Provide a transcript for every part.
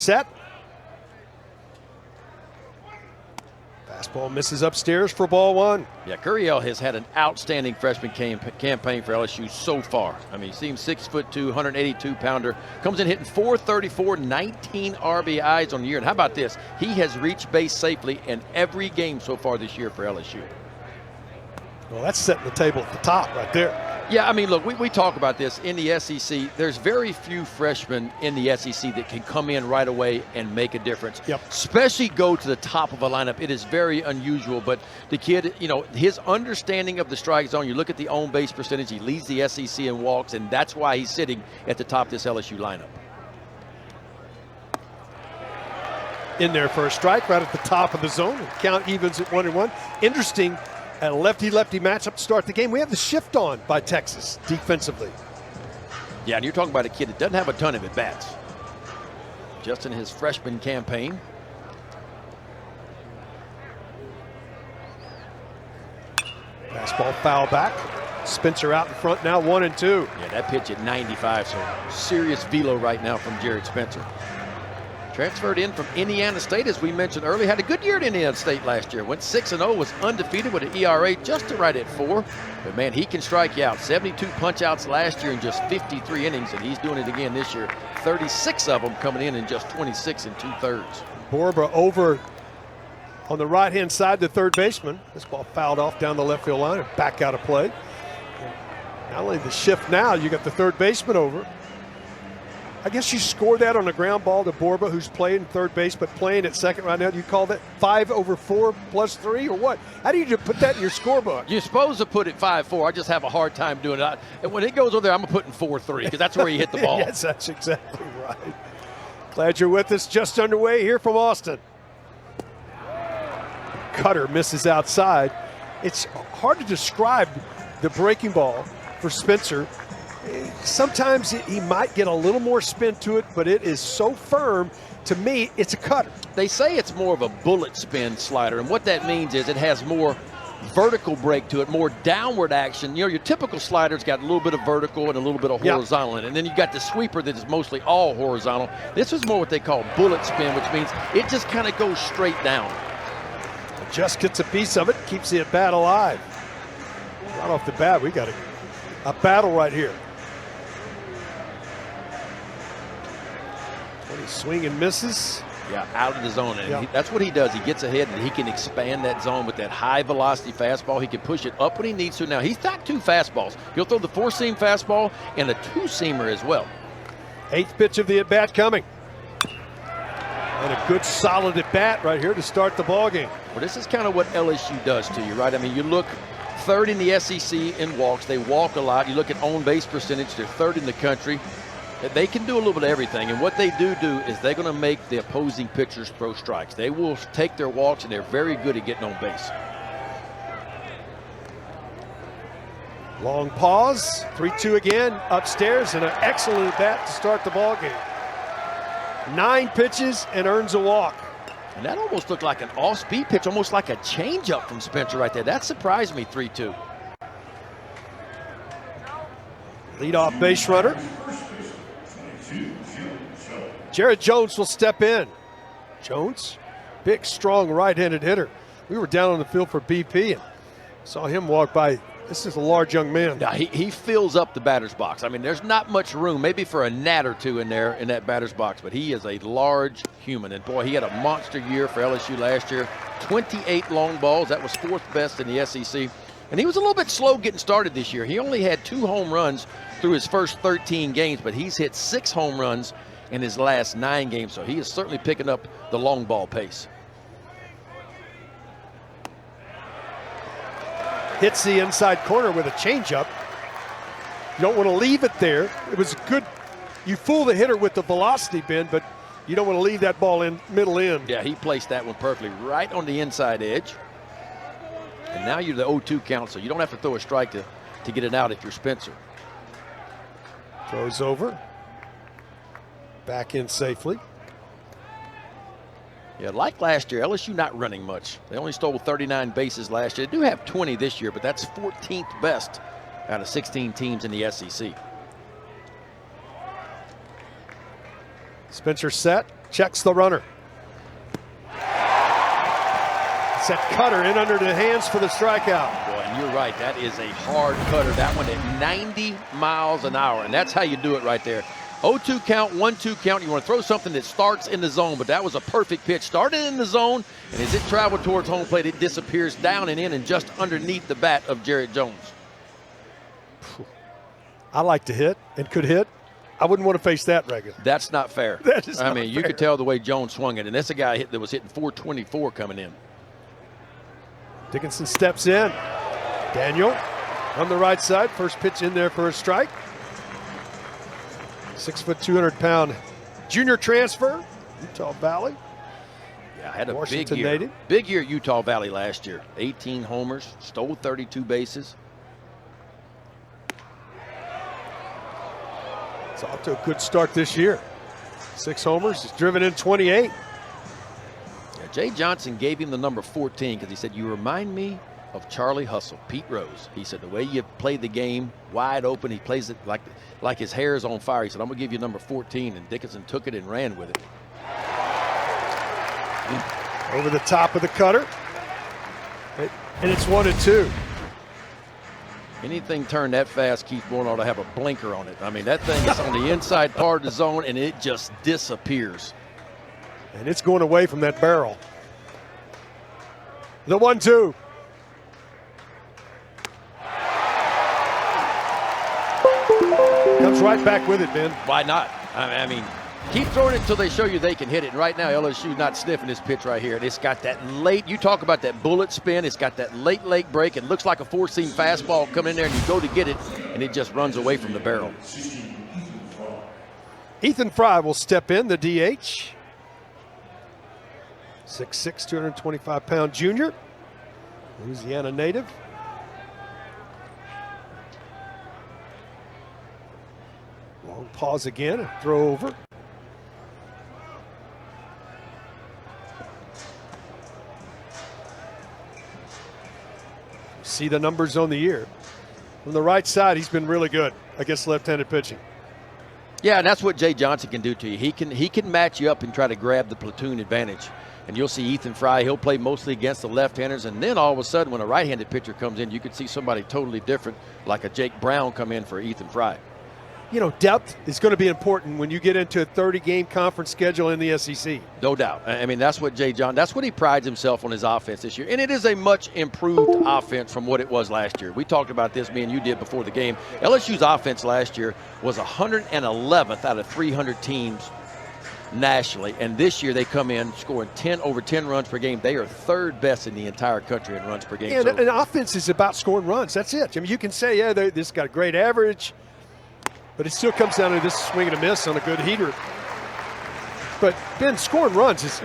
Set. Fastball misses upstairs for ball one. Yeah, Curiel has had an outstanding freshman campaign for LSU so far. I mean, you see him 6'2", 182-pounder. Comes in hitting .434, 19 RBIs on the year. And how about this? He has reached base safely in every game so far this year for LSU. Well, that's setting the table at the top right there. Yeah, I mean, look, we talk about this in the SEC. There's very few freshmen in the SEC that can come in right away and make a difference. Yep. Especially go to the top of a lineup. It is very unusual, but the kid, you know, his understanding of the strike zone, you look at the on-base percentage, he leads the SEC in walks, and that's why he's sitting at the top of this LSU lineup. In there for a strike right at the top of the zone. Count evens at 1-1. Interesting. A lefty-lefty matchup to start the game. We have the shift on by Texas defensively. Yeah, and you're talking about a kid that doesn't have a ton of at-bats. Just in his freshman campaign. Fastball foul back. Spencer out in front now, 1-2. Yeah, that pitch at 95, so serious velo right now from Jared Spencer. Transferred in from Indiana State, as we mentioned earlier. Had a good year at Indiana State last year. Went 6-0, was undefeated with an ERA just right at 4. But, man, he can strike you out. 72 punch-outs last year in just 53 innings, and he's doing it again this year. 36 of them coming in just 26 2/3. Borba over on the right-hand side to third baseman. This ball fouled off down the left field line and back out of play. Not only the shift now, you got the third baseman over. I guess you score that on a ground ball to Borba, who's playing third base but playing at second right now. Do you call that 5/4 + 3 or what? How do you put that in your scorebook? You're supposed to put it 5-4. I just have a hard time doing it. And when it goes over there, I'm putting 4-3 because that's where you hit the ball. Yes, that's exactly right. Glad you're with us. Just underway here from Austin. Cutter misses outside. It's hard to describe the breaking ball for Spencer. Sometimes he might get a little more spin to it, but it is so firm. To me, it's a cutter. They say it's more of a bullet spin slider, and what that means is it has more vertical break to it, more downward action. You know, your typical slider's got a little bit of vertical and a little bit of horizontal in it, and then you got the sweeper that is mostly all horizontal. This is more what they call bullet spin, which means it just kind of goes straight down. Just gets a piece of it, keeps the at-bat alive. Right off the bat, we got a battle right here. He swing and misses. Yeah, out of the zone. And that's what he does. He gets ahead and he can expand that zone with that high velocity fastball. He can push it up when he needs to. Now, he's got 2 fastballs. He'll throw the 4-seam fastball and a 2-seamer as well. 8th pitch of the at-bat coming. And a good solid at-bat right here to start the ball game. Well, this is kind of what LSU does to you, right? I mean, you look 3rd in the SEC in walks. They walk a lot. You look at on-base percentage. They're 3rd in the country. They can do a little bit of everything, and what they do is they're going to make the opposing pitchers throw strikes. They will take their walks, and they're very good at getting on base. Long pause, 3-2 again, upstairs, and an excellent bat to start the ball game. 9 pitches and earns a walk. And that almost looked like an off-speed pitch, almost like a changeup from Spencer right there. That surprised me, 3-2. Leadoff base runner. Jared Jones will step in. Jones, big, strong right-handed hitter. We were down on the field for BP and saw him walk by. This is a large young man. Yeah, he fills up the batter's box. I mean, there's not much room, maybe for a gnat or 2 in there in that batter's box, but he is a large human. And boy, he had a monster year for LSU last year. 28 long balls. That was 4th best in the SEC. And he was a little bit slow getting started this year. He only had 2 home runs through his first 13 games, but he's hit 6 home runs in his last 9 games, so he is certainly picking up the long ball pace. Hits the inside corner with a changeup. You don't want to leave it there. It was good. You fool the hitter with the velocity bend, but you don't want to leave that ball in middle in. Yeah, he placed that one perfectly right on the inside edge. And now you're the 0-2 count, so you don't have to throw a strike to get it out if you're Spencer. Throws over. Back in safely. Yeah, like last year, LSU not running much. They only stole 39 bases last year. They do have 20 this year, but that's 14th best out of 16 teams in the SEC. Spencer set, checks the runner. It's that cutter in under the hands for the strikeout. Boy, and you're right, that is a hard cutter. That one at 90 miles an hour, and that's how you do it right there. 0-2 count, 1-2 count. You want to throw something that starts in the zone, but that was a perfect pitch. Started in the zone, and as it traveled towards home plate, it disappears down and in and just underneath the bat of Jarrett Jones. I like to hit and could hit. I wouldn't want to face that regular. That's not fair. That is not you fair. could tell the way Jones swung it, and that's a guy that was hitting 424 coming in. Dickinson steps in. Daniel on the right side. First pitch in there for a strike. 6 foot, 200-pound junior transfer, Utah Valley. Yeah, had a Washington big year. native. Big year at Utah Valley last year. 18 homers, stole 32 bases. It's off to a good start this year. 6 homers, he's driven in 28. Yeah, Jay Johnson gave him the number 14 because he said, "You remind me of Charlie Hustle, Pete Rose." He said, "The way you play the game wide open, he plays it like his hair is on fire." He said, "I'm going to give you number 14," and Dickinson took it and ran with it. Over the top of the cutter. And it's 1-2. Anything turned that fast, Keith Bourne ought to have a blinker on it. I mean, that thing is on the inside part of the zone, and it just disappears. And it's going away from that barrel. The 1-2. Comes right back with it, Ben. Why not? I mean, keep throwing it until they show you they can hit it. And right now, LSU not sniffing this pitch right here. And it's got that late, you talk about that bullet spin, it's got that late break. It looks like a four-seam fastball coming in there, and you go to get it, and it just runs away from the barrel. Ethan Fry will step in, the DH. 6'6", 225-pound junior. Louisiana native. Long pause again, and throw over. See the numbers on the year. From the right side, he's been really good against left-handed pitching. Yeah, and that's what Jay Johnson can do to you. He can match you up and try to grab the platoon advantage. And you'll see Ethan Fry, he'll play mostly against the left-handers, and then all of a sudden when a right-handed pitcher comes in, you could see somebody totally different, like a Jake Brown come in for Ethan Fry. You know, depth is going to be important when you get into a 30-game conference schedule in the SEC. No doubt. I mean, that's what that's what he prides himself on his offense this year. And it is a much improved offense from what it was last year. We talked about this, me and you did before the game. LSU's offense last year was 111th out of 300 teams nationally. And this year they come in scoring over 10 runs per game. They are third best in the entire country in runs per game. Yeah, and offense is about scoring runs. That's it. I mean, you can say, yeah, this got a great average, but it still comes down to this swing and a miss on a good heater. But, Ben, scoring runs is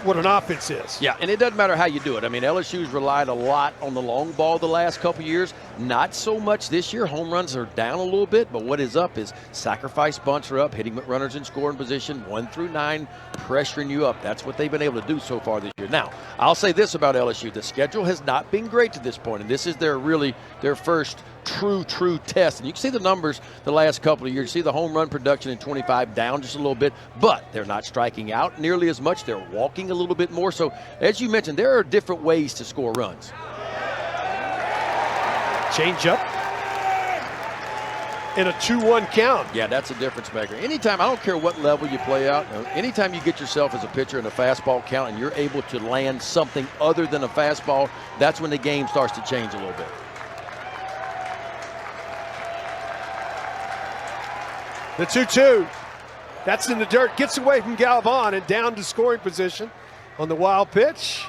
what an offense is. Yeah, and it doesn't matter how you do it. I mean, LSU's relied a lot on the long ball the last couple years. Not so much this year. Home runs are down a little bit, but what is up is sacrifice bunts are up, hitting runners in scoring position, 1 through 9, pressuring you up. That's what they've been able to do so far this year. Now, I'll say this about LSU. The schedule has not been great to this point, and this is their first true test. And you can see the numbers the last couple of years. You see the home run production in 25 down just a little bit, but they're not striking out nearly as much. They're walking a little bit more. So, as you mentioned, there are different ways to score runs. Change up in a 2-1 count. Yeah, that's a difference maker. Anytime, I don't care what level you play out, anytime you get yourself as a pitcher in a fastball count and you're able to land something other than a fastball, that's when the game starts to change a little bit. The 2-2. That's in the dirt. Gets away from Galvan and down to scoring position on the wild pitch.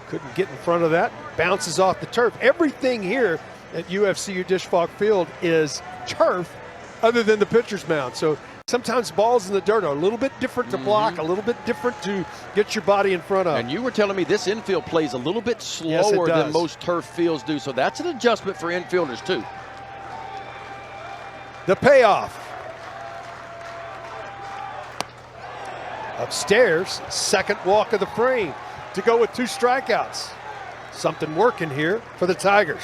Couldn't get in front of that. Bounces off the turf. Everything here at UFC Disch-Falk Field is turf other than the pitcher's mound. So sometimes balls in the dirt are a little bit different to block, a little bit different to get your body in front of. And you were telling me this infield plays a little bit slower than most turf fields do. So that's an adjustment for infielders too. The payoff. Upstairs, second walk of the frame to go with 2 strikeouts. Something working here for the Tigers.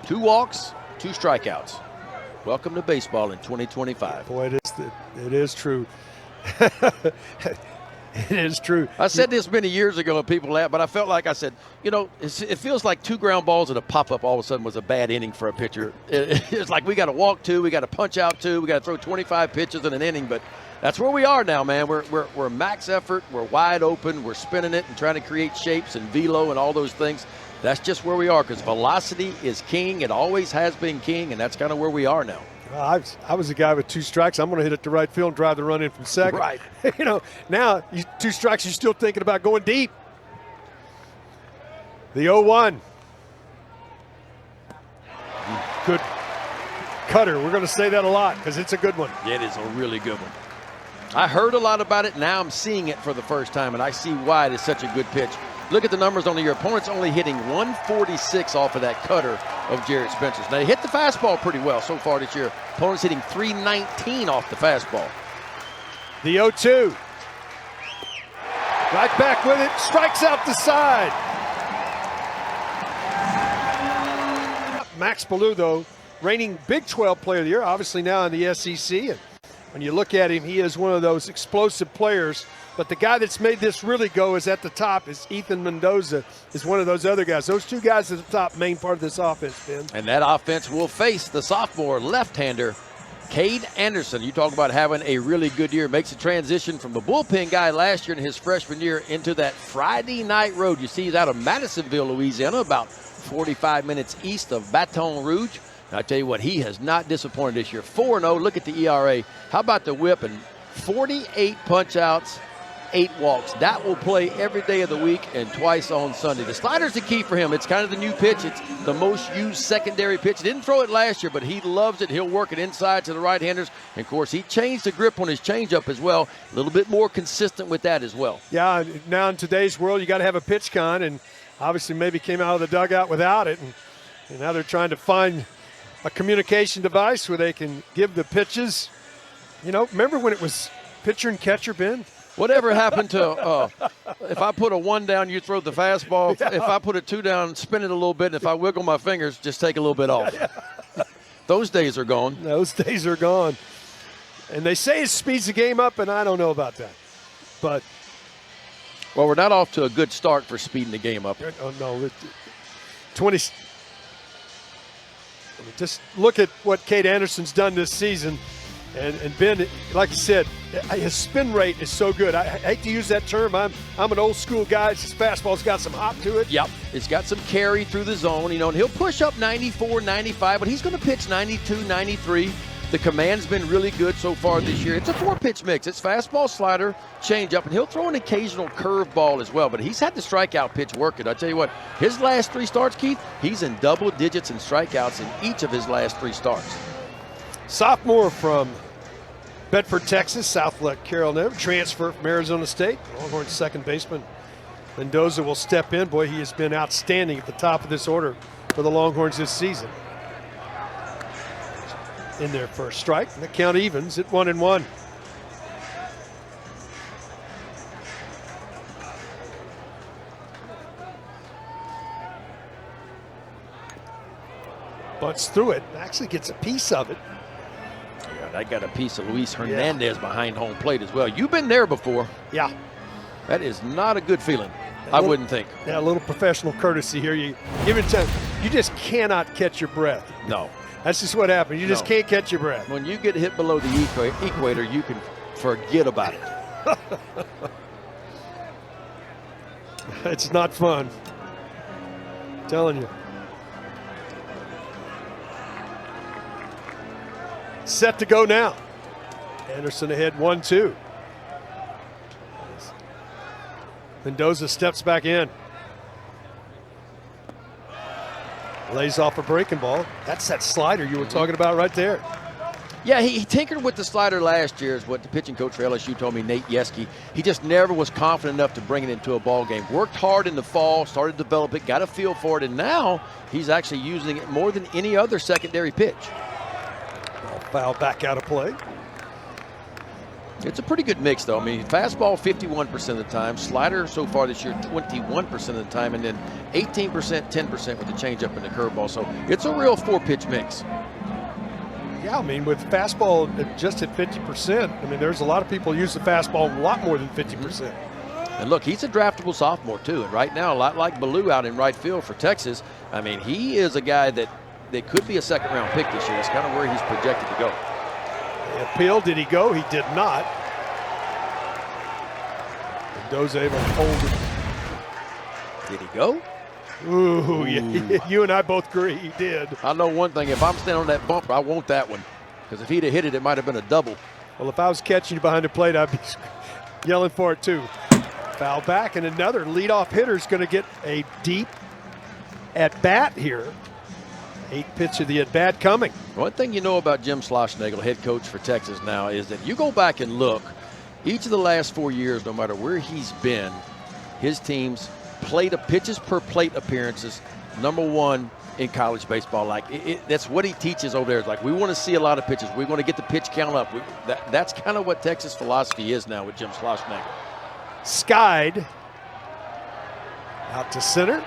2 walks, 2 strikeouts. Welcome to baseball in 2025. Boy, it is true. It is true. I said this many years ago and people laughed, but I felt like I said, you know, it feels like 2 ground balls and a pop-up all of a sudden was a bad inning for a pitcher. It's like we got to walk 2, we got to punch out 2, we got to throw 25 pitches in an inning, but that's where we are now, man. We're max effort, we're wide open, we're spinning it and trying to create shapes and velo and all those things. That's just where we are because velocity is king. It always has been king, and that's kind of where we are now. I was a guy with 2 strikes. I'm going to hit it to right field and drive the run in from second. Right. You know, now 2 strikes, you're still thinking about going deep. The 0-1. Good cutter. We're going to say that a lot because it's a good one. It is a really good one. I heard a lot about it. Now I'm seeing it for the first time, and I see why it is such a good pitch. Look at the numbers on the year. Opponent's only hitting 146 off of that cutter of Jarrett Spencer's. Now, they hit the fastball pretty well so far this year. Opponent's hitting 319 off the fastball. The 0-2. Right back with it. Strikes out the side. Max Ballou, though, reigning Big 12 Player of the Year, obviously now in the SEC. And when you look at him, he is one of those explosive players. But the guy that's made this really go is at the top is Ethan Mendoza, is one of those other guys. Those 2 guys at the top, main part of this offense, Ben. And that offense will face the sophomore left-hander, Cade Anderson. You talk about having a really good year. Makes a transition from the bullpen guy last year in his freshman year into that Friday night road. You see he's out of Madisonville, Louisiana, about 45 minutes east of Baton Rouge. And I tell you what, he has not disappointed this year. 4-0, look at the ERA. How about the whip? And 48 punch-outs, 8 walks. That will play every day of the week and twice on Sunday. The slider's the key for him. It's kind of the new pitch. It's the most used secondary pitch. He didn't throw it last year, but he loves it. He'll work it inside to the right-handers. And, of course, he changed the grip on his changeup as well. A little bit more consistent with that as well. Yeah, now in today's world, you got to have a pitch con, and obviously maybe came out of the dugout without it. And now they're trying to find a communication device where they can give the pitches. You know, remember when it was pitcher and catcher, Ben? Whatever happened to if I put a 1 down, you throw the fastball. Yeah. If I put a 2 down, spin it a little bit. And if I wiggle my fingers, just take a little bit off. Yeah. Those days are gone. Those days are gone. And they say it speeds the game up, and I don't know about that. But well, we're not off to a good start for speeding the game up. Oh, no. 20. Just look at what Cade Anderson's done this season. And Ben, like I said, his spin rate is so good. I hate to use that term. I'm an old school guy. His fastball's got some hop to it. Yep, it's got some carry through the zone, you know, and he'll push up 94, 95, but he's going to pitch 92, 93. The command's been really good so far this year. It's a 4-pitch mix. It's fastball, slider, changeup, and he'll throw an occasional curveball as well. But he's had the strikeout pitch working. I tell you what, his last 3 starts, Keith, he's in double digits in strikeouts in each of his last 3 starts. Sophomore from Bedford, Texas, South Carolina, transfer from Arizona State. Longhorns second baseman Mendoza will step in. Boy, he has been outstanding at the top of this order for the Longhorns this season. In their first strike, and the count evens at 1-1. Butts through it, actually gets a piece of it. Yeah, I got a piece of Luis Hernandez behind home plate as well. You've been there before. Yeah. That is not a good feeling, I wouldn't think. Yeah, a little professional courtesy here. You give it time. You just cannot catch your breath. No. That's just what happens. You just can't catch your breath. When you get hit below the equator, you can forget about it. It's not fun. I'm telling you. Set to go now. Anderson ahead 1-2. Mendoza steps back in. Lays off a breaking ball. That's that slider you were talking about right there. Yeah, he tinkered with the slider last year is what the pitching coach for LSU told me, Nate Yeski. He just never was confident enough to bring it into a ball game. Worked hard in the fall, started to develop it, got a feel for it, and now he's actually using it more than any other secondary pitch. Ball foul back out of play. It's a pretty good mix, though. I mean, fastball 51% of the time, slider so far this year 21% of the time, and then 18%, 10% with the changeup and the curveball. So it's a real 4-pitch mix. Yeah, I mean, with fastball just at 50%, I mean, there's a lot of people who use the fastball a lot more than 50%. And look, he's a draftable sophomore, too. And right now, a lot like Ballou out in right field for Texas, I mean, he is a guy that could be a second-round pick this year. That's kind of where he's projected to go. He appealed. Did he go? He did not. Mendoza able to hold it. Did he go? Ooh, yeah. You and I both agree he did. I know one thing. If I'm standing on that bumper, I want that one. Because if he'd have hit it, it might have been a double. Well, if I was catching you behind the plate, I'd be yelling for it too. Foul back, and another leadoff hitter is going to get a deep at-bat here. 8th pitch of the at-bat coming. One thing you know about Jim Schlossnagle, head coach for Texas now, is that you go back and look, each of the last 4 years, no matter where he's been, his teams pitches per plate appearances, #1 in college baseball. Like that's what he teaches over there. It's like, we want to see a lot of pitches. We want to get the pitch count up. That's kind of what Texas philosophy is now with Jim Schlossnagle. Skied out to center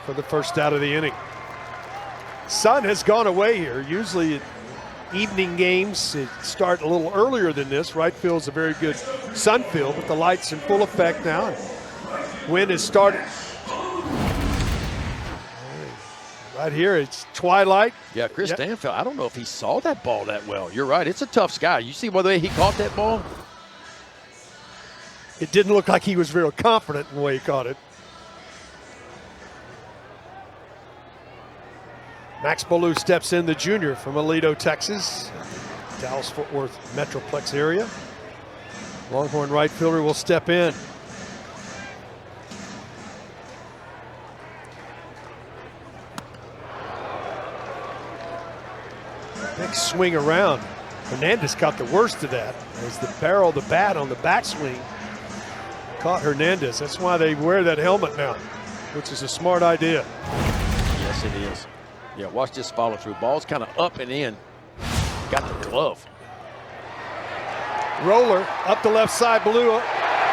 for the first out of the inning. Sun has gone away here. Usually evening games start a little earlier than this. Right field is a very good sun field, but the light's in full effect now. Wind has started. Right here, it's twilight. Yeah, Chris Stanfield, I don't know if he saw that ball that well. You're right, it's a tough sky. You see the way he caught that ball? It didn't look like he was very confident in the way he caught it. Max Ballou steps in, the junior from Aledo, Texas, Dallas-Fort Worth Metroplex area. Longhorn right fielder will step in. Big swing around. Hernandez got the worst of that as the barrel of the bat on the backswing caught Hernandez. That's why they wear that helmet now, which is a smart idea. Yes, it is. Yeah, watch this follow through. Ball's kind of up and in. Got the glove. Roller up the left side, Ballou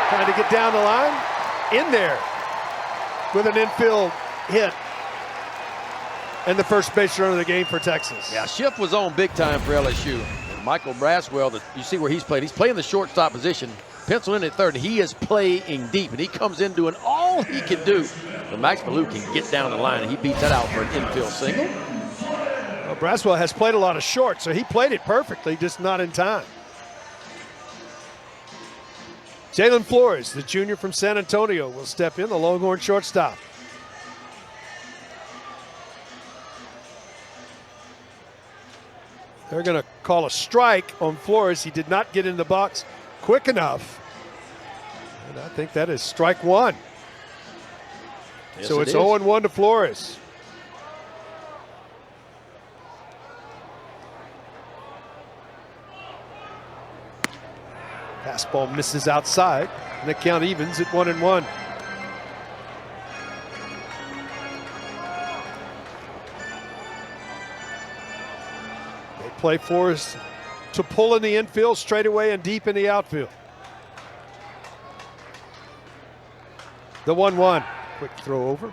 trying to get down the line. In there with an infield hit. And the first base run of the game for Texas. Yeah, Schiff was on big time for LSU. And Michael Braswell, you see where he's played. He's playing the shortstop position, pencil in at third, and he is playing deep. And he comes in doing all he can do. But Max Ballou can get down the line, and he beats that out for an infield single. Well, Braswell has played a lot of short, so he played it perfectly, just not in time. Jalen Flores, the junior from San Antonio, will step in, the Longhorn shortstop. They're going to call a strike on Flores. He did not get in the box quick enough. And I think that is strike one. Yes, so it's 0-1 to Flores. Fastball misses outside, and the count evens at 1-1. They play Flores to pull in the infield, straight away and deep in the outfield. The 1-1. Quick throw over.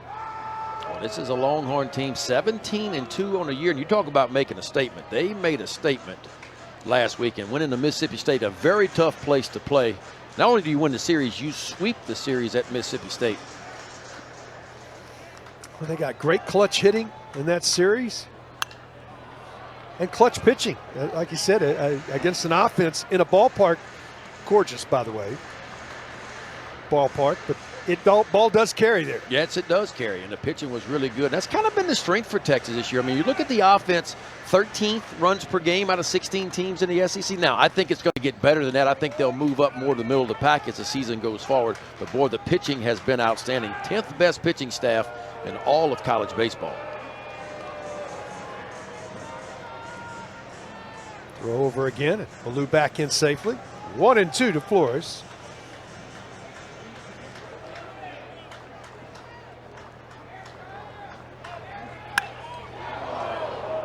Well, this is a Longhorn team, 17-2 on the year. And you talk about making a statement. They made a statement last weekend, winning to Mississippi State, a very tough place to play. Not only do you win the series, you sweep the series at Mississippi State. Well, they got great clutch hitting in that series. And clutch pitching, like you said, against an offense in a ballpark. Gorgeous, by the way, ballpark, but ball does carry there. Yes, it does carry, and the pitching was really good. That's kind of been the strength for Texas this year. I mean, you look at the offense, 13th runs per game out of 16 teams in the SEC. Now, I think it's going to get better than that. I think they'll move up more to the middle of the pack as the season goes forward. But, boy, the pitching has been outstanding. 10th best pitching staff in all of college baseball. Throw over again. Ballou back in safely. 1-2 to Flores.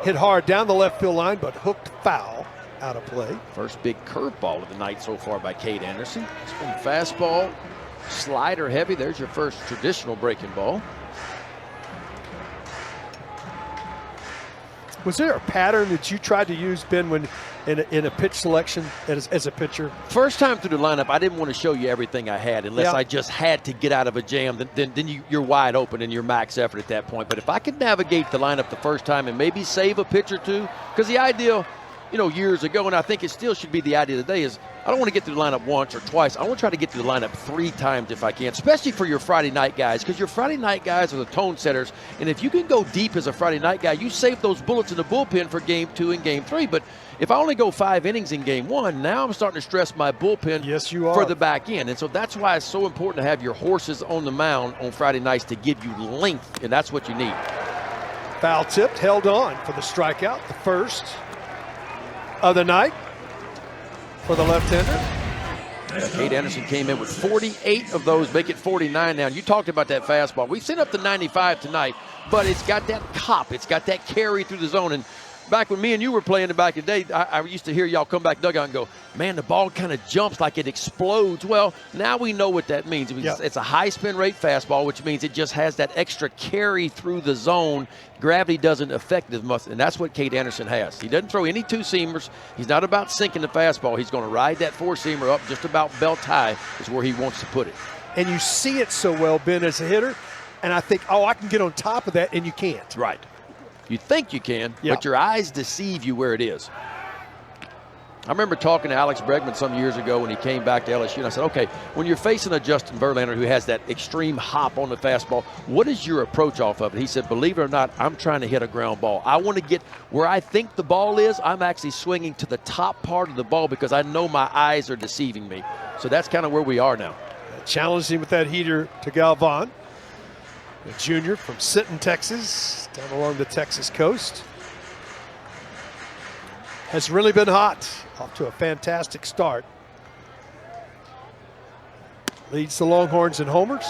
Hit hard down the left field line, but hooked foul. out of play. First big curveball of the night so far by Cade Anderson. It's been fastball, slider heavy. There's your first traditional breaking ball. Was there a pattern that you tried to use, Ben, when in a pitch selection as a pitcher? First time through the lineup, I didn't want to show you everything I had unless I just had to get out of a jam. Then you're wide open and you're max effort at that point. But if I could navigate the lineup the first time and maybe save a pitch or two, because the idea, years ago, and I think it still should be the idea today, is I don't want to get through the lineup once or twice. I want to try to get through the lineup 3 times if I can, especially for your Friday night guys, because your Friday night guys are the tone setters. And if you can go deep as a Friday night guy, you save those bullets in the bullpen for game 2 and game 3. But if I only go 5 innings in game 1, now I'm starting to stress my bullpen for the back end. And so that's why it's so important to have your horses on the mound on Friday nights to give you length, and that's what you need. Foul tipped, held on for the strikeout, the first of the night for the left-hander. Cade Anderson came in with 48 of those, make it 49 now. You talked about that fastball. We've seen up to 95 tonight, but it's got that cop. It's got that carry through the zone. And back when me and you were playing back in the day, I used to hear y'all come back dugout and go, man, the ball kind of jumps like it explodes. Well, now we know what that means. It's a high spin rate fastball, which means it just has that extra carry through the zone. Gravity doesn't affect it as much, and that's what Cade Anderson has. He doesn't throw any 2-seamers. He's not about sinking the fastball. He's going to ride that 4-seamer up just about belt high is where he wants to put it. And you see it so well, Ben, as a hitter, and I think, I can get on top of that, and you can't. Right. You think you can, but your eyes deceive you where it is. I remember talking to Alex Bregman some years ago when he came back to LSU, and I said, okay, when you're facing a Justin Verlander who has that extreme hop on the fastball, what is your approach off of it? He said, believe it or not, I'm trying to hit a ground ball. I want to get where I think the ball is. I'm actually swinging to the top part of the ball because I know my eyes are deceiving me. So that's kind of where we are now. Challenged him with that heater to Galvan, a junior from Sinton, Texas, down along the Texas coast. Has really been hot. Off to a fantastic start. Leads the Longhorns in homers.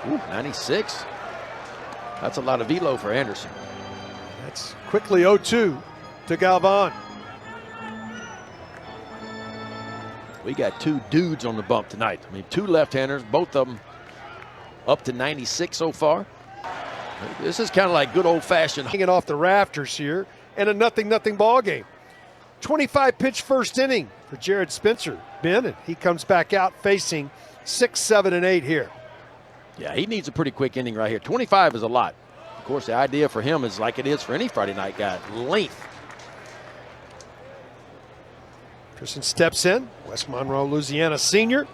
Ooh, 96. That's a lot of velo for Anderson. That's quickly 0-2 to Galvan. We got 2 dudes on the bump tonight. I mean, 2 left-handers, both of them up to 96 so far. This is kind of like good old-fashioned. Hanging off the rafters here, and a 0-0 ball game. 25-pitch first inning for Jared Spencer, Ben, and he comes back out facing 6, 7, and 8 here. Yeah, he needs a pretty quick inning right here. 25 is a lot. Of course, the idea for him is like it is for any Friday night guy, length. Tristan steps in, West Monroe, Louisiana senior.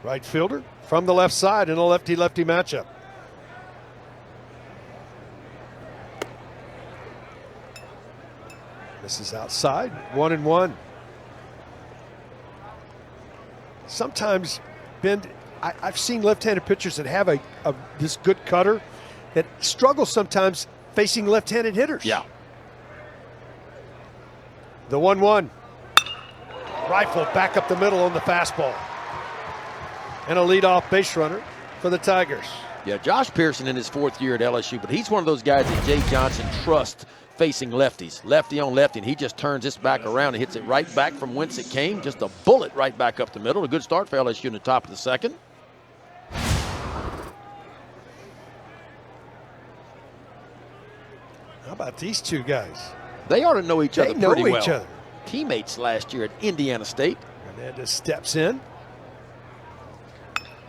Right fielder from the left side in a lefty-lefty matchup. This is outside, 1-1. Sometimes, Ben, I've seen left-handed pitchers that have this good cutter that struggle sometimes facing left-handed hitters. Yeah. The 1-1. Rifle back up the middle on the fastball. And a leadoff base runner for the Tigers. Yeah, Josh Pearson in his 4th year at LSU, but he's one of those guys that Jay Johnson trusts facing lefties, lefty on lefty, and he just turns this back around and hits it right back from whence it came. Just a bullet right back up the middle. A good start for LSU in the top of the 2nd. How about these 2 guys? They ought to know each other pretty well. They know each other. Teammates last year at Indiana State. Hernandez steps in.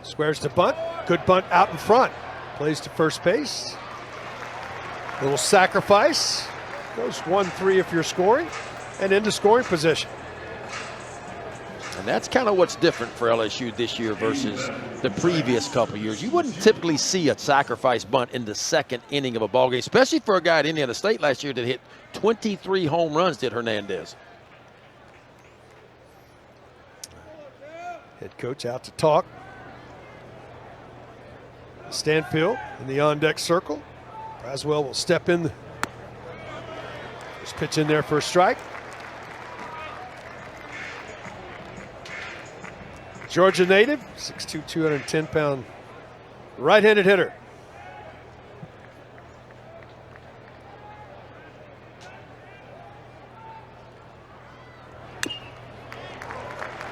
Squares the bunt. Good bunt out in front. Plays to first base. Little sacrifice. Goes 1-3 if you're scoring, and into scoring position. And that's kind of what's different for LSU this year versus the previous couple years. You wouldn't typically see a sacrifice bunt in the 2nd inning of a ballgame, especially for a guy at Indiana State last year that hit 23 home runs, did Hernandez. Head coach out to talk. Stanfield in the on-deck circle. Braswell will step in. First pitch in there for a strike. Georgia native, 6'2", 210-pound right-handed hitter.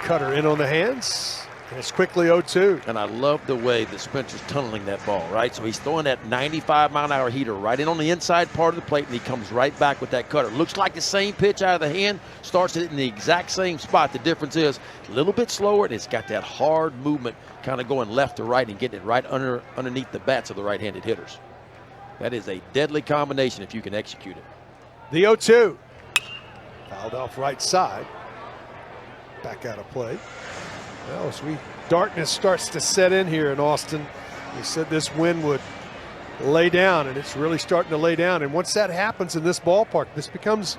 Cutter in on the hands. And it's quickly 0-2. And I love the way that Spencer's tunneling that ball, right? So he's throwing that 95-mile-an-hour heater right in on the inside part of the plate, and he comes right back with that cutter. Looks like the same pitch out of the hand, starts it in the exact same spot. The difference is a little bit slower, and it's got that hard movement kind of going left to right and getting it right underneath the bats of the right-handed hitters. That is a deadly combination if you can execute it. The 0-2. Fouled off right side. Back out of play. Well, as darkness starts to set in here in Austin, we said this wind would lay down, and it's really starting to lay down. And once that happens in this ballpark, this becomes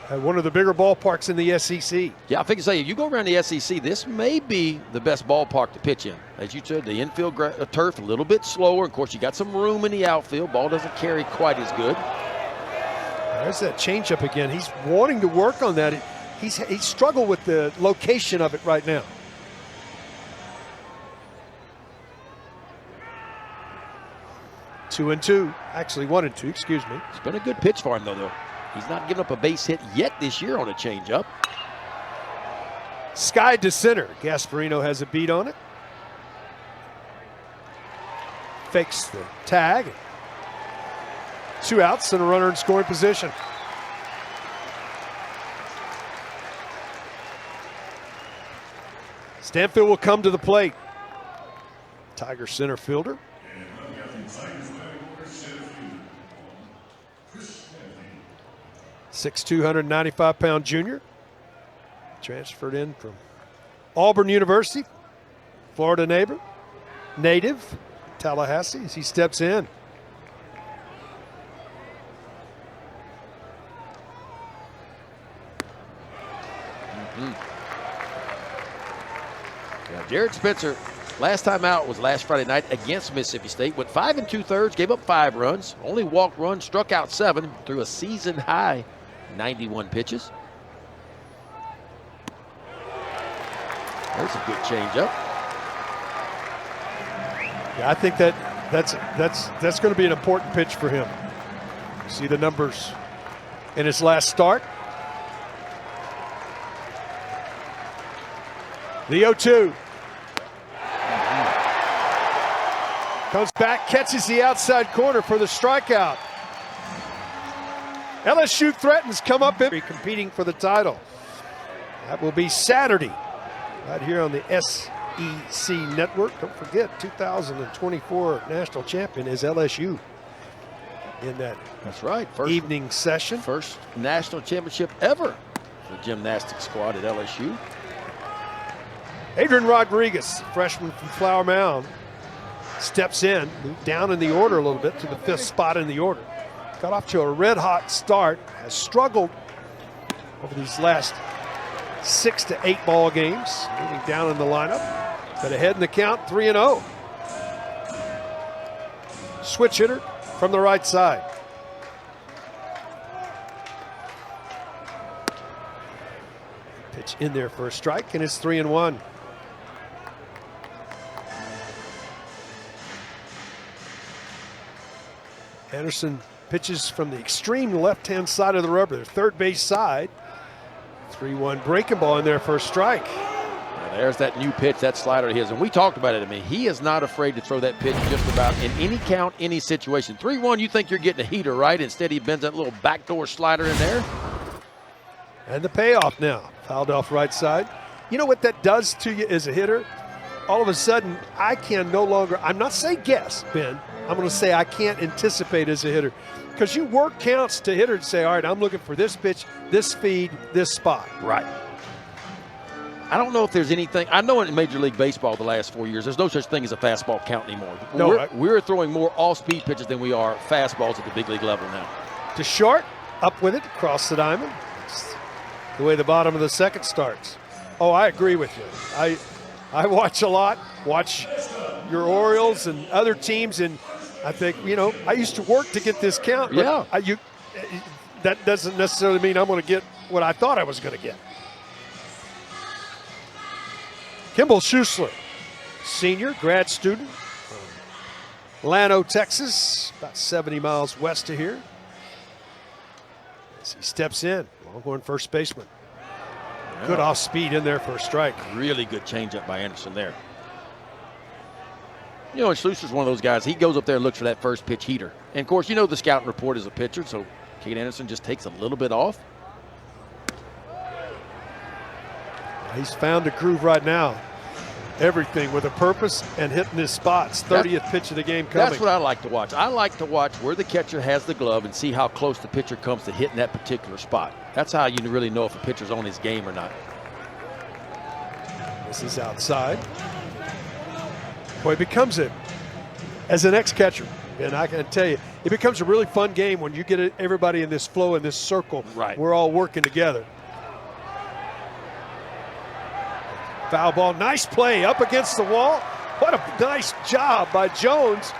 one of the bigger ballparks in the SEC. Yeah, I think to say, if you go around the SEC, this may be the best ballpark to pitch in. As you said, the infield turf a little bit slower. Of course, you got some room in the outfield. Ball doesn't carry quite as good. There's that changeup again. He's wanting to work on that. He's struggled with the location of it right now. 2-2, actually 1-2, excuse me. It's been a good pitch for him, though. He's not giving up a base hit yet this year on a changeup. Sky to center. Gasparino has a beat on it. Fakes the tag. 2 outs and a runner in scoring position. Stanfield will come to the plate. Tiger center fielder. 6'2", 195-pound junior. Transferred in from Auburn University. Florida native. Tallahassee as he steps in. Yeah, Jared Spencer, last time out was last Friday night against Mississippi State. Went 5 2/3, gave up 5 runs, only walked 1, struck out 7, threw a season high 91 pitches. There's a good changeup. Yeah, I think that's going to be an important pitch for him. See the numbers in his last start. The 0-2. Comes back, catches the outside corner for the strikeout. LSU threatens come up in competing for the title. That will be Saturday, right here on the SEC Network. Don't forget, 2024 national champion is LSU in that. That's right. First evening session. First national championship ever for the gymnastics squad at LSU. Adrian Rodriguez, freshman from Flower Mound, steps in, moved down in the order a little bit to the 5th spot in the order. Got off to a red-hot start, has struggled over these last 6 to 8 ball games, moving down in the lineup, but ahead in the count, 3-0. Switch hitter from the right side. Pitch in there for a strike, and it's 3-1. Anderson pitches from the extreme left-hand side of the rubber, their third base side. 3-1 breaking ball in there for a strike. Now there's that new pitch, that slider of his. And we talked about it. I mean, he is not afraid to throw that pitch just about in any count, any situation. 3-1, you think you're getting a heater, right? Instead, he bends that little backdoor slider in there. And the payoff now. Fouled off right side. You know what that does to you as a hitter? All of a sudden, I can no longer, I'm not saying guess, Ben. I'm going to say I can't anticipate as a hitter. Because you work counts to hitter and say, all right, I'm looking for this pitch, this speed, this spot. Right. I don't know if there's anything. I know in Major League Baseball the last 4 years, there's no such thing as a fastball count anymore. No, we're throwing more off-speed pitches than we are fastballs at the big league level now. To short, up with it, across the diamond. That's the way the bottom of the second starts. Oh, I agree with you. I watch a lot, watch your Orioles and other teams, and I think, you know, I used to work to get this count. But yeah. That doesn't necessarily mean I'm going to get what I thought I was going to get. Kimball Schuessler, senior, grad student from Llano, Texas, about 70 miles west of here. As he steps in, Longhorn first baseman. Yeah. Good off speed in there for a strike. Really good changeup by Anderson there. You know, and Schlusser's one of those guys, he goes up there and looks for that first pitch heater. And, of course, you know the scouting report is a pitcher, so Cade Anderson just takes a little bit off. He's found a groove right now. Everything with a purpose and hitting his spots. 30th pitch of the game coming. That's what I like to watch. I like to watch where the catcher has the glove and see how close the pitcher comes to hitting that particular spot. That's how you really know if a pitcher's on his game or not. This is outside. Boy, it becomes it as an ex-catcher. And I can tell you, it becomes a really fun game when you get everybody in this flow, in this circle. Right. We're all working together. Foul ball, nice play up against the wall. What a nice job by Jones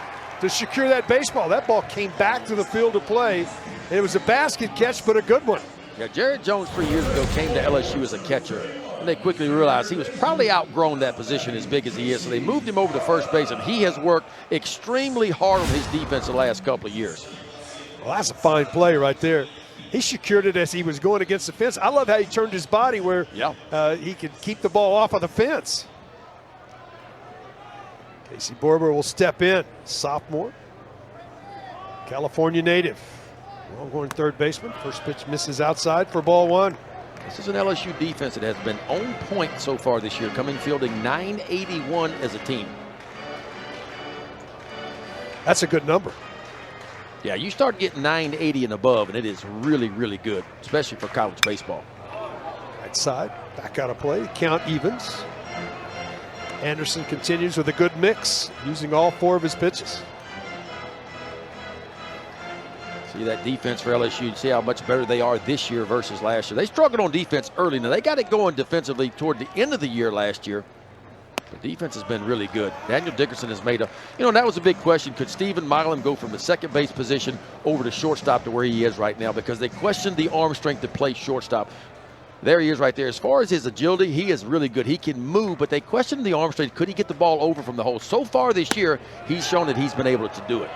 to secure that baseball. That ball came back to the field of play. It was a basket catch, but a good one. Yeah, Jared Jones 3 years ago came to LSU as a catcher, and they quickly realized he was probably outgrown that position as big as he is, so they moved him over to first base, and he has worked extremely hard on his defense the last couple of years. Well, that's a fine play right there. He secured it as he was going against the fence. I love how he turned his body where he could keep the ball off of the fence. Casey Borber will step in. Sophomore. California native. Longhorn third baseman. First pitch misses outside for ball one. This is an LSU defense that has been on point so far this year, coming fielding 981 as a team. That's a good number. Yeah, you start getting 980 and above, and it is really, really good, especially for college baseball. Right side, back out of play, count evens. Anderson continues with a good mix, using all four of his pitches. See that defense for LSU, see how much better they are this year versus last year. They struggled on defense early. Now, they got it going defensively toward the end of the year last year. The defense has been really good. Daniel Dickerson has made and that was a big question. Could Stephen Milam go from the second base position over to shortstop to where he is right now? Because they questioned the arm strength to play shortstop. There he is right there. As far as his agility, he is really good. He can move, but they questioned the arm strength. Could he get the ball over from the hole? So far this year, he's shown that he's been able to do it.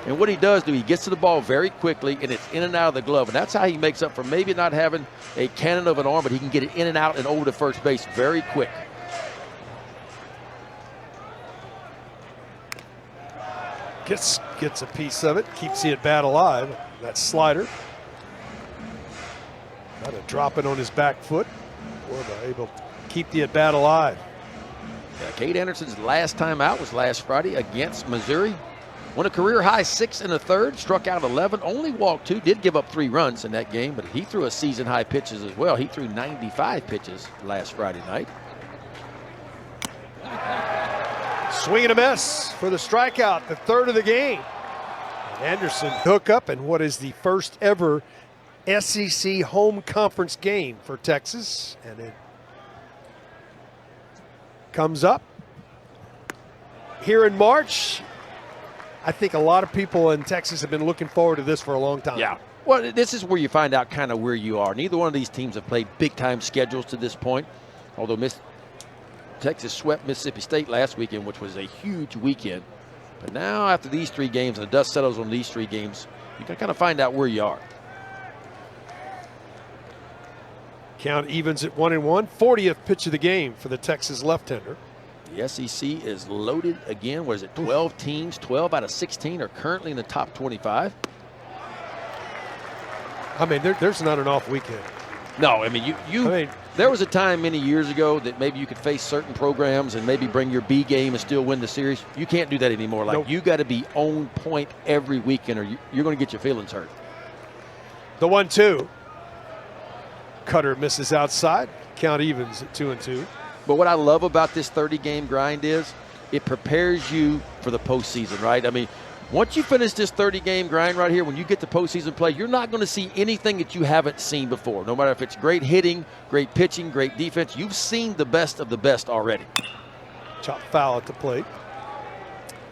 And what he does he gets to the ball very quickly, and it's in and out of the glove. And that's how he makes up for maybe not having a cannon of an arm, but he can get it in and out and over to first base very quick. Gets a piece of it, keeps the at bat alive. That slider. Trying to drop it on his back foot. Borba able to keep the at bat alive. Yeah, Cade Anderson's last time out was last Friday against Missouri. Won a career high 6 1/3, struck out 11, only walked 2, did give up 3 runs in that game, but he threw a season high pitches as well. He threw 95 pitches last Friday night. Swing and a miss for the strikeout, the third of the game. Anderson hook up in what is the first ever SEC home conference game for Texas, and it comes up here in March. I think a lot of people in Texas have been looking forward to this for a long time. Yeah. Well, this is where you find out kind of where you are. Neither one of these teams have played big-time schedules to this point, although Texas swept Mississippi State last weekend, which was a huge weekend. But now after these 3 games, and the dust settles on these 3 games, you can kind of find out where you are. Count evens at 1-1. 40th pitch of the game for the Texas left-hander. The SEC is loaded again. What is it, 12 teams? 12 out of 16 are currently in the top 25. I mean, there's not an off weekend. No, I mean, there was a time many years ago that maybe you could face certain programs and maybe bring your B game and still win the series. You can't do that anymore. Like, you got to be on point every weekend or you're going to get your feelings hurt. The 1-2. Cutter misses outside. Count evens at 2-2. But what I love about this 30-game grind is it prepares you for the postseason, right? I mean, once you finish this 30-game grind right here, when you get to postseason play, you're not going to see anything that you haven't seen before. No matter if it's great hitting, great pitching, great defense, you've seen the best of the best already. Chop foul at the plate.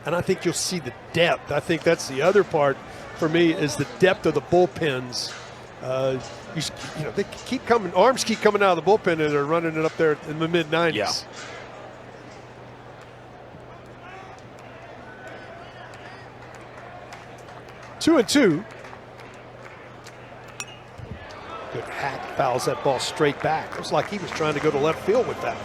And I think you'll see the depth. I think that's the other part for me is the depth of the bullpens. They keep coming, arms keep coming out of the bullpen, and they're running it up there in the mid-90s. Yeah. Good hack, fouls that ball straight back. It was like he was trying to go to left field with that.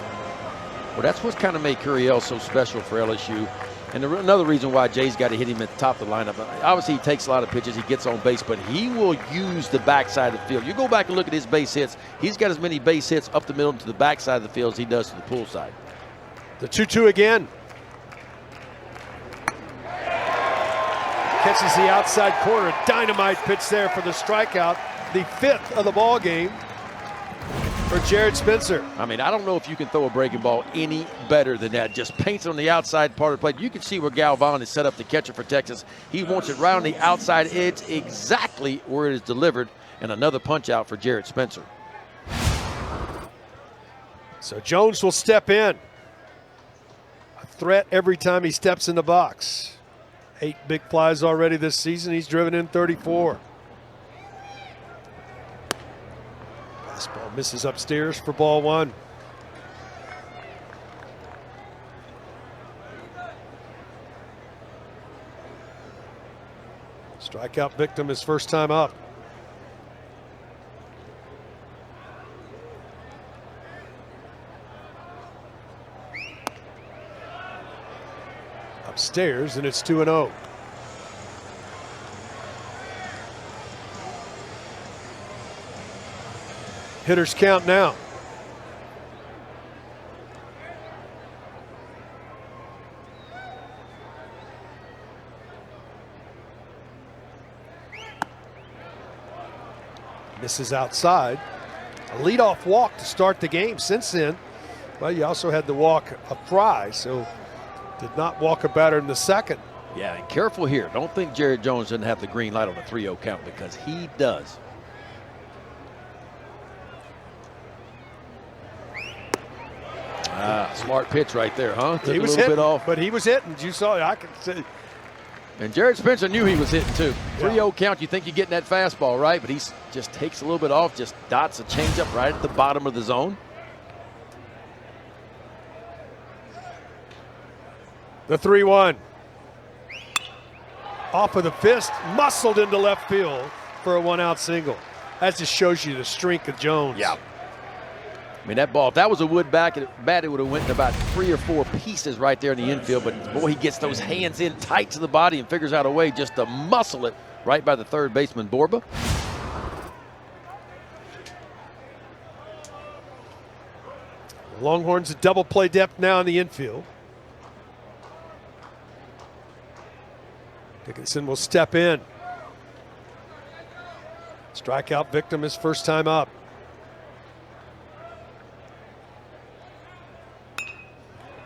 Well, that's what's kind of made Curiel so special for LSU. And another reason why Jay's got to hit him at the top of the lineup. Obviously, he takes a lot of pitches. He gets on base, but he will use the backside of the field. You go back and look at his base hits. He's got as many base hits up the middle to the backside of the field as he does to the pull side. The 2-2 again. Catches the outside corner. A dynamite pitch there for the strikeout. The 5th of the ball game for Jared Spencer. I mean, I don't know if you can throw a breaking ball any better than that. Just paints on the outside part of the plate. You can see where Galvan is set up to catch it for Texas. He wants it right on the outside edge, exactly where it is delivered. And another punch out for Jared Spencer. So Jones will step in. A threat every time he steps in the box. 8 big flies already this season. He's driven in 34. Fastball misses upstairs for ball 1. Strikeout victim his first time up. Upstairs, and it's 2-0. Hitters count now. Misses outside. A leadoff walk to start the game. Since then, well, you also had the walk of Fry, so did not walk a batter in the second. Yeah, and careful here. Don't think Jared Jones doesn't have the green light on a 3-0 count, because he does. Smart pitch right there, huh? Took He was a little hitting, bit off. but he was hitting. You saw it. I can see. And Jared Spencer knew he was hitting too. 3-0 count, you think you're getting that fastball, right? But he just takes a little bit off, just dots a changeup right at the bottom of the zone. The 3-1. Off of the fist, muscled into left field for a 1-out single. That just shows you the strength of Jones. Yeah. I mean, that ball, if that was a wood bat, it would have went in about 3 or 4 pieces right there in the infield. But, boy, he gets those hands in tight to the body and figures out a way just to muscle it right by the third baseman, Borba. Longhorns at double play depth now in the infield. Dickinson will step in. Strikeout victim his first time up.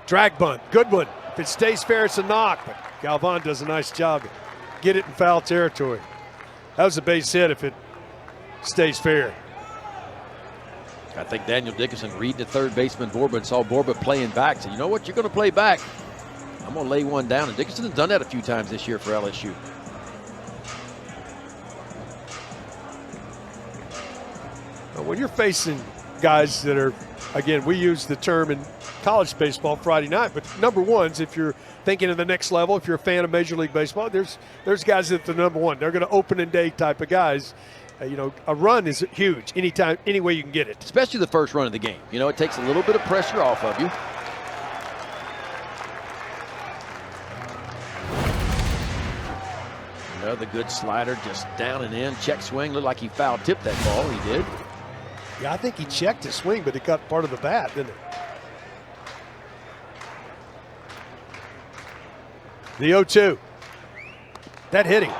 Drag bunt, good one. If it stays fair, it's a knock, but Galvan does a nice job. Get it in foul territory. That was a base hit if it stays fair. I think Daniel Dickinson reading the third baseman Borba and saw Borba playing back. So, you know what, you're going to play back. I'm going to lay one down. And Dickinson has done that a few times this year for LSU. But when you're facing guys that are, again, we use the term in college baseball Friday night, but number ones, if you're thinking of the next level, if you're a fan of Major League Baseball, there's guys at the number one. They're going to opening day type of guys. You know, a run is huge anytime, any way you can get it. Especially the first run of the game. You know, it takes a little bit of pressure off of you. Another good slider, just down and in. Check swing, looked like he foul tipped that ball. He did. Yeah, I think he checked his swing, but it got part of the bat, didn't it? The 0-2. That hit him.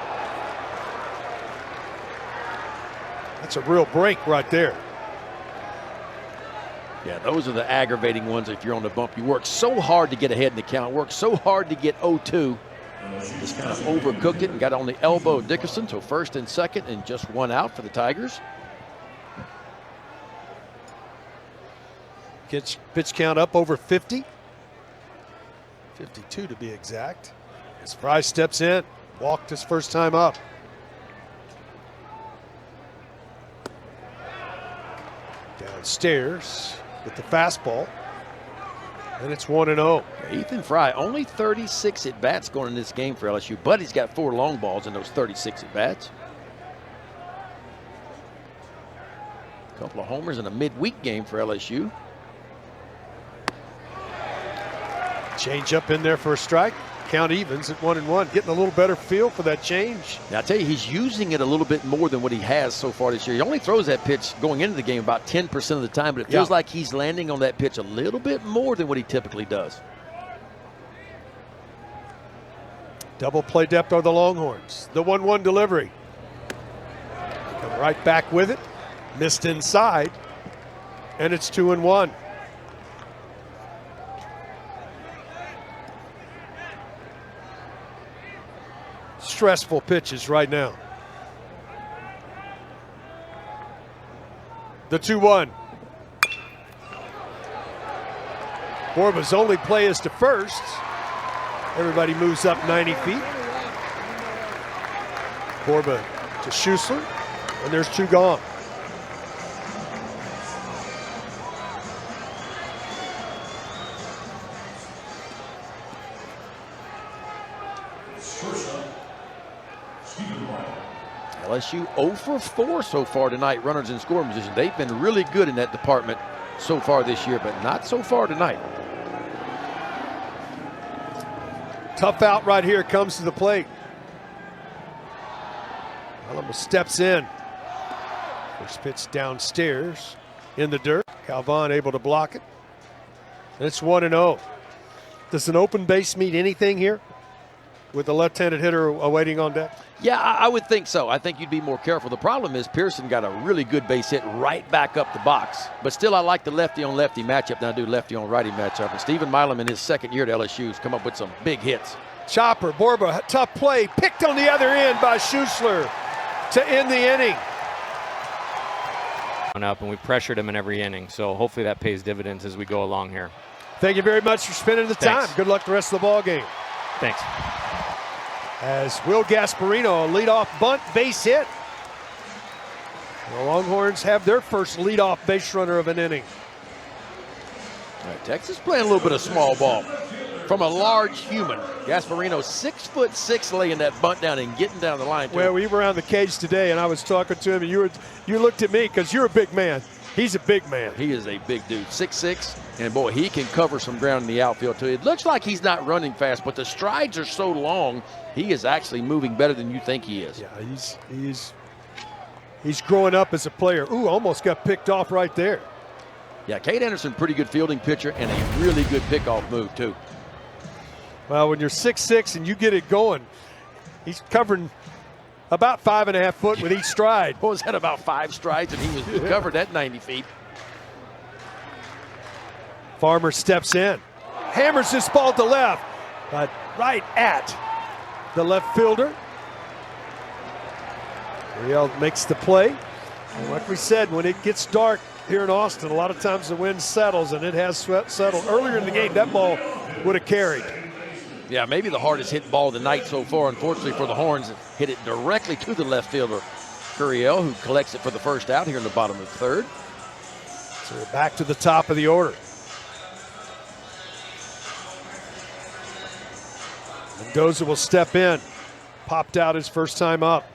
That's a real break right there. Yeah, those are the aggravating ones if you're on the bump. You work so hard to get ahead in the count, work so hard to get 0-2. Just kind of overcooked it and got on the elbow of Dickerson. So first and second and just one out for the Tigers. Pitch count up over 50. 52 to be exact. As Fry steps in, walked his first time up. Downstairs with the fastball. And it's 1-0. Ethan Fry, only 36 at-bats going in this game for LSU, but he's got 4 long balls in those 36 at-bats. A couple of homers in a midweek game for LSU. Change up in there for a strike. Count evens at 1-1. Getting a little better feel for that change. Now, I tell you, he's using it a little bit more than what he has so far this year. He only throws that pitch going into the game about 10% of the time, but it feels like he's landing on that pitch a little bit more than what he typically does. Double play depth are the Longhorns. The 1-1 delivery. Come right back with it. Missed inside. And it's 2-1. Stressful pitches right now. The 2-1. Borba's only play is to first. Everybody moves up 90 feet. Borba to Schussler, and there's 2 gone. LSU 0 for 4 so far tonight, runners in scoring position. They've been really good in that department so far this year, but not so far tonight. Tough out right here, comes to the plate. Alamo steps in. First pitch downstairs in the dirt. Calvin able to block it. And it's 1-0. Does an open base mean anything here with the left-handed hitter awaiting on deck? Yeah, I would think so. I think you'd be more careful. The problem is Pearson got a really good base hit right back up the box. But still, I like the lefty-on-lefty matchup than I do lefty-on-righty matchup. And Stephen Milam in his second year at LSU has come up with some big hits. Chopper, Borba, tough play, picked on the other end by Schussler to end the inning. Up, and we pressured him in every inning, so hopefully that pays dividends as we go along here. Thank you very much for spending the time. Thanks. Good luck the rest of the ball game. Thanks. As Will Gasparino, a leadoff bunt, base hit. The Longhorns have their first leadoff base runner of an inning. All right, Texas playing a little bit of small ball from a large human. Gasparino 6'6", laying that bunt down and getting down the line. Well, we were around the cage today, and I was talking to him, and you looked at me because you're a big man. He's a big man. He is a big dude, 6'6", and boy, he can cover some ground in the outfield too. It looks like he's not running fast, but the strides are so long, he is actually moving better than you think he is. Yeah, he's growing up as a player. Ooh, almost got picked off right there. Yeah, Cade Anderson, pretty good fielding pitcher and a really good pickoff move too. Well, when you're 6'6" and you get it going, he's covering about 5.5 foot with each stride. What was that, about 5 strides, and he was covered at 90 feet. Farmer steps in, hammers this ball to left, but right at the left fielder. Riel makes the play. And like we said, when it gets dark here in Austin, a lot of times the wind settles, and it has settled. Earlier in the game, that ball would have carried. Yeah, maybe the hardest hit ball of the night so far, unfortunately for the Horns. Hit it directly to the left fielder, Curiel, who collects it for the first out here in the bottom of the third. So we're back to the top of the order. Mendoza will step in. Popped out his first time up.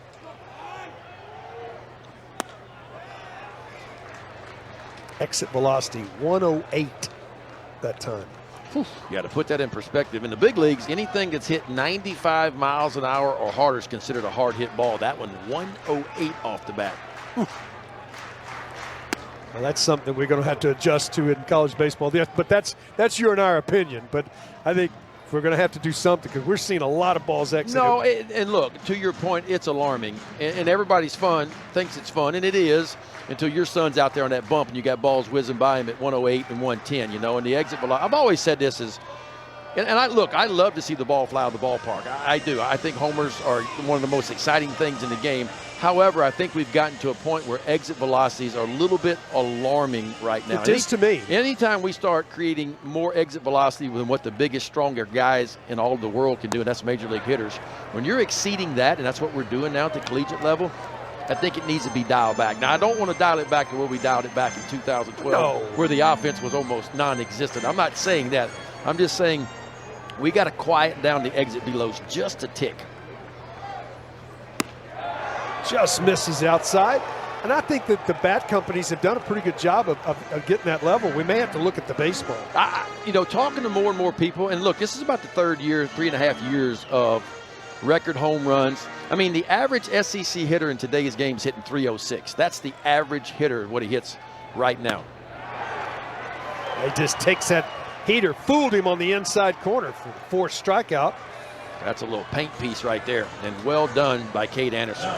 Exit velocity 108 that time. You got to put that in perspective. In the big leagues, anything that's hit 95 miles an hour or harder is considered a hard hit ball. That one, 108 off the bat. Well, that's something we're going to have to adjust to in college baseball. But that's your and our opinion. But I think we're going to have to do something because we're seeing a lot of balls exit. No, and look, to your point, it's alarming. And everybody's thinks it's fun, and it is, until your son's out there on that bump and you got balls whizzing by him at 108 and 110, you know, and the exit velocity. I've always said this is, and I love to see the ball fly out of the ballpark. I do. I think homers are one of the most exciting things in the game. However, I think we've gotten to a point where exit velocities are a little bit alarming right now. It is to me. Anytime we start creating more exit velocity than what the biggest, stronger guys in all of the world can do, and that's major league hitters, when you're exceeding that, and that's what we're doing now at the collegiate level, I think it needs to be dialed back. Now, I don't want to dial it back to where we dialed it back in 2012, where the offense was almost non-existent. I'm not saying that. I'm just saying we got to quiet down the exit velos just a tick. Just misses outside. And I think that the bat companies have done a pretty good job of getting that level. We may have to look at the baseball. Talking to more and more people, and look, this is about the third year, 3.5 years of record home runs. I mean, the average SEC hitter in today's game is hitting 306. That's the average hitter, what he hits right now. He just takes that heater, fooled him on the inside corner for the fourth strikeout. That's a little paint piece right there, and well done by Cade Anderson.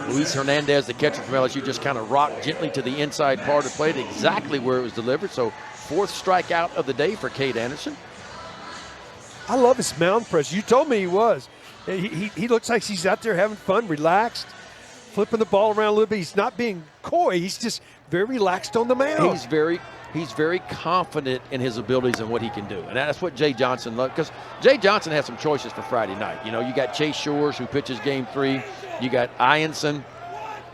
Luis Hernandez, the catcher from LSU, just kind of rocked gently to the inside part of the plate, exactly where it was delivered. So fourth strikeout of the day for Cade Anderson. I love his mound presence. You told me he was. He looks like he's out there having fun, relaxed, flipping the ball around a little bit. He's not being coy. He's just very relaxed on the mound. He's very confident in his abilities and what he can do. And that's what Jay Johnson loves, because Jay Johnson has some choices for Friday night. You know, you got Chase Shores, who pitches game 3. You got Ianson,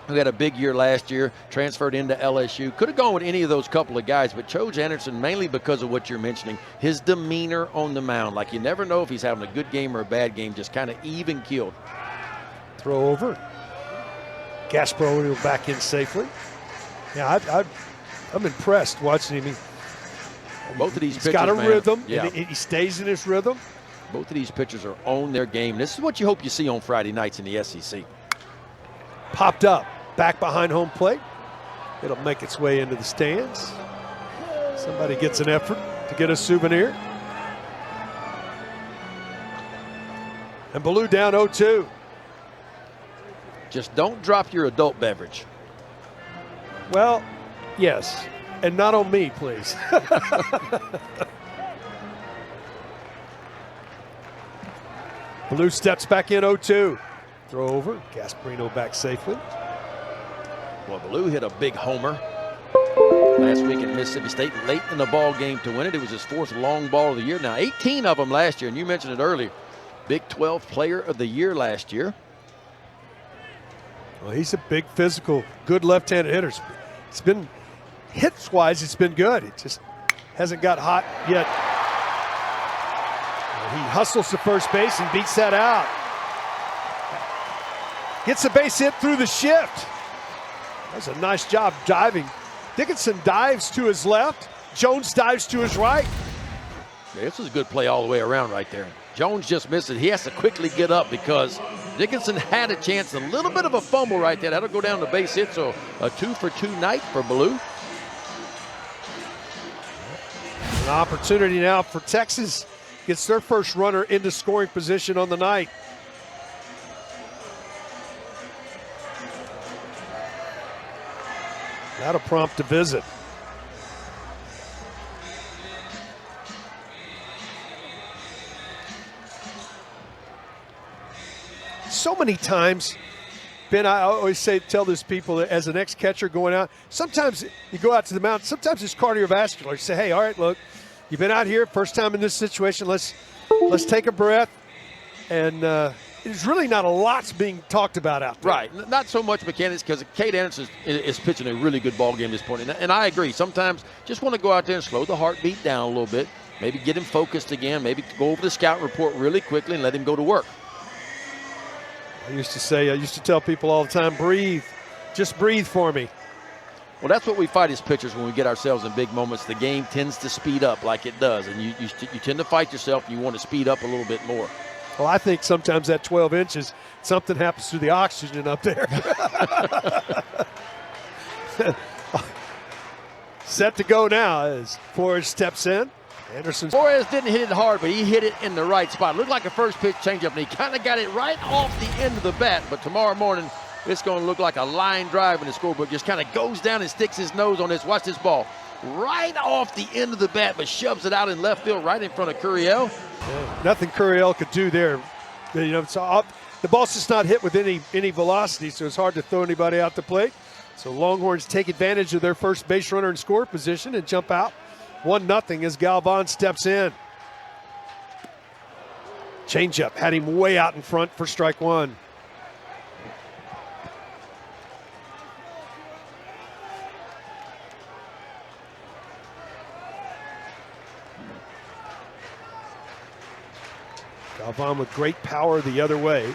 who had a big year last year, transferred into LSU. Could have gone with any of those couple of guys, but chose Anderson mainly because of what you're mentioning, his demeanor on the mound. Like, you never know if he's having a good game or a bad game, just kind of even keeled. Throw over. Gasparoni will back in safely. Yeah, I'm impressed watching him. Both of these pitchers, he's got a rhythm. Yeah. And he stays in his rhythm. Both of these pitchers are on their game. This is what you hope you see on Friday nights in the SEC. Popped up, back behind home plate. It'll make its way into the stands. Somebody gets an effort to get a souvenir. And Baloo down 0-2. Just don't drop your adult beverage. Well, yes, and not on me, please. Baloo steps back in 0-2. Throw over, Gasparino back safely. Well, Baloo hit a big homer last week at Mississippi State, late in the ball game to win it. It was his 4th long ball of the year. Now, 18 of them last year, and you mentioned it earlier. Big 12 player of the year last year. Well, he's a big, physical, good left-handed hitter. It's been, hits-wise, it's been good. It just hasn't got hot yet. He hustles to first base and beats that out. Gets a base hit through the shift. That's a nice job diving. Dickinson dives to his left. Jones dives to his right. Yeah, this was a good play all the way around right there. Jones just missed it. He has to quickly get up because Dickinson had a chance. A little bit of a fumble right there. That'll go down to base hit, so a 2-for-2 night for Baloo. An opportunity now for Texas. Gets their first runner into scoring position on the night. That'll prompt a visit. So many times, Ben, I always tell this people that as an ex-catcher going out, sometimes you go out to the mound, sometimes it's cardiovascular. You say, hey, all right, look, you've been out here, first time in this situation, let's take a breath. And there's really not a lot's being talked about out there. Right, not so much mechanics, because Cade Anderson is pitching a really good ball game at this point. And I agree, sometimes just want to go out there and slow the heartbeat down a little bit, maybe get him focused again, maybe go over the scout report really quickly and let him go to work. I used to tell people all the time, breathe, just breathe for me. Well, that's what we fight as pitchers when we get ourselves in big moments. The game tends to speed up like it does, and you tend to fight yourself and you want to speed up a little bit more. Well, I think sometimes that 12 inches, something happens to the oxygen up there. Set to go now as Flores steps in. Anderson. Flores didn't hit it hard, but he hit it in the right spot. Looked like a first pitch changeup, and he kind of got it right off the end of the bat. But tomorrow morning, it's going to look like a line drive in the scorebook. Just kind of goes down and sticks his nose on this. Watch this ball. Right off the end of the bat, but shoves it out in left field right in front of Curiel. Yeah, nothing Curiel could do there. You know, the ball's just not hit with any velocity, so it's hard to throw anybody out the plate. So Longhorns take advantage of their first base runner in score position and jump out 1-0 as Galvan steps in. Changeup had him way out in front for strike one. Galvan with great power the other way.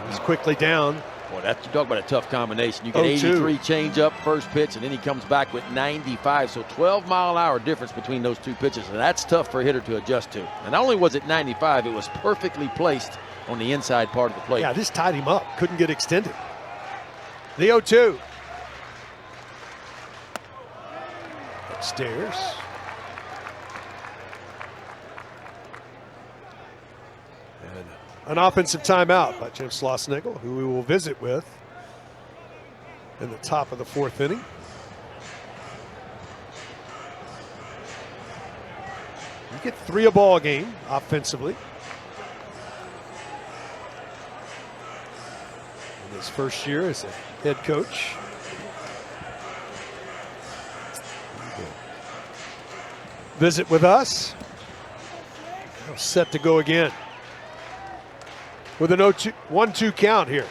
He's quickly down. Boy, that's, you talk about a tough combination. You get 0-2. 83 change up first pitch, and then he comes back with 95. So 12-mile-an-hour difference between those two pitches, and that's tough for a hitter to adjust to. And not only was it 95, it was perfectly placed on the inside part of the plate. Yeah, this tied him up. Couldn't get extended. The 0-2. Upstairs. And an offensive timeout by Jim Schlossnagle, who we will visit with in the top of the fourth inning. You get 3 a ball game offensively. In his first year as a head coach. Visit with us. Now set to go again. With an 1-2 count here.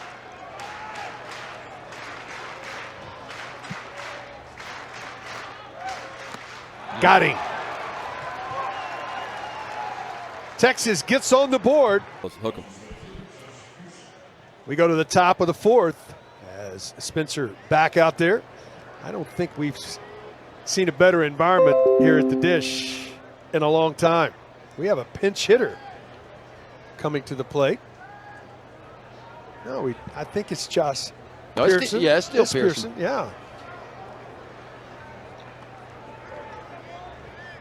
Got him. Texas gets on the board. Let's hook him. We go to the top of the fourth as Spencer back out there. I don't think we've seen a better environment here at the dish in a long time. We have a pinch hitter coming to the plate. No, I think it's Josh Pearson. It's still Pearson. Yeah.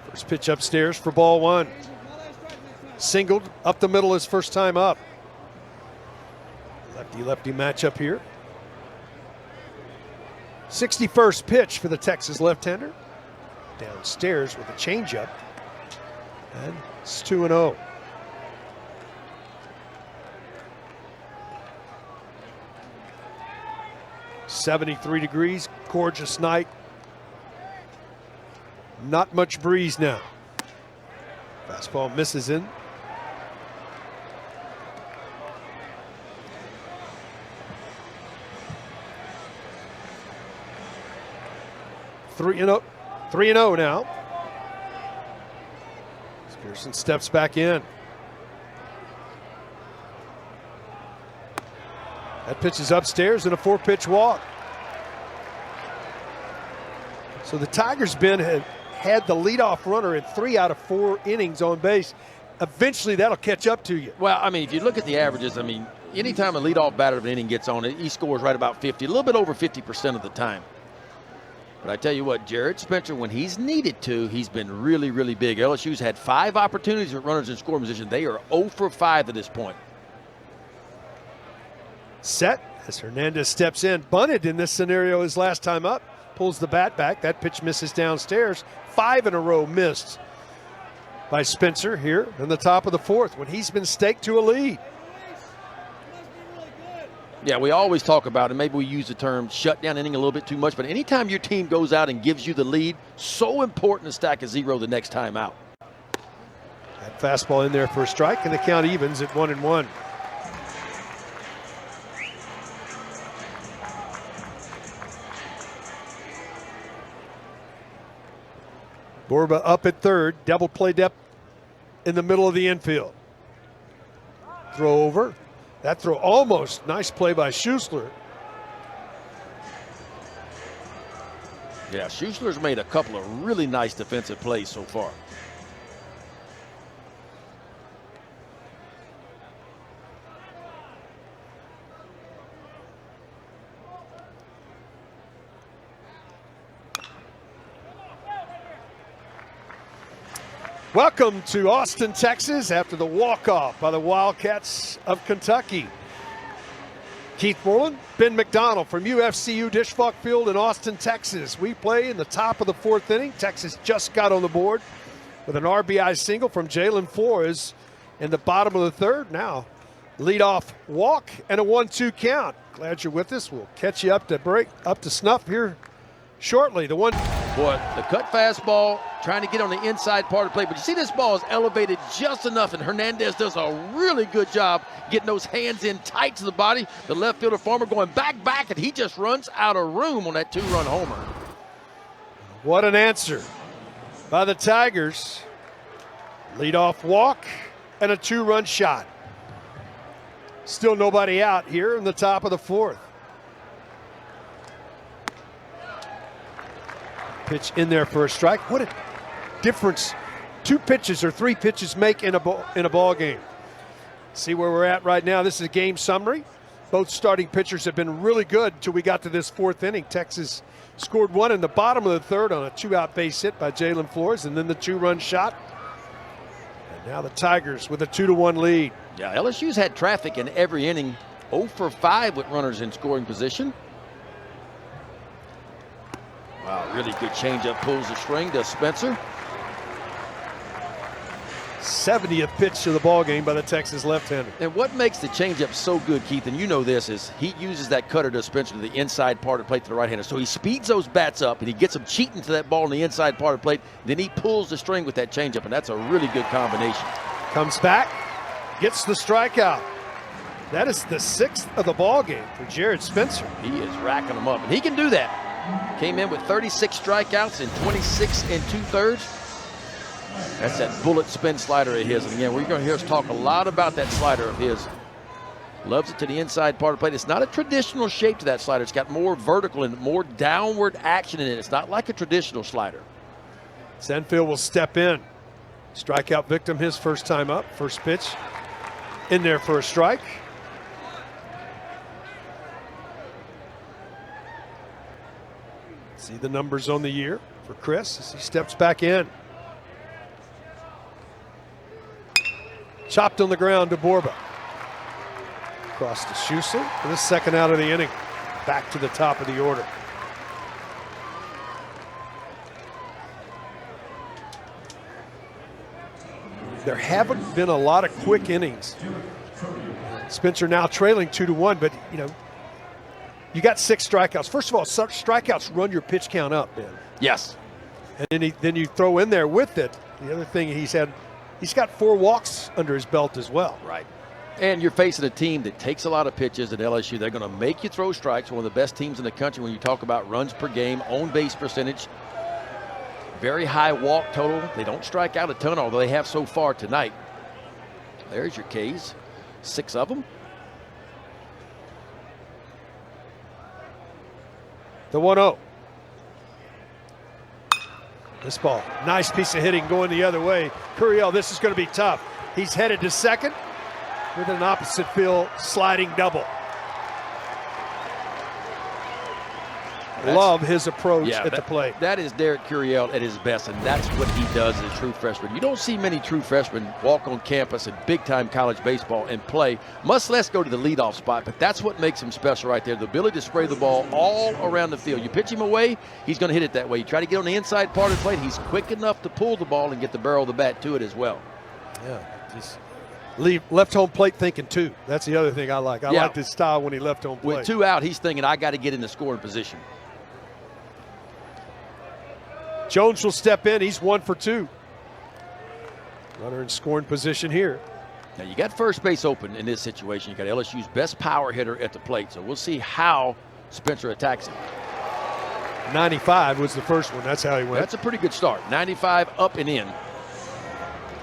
First pitch upstairs for ball 1. Singled up the middle his first time up. Lefty-lefty matchup here. 61st pitch for the Texas left-hander. Downstairs with a changeup. And it's 2-0. .73 degrees, gorgeous night. Not much breeze now. Fastball misses in. Three and 0 now. Pearson steps back in. That pitch is upstairs and a 4-pitch walk. So the Tigers, Ben, had the leadoff runner in 3 out of 4 innings on base. Eventually that'll catch up to you. Well, I mean, if you look at the averages, I mean, anytime a leadoff batter of an inning gets on it, he scores right about 50, a little bit over 50% of the time. But I tell you what, Jared Spencer, when he's needed to, he's been really, really big. LSU's had 5 opportunities with runners in scoring position. They are 0 for 5 at this point. Set as Hernandez steps in. Bunted in this scenario his last time up. Pulls the bat back. That pitch misses downstairs. 5 in a row missed by Spencer here in the top of the fourth when he's been staked to a lead. Yeah, we always talk about, and maybe we use the term shutdown inning a little bit too much, but anytime your team goes out and gives you the lead, so important to stack a 0 the next time out. That fastball in there for a strike, and the count evens at 1-1. Borba up at third, double play depth in the middle of the infield. Throw over. That throw almost, nice play by Schussler. Yeah, Schussler's made a couple of really nice defensive plays so far. Welcome to Austin, Texas, after the walk-off by the Wildcats of Kentucky. Keith Moreland, Ben McDonald from UFCU Dish Falk Field in Austin, Texas. We play in the top of the fourth inning. Texas just got on the board with an RBI single from Jalen Flores in the bottom of the third. Now, leadoff walk and a 1-2 count. Glad you're with us. We'll catch you up to snuff here shortly. The one. Boy, the cut fastball, trying to get on the inside part of the plate. But you see this ball is elevated just enough, and Hernandez does a really good job getting those hands in tight to the body. The left fielder Farmer going back, and he just runs out of room on that 2-run homer. What an answer by the Tigers. Leadoff walk and a 2-run shot. Still nobody out here in the top of the fourth. Pitch in there for a strike. What a difference 2 pitches or 3 pitches make in a ball game. See where we're at right now. This is a game summary. Both starting pitchers have been really good until we got to this 4th inning. Texas scored 1 in the bottom of the 3rd on a 2-out base hit by Jalen Flores, and then the 2-run shot. And now the Tigers with a 2-1 lead. Yeah, LSU's had traffic in every inning. 0 for 5 with runners in scoring position. Wow, really good changeup, pulls the string to Spencer. 70th pitch to the ball game by the Texas left-hander. And what makes the changeup so good, Keith, and you know this, is he uses that cutter to Spencer to the inside part of the plate to the right-hander. So he speeds those bats up, and he gets them cheating to that ball on the inside part of the plate. Then he pulls the string with that changeup, and that's a really good combination. Comes back, gets the strikeout. That is the 6th of the ball game for Jared Spencer. He is racking them up, and he can do that. Came in with 36 strikeouts and 26 2/3. That's that bullet spin slider of his. And again, we're going to hear us talk a lot about that slider of his. Loves it to the inside part of the plate. It's not a traditional shape to that slider. It's got more vertical and more downward action in it. It's not like a traditional slider. Zenfield will step in. Strikeout victim his first time up. First pitch in there for a strike. See the numbers on the year for Chris as he steps back in. Chopped on the ground to Borba. Across to Schuster for the 2nd out of the inning. Back to the top of the order. There haven't been a lot of quick innings. Spencer now trailing 2-1, but you know, you got 6 strikeouts. First of all, strikeouts run your pitch count up, Ben. Yes. And then you throw in there with it. The other thing he's got 4 walks under his belt as well. Right. And you're facing a team that takes a lot of pitches at LSU. They're going to make you throw strikes. One of the best teams in the country when you talk about runs per game, on base percentage. Very high walk total. They don't strike out a ton, although they have so far tonight. There's your K's. 6 of them. The 1-0. This ball, nice piece of hitting going the other way. Curiel, this is going to be tough. He's headed to second with an opposite field sliding double. Love his approach at the plate. That is Derek Curiel at his best, and that's what he does as a true freshman. You don't see many true freshmen walk on campus in big-time college baseball and play, much less go to the leadoff spot, but that's what makes him special right there, the ability to spray the ball all around the field. You pitch him away, he's going to hit it that way. You try to get on the inside part of the plate, he's quick enough to pull the ball and get the barrel of the bat to it as well. Yeah, just leave left home plate thinking 2. That's the other thing I like. I like this style when he left home plate. With 2 out, he's thinking, I got to get in the scoring position. Jones will step in. He's 1 for 2. Runner in scoring position here. Now you got first base open in this situation. You got LSU's best power hitter at the plate. So we'll see how Spencer attacks him. 95 was the first one. That's how he went. That's a pretty good start. 95 up and in.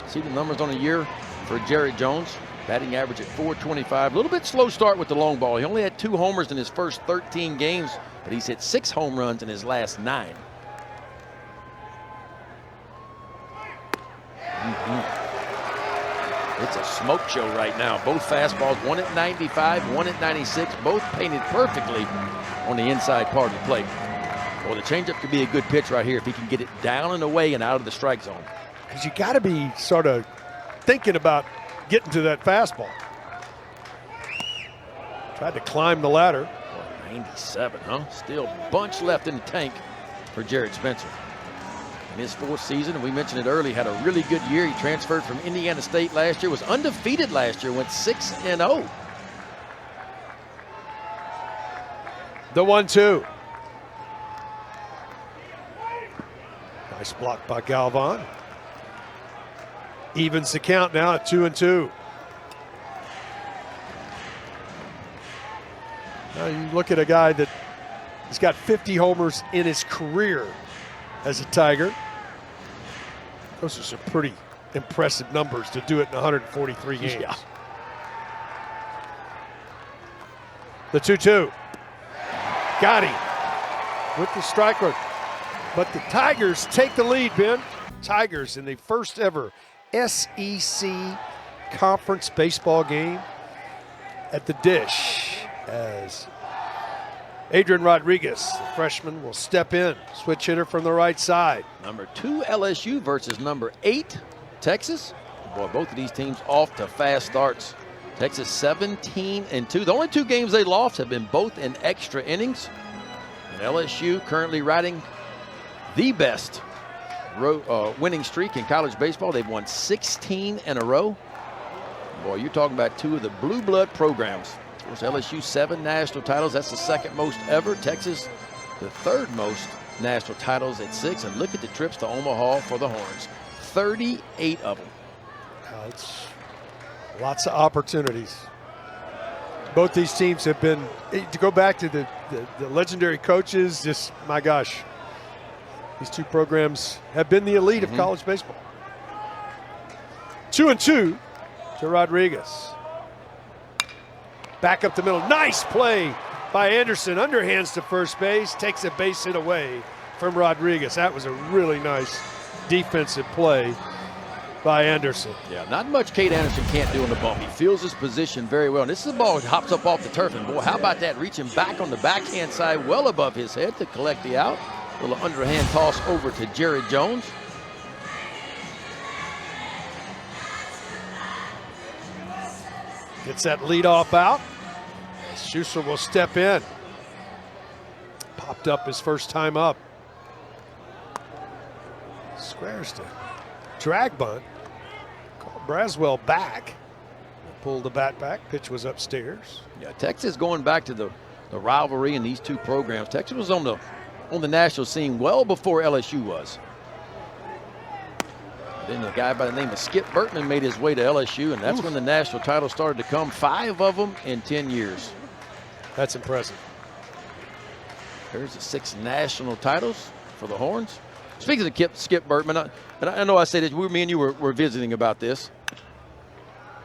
See the numbers on the year for Jared Jones. Batting average at .425. A little bit slow start with the long ball. He only had 2 homers in his first 13 games, but he's hit 6 home runs in his last 9. It's a smoke show right now. Both fastballs, one at 95, one at 96, both painted perfectly on the inside part of the plate. Well, the changeup could be a good pitch right here if he can get it down and away and out of the strike zone. Because you got to be sort of thinking about getting to that fastball. Tried to climb the ladder. Boy, 97, huh? Still a bunch left in the tank for Jared Spencer. In his 4th season, and we mentioned it early, had a really good year. He transferred from Indiana State last year, was undefeated last year, went 6-0. The 1-2. Nice block by Galvan. Evens the count now at 2-2. Now you look at a guy that has got 50 homers in his career as a Tiger. Those are some pretty impressive numbers to do it in 143 games. Yeah. The 2-2. Got him with the strike rate. But the Tigers take the lead, Ben. Tigers in the first ever SEC conference baseball game at the Dish as Adrian Rodriguez, the freshman, will step in, switch hitter from the right side. Number 2 LSU versus number 8 Texas. Boy, both of these teams off to fast starts. Texas 17-2. The only 2 games they lost have been both in extra innings. And LSU currently riding the best winning streak in college baseball. They've won 16 in a row. Boy, you're talking about 2 of the blue blood programs. Of course, LSU 7 national titles. That's the 2nd most ever. Texas, the 3rd most national titles at 6. And look at the trips to Omaha for the Horns. 38 of them. It's lots of opportunities. Both these teams have been, to go back to the legendary coaches, just, my gosh, these 2 programs have been the elite of college baseball. 2-2 to Rodriguez. Back up the middle. Nice play by Anderson. Underhands to first base. Takes a base hit away from Rodriguez. That was a really nice defensive play by Anderson. Yeah, not much Cade Anderson can't do on the bump. He feels his position very well. And this is a ball that hops up off the turf. And boy, how about that? Reaching back on the backhand side, well above his head to collect the out. A little underhand toss over to Jared Jones. Gets that leadoff out. Schuster will step in. Popped up his first time up. Squares to drag bunt. Called Braswell back. Pulled the bat back. Pitch was upstairs. Yeah, Texas going back to the rivalry in these 2 programs. Texas was on the national scene well before LSU was. Then a guy by the name of Skip Bertman made his way to LSU, and that's when the national title started to come. 5 of them in 10 years. That's impressive. There's the 6 national titles for the Horns. Speaking of Skip Bertman, and I know I said it, me and you were visiting about this.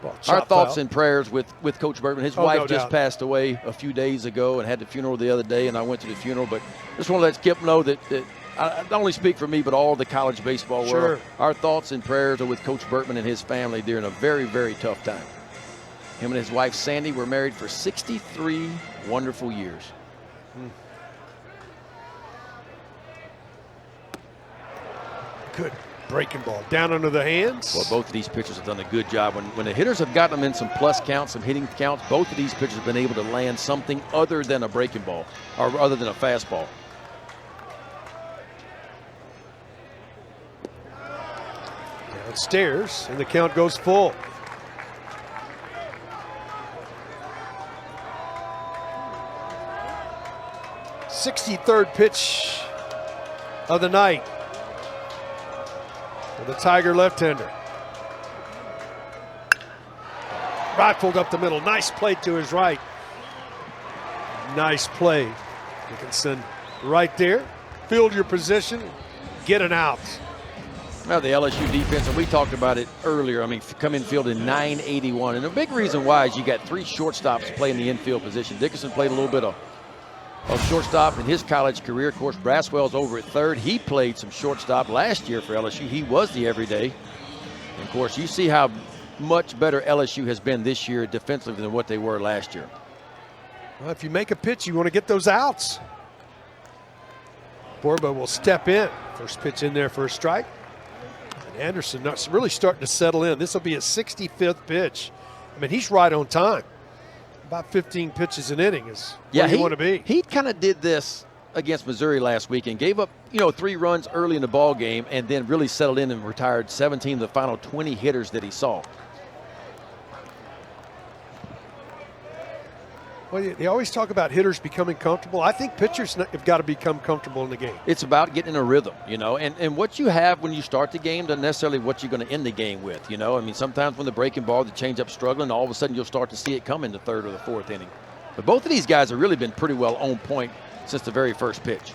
Well, our thoughts out. and prayers with Coach Bertman. His wife just passed away a few days ago and had the funeral the other day, and I went to the funeral. But just want to let Skip know that I not only speak for me, but all the college baseball world. Our thoughts and prayers are with Coach Bertman and his family during a very, very tough time. Him and his wife, Sandy, were married for 63 wonderful years. Good breaking ball down under the hands. Well, both of these pitchers have done a good job. When the hitters have gotten them in some plus counts, some hitting counts, both of these pitchers have been able to land something other than a breaking ball or other than a fastball. Downstairs, and the count goes full. '63rd pitch of the night for the Tiger left-hander. Rifled up the middle. Nice play to his right. Nice play. You can send right there. Field your position. Get an out. Well, the LSU defense, and we talked about it earlier. I mean, come in field in 981. And a big reason why is you got 3 shortstops playing the infield position. Dickerson played a little bit of shortstop in his college career. Of course, Braswell's over at 3rd. He played some shortstop last year for LSU. He was the everyday. And of course, you see how much better LSU has been this year defensively than what they were last year. Well, if you make a pitch, you want to get those outs. Borba will step in. First pitch in there for a strike. And Anderson really starting to settle in. This will be his 65th pitch. I mean, he's right on time. About 15 pitches an inning is where you want to be. He kind of did this against Missouri last week and gave up, 3 runs early in the ball game and then really settled in and retired 17 of the final 20 hitters that he saw. Well, they always talk about hitters becoming comfortable. I think pitchers have got to become comfortable in the game. It's about getting in a rhythm, and what you have when you start the game doesn't necessarily what you're going to end the game with, I mean, sometimes when the breaking ball, the changeup struggling, all of a sudden you'll start to see it come in the 3rd or the 4th inning. But both of these guys have really been pretty well on point since the very first pitch.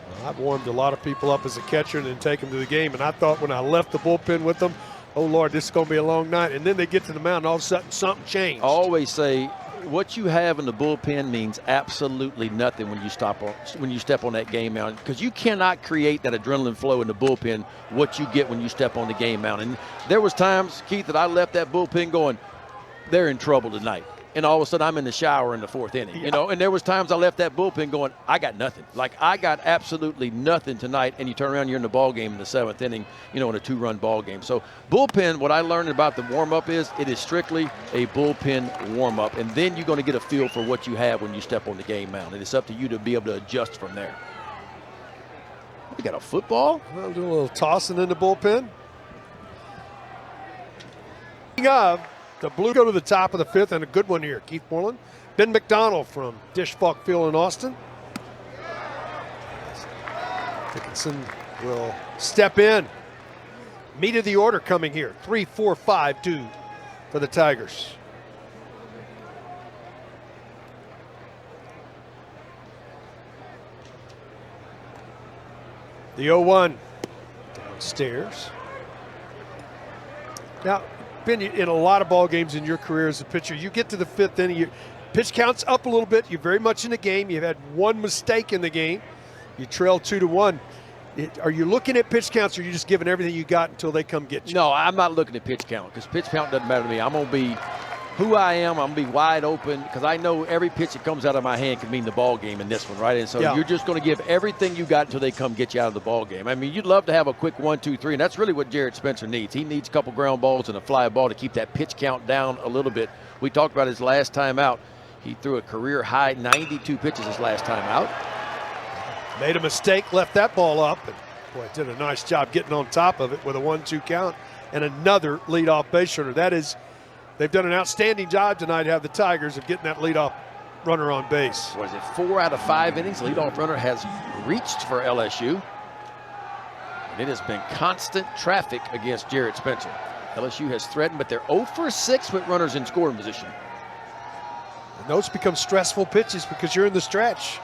Well, I've warmed a lot of people up as a catcher and then take them to the game, and I thought when I left the bullpen with them, oh, Lord, this is going to be a long night. And then they get to the mound, and all of a sudden something changed. I always say, what you have in the bullpen means absolutely nothing when you step on that game mound, because you cannot create that adrenaline flow in the bullpen what you get when you step on the game mound. And there was times, Keith, that I left that bullpen going, they're in trouble tonight. And all of a sudden I'm in the shower in the 4th inning, you know, and there was times I left that bullpen going, I got nothing. Like, I got absolutely nothing tonight, and you turn around, you're in the ball game in the 7th inning, you know, in a 2-run ball game. So bullpen, what I learned about the warm-up is it is strictly a bullpen warm-up, and then you're going to get a feel for what you have when you step on the game mound, and it's up to you to be able to adjust from there. We got a football. Well, do a little tossing in the bullpen. Of the Blue go to the top of the 5th, and a good one here. Keith Moreland, Ben McDonald from Dish Falk Field in Austin. Dickinson will step in. Meat of the order coming here. 3-4-5-2 for the Tigers. The 0-1 downstairs. Now, been in a lot of ball games in your career as a pitcher. You get to the 5th inning, your pitch count's up a little bit. You're very much in the game. You've had one mistake in the game. You trail 2-1. Are you looking at pitch counts, or are you just giving everything you got until they come get you? No, I'm not looking at pitch count, because pitch count doesn't matter to me. I'm going to be who I am. I'm going to be wide open, because I know every pitch that comes out of my hand can mean the ball game in this one, right? And so you're just going to give everything you got until they come get you out of the ball game. I mean, you'd love to have a quick 1, 2, 3, and that's really what Jarrett Spencer needs. He needs a couple ground balls and a fly ball to keep that pitch count down a little bit. We talked about his last time out. He threw a career high 92 pitches his last time out. Made a mistake, left that ball up, and boy, did a nice job getting on top of it with a 1-2 count and another leadoff base runner. That is, they've done an outstanding job tonight, have the Tigers, of getting that leadoff runner on base. Was it 4 out of 5 innings? Leadoff runner has reached for LSU. And it has been constant traffic against Jarrett Spencer. LSU has threatened, but they're 0 for 6 with runners in scoring position. And those become stressful pitches because you're in the stretch.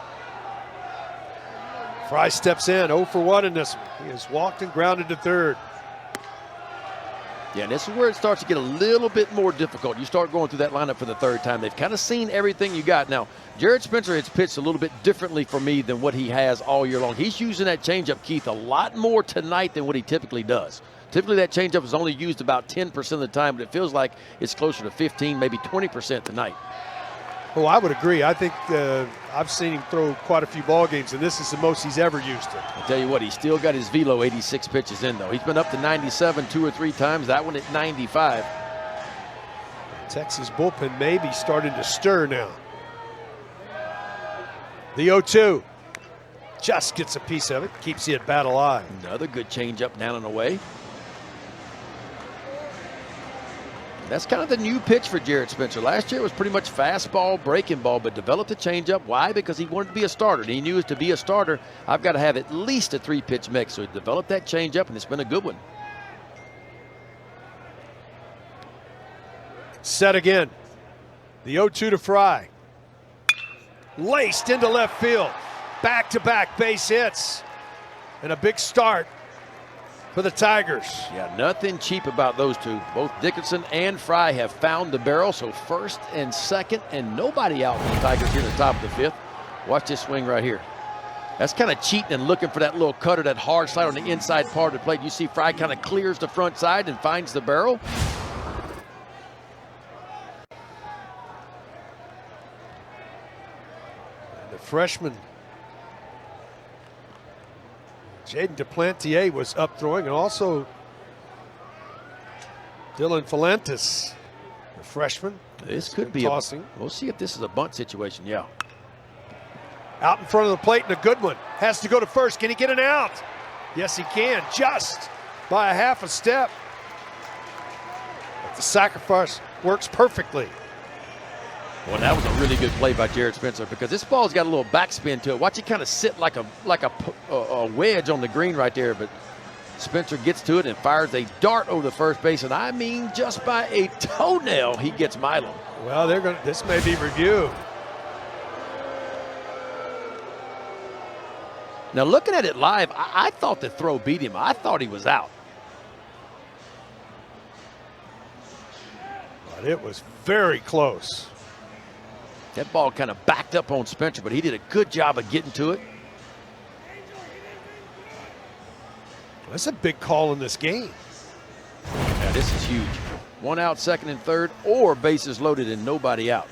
Fry steps in, 0 for 1 in this one. He has walked and grounded to 3rd. Yeah, and this is where it starts to get a little bit more difficult. You start going through that lineup for the 3rd time. They've kind of seen everything you got. Now, Jarrett Spencer has pitched a little bit differently for me than what he has all year long. He's using that changeup, Keith, a lot more tonight than what he typically does. Typically, that changeup is only used about 10% of the time, but it feels like it's closer to 15, maybe 20% tonight. Oh, I would agree. I think I've seen him throw quite a few ball games, and this is the most he's ever used it. I'll tell you what, he's still got his velo 86 pitches in, though. He's been up to 97 2 or 3 times, that one at 95. Texas bullpen may be starting to stir now. The 0-2 just gets a piece of it, keeps you at bat alive. Another good changeup down and away. That's kind of the new pitch for Jarrett Spencer. Last year it was pretty much fastball, breaking ball, but developed a changeup. Why? Because he wanted to be a starter. And he knew to be a starter, I've got to have at least a 3-pitch mix. So he developed that changeup, and it's been a good one. Set again. The 0-2 to Fry. Laced into left field. Back-to-back base hits. And a big start for the Tigers. Yeah, nothing cheap about those two. Both Dickinson and Fry have found the barrel, so 1st and 2nd, and nobody out for the Tigers here at the top of the 5th. Watch this swing right here. That's kind of cheating and looking for that little cutter, that hard slide on the inside part of the plate. You see Fry kind of clears the front side and finds the barrel. And the freshman Jaden Duplantier was up throwing, and also Dylan Fulantis, the freshman. This could be tossing. We'll see if this is a bunt situation. Yeah. Out in front of the plate, and a good one. Has to go to first. Can he get an out? Yes, he can, just by a half a step. But the sacrifice works perfectly. Well, that was a really good play by Jarrett Spencer, because this ball's got a little backspin to it. Watch it kind of sit like a wedge on the green right there, but Spencer gets to it and fires a dart over the first base, and I mean just by a toenail he gets Milo. Well, this may be reviewed. Now, looking at it live, I thought the throw beat him. I thought he was out. But it was very close. That ball kind of backed up on Spencer, but he did a good job of getting to it. That's a big call in this game. Yeah, this is huge. 1 out, 2nd and 3rd, or bases loaded and nobody out.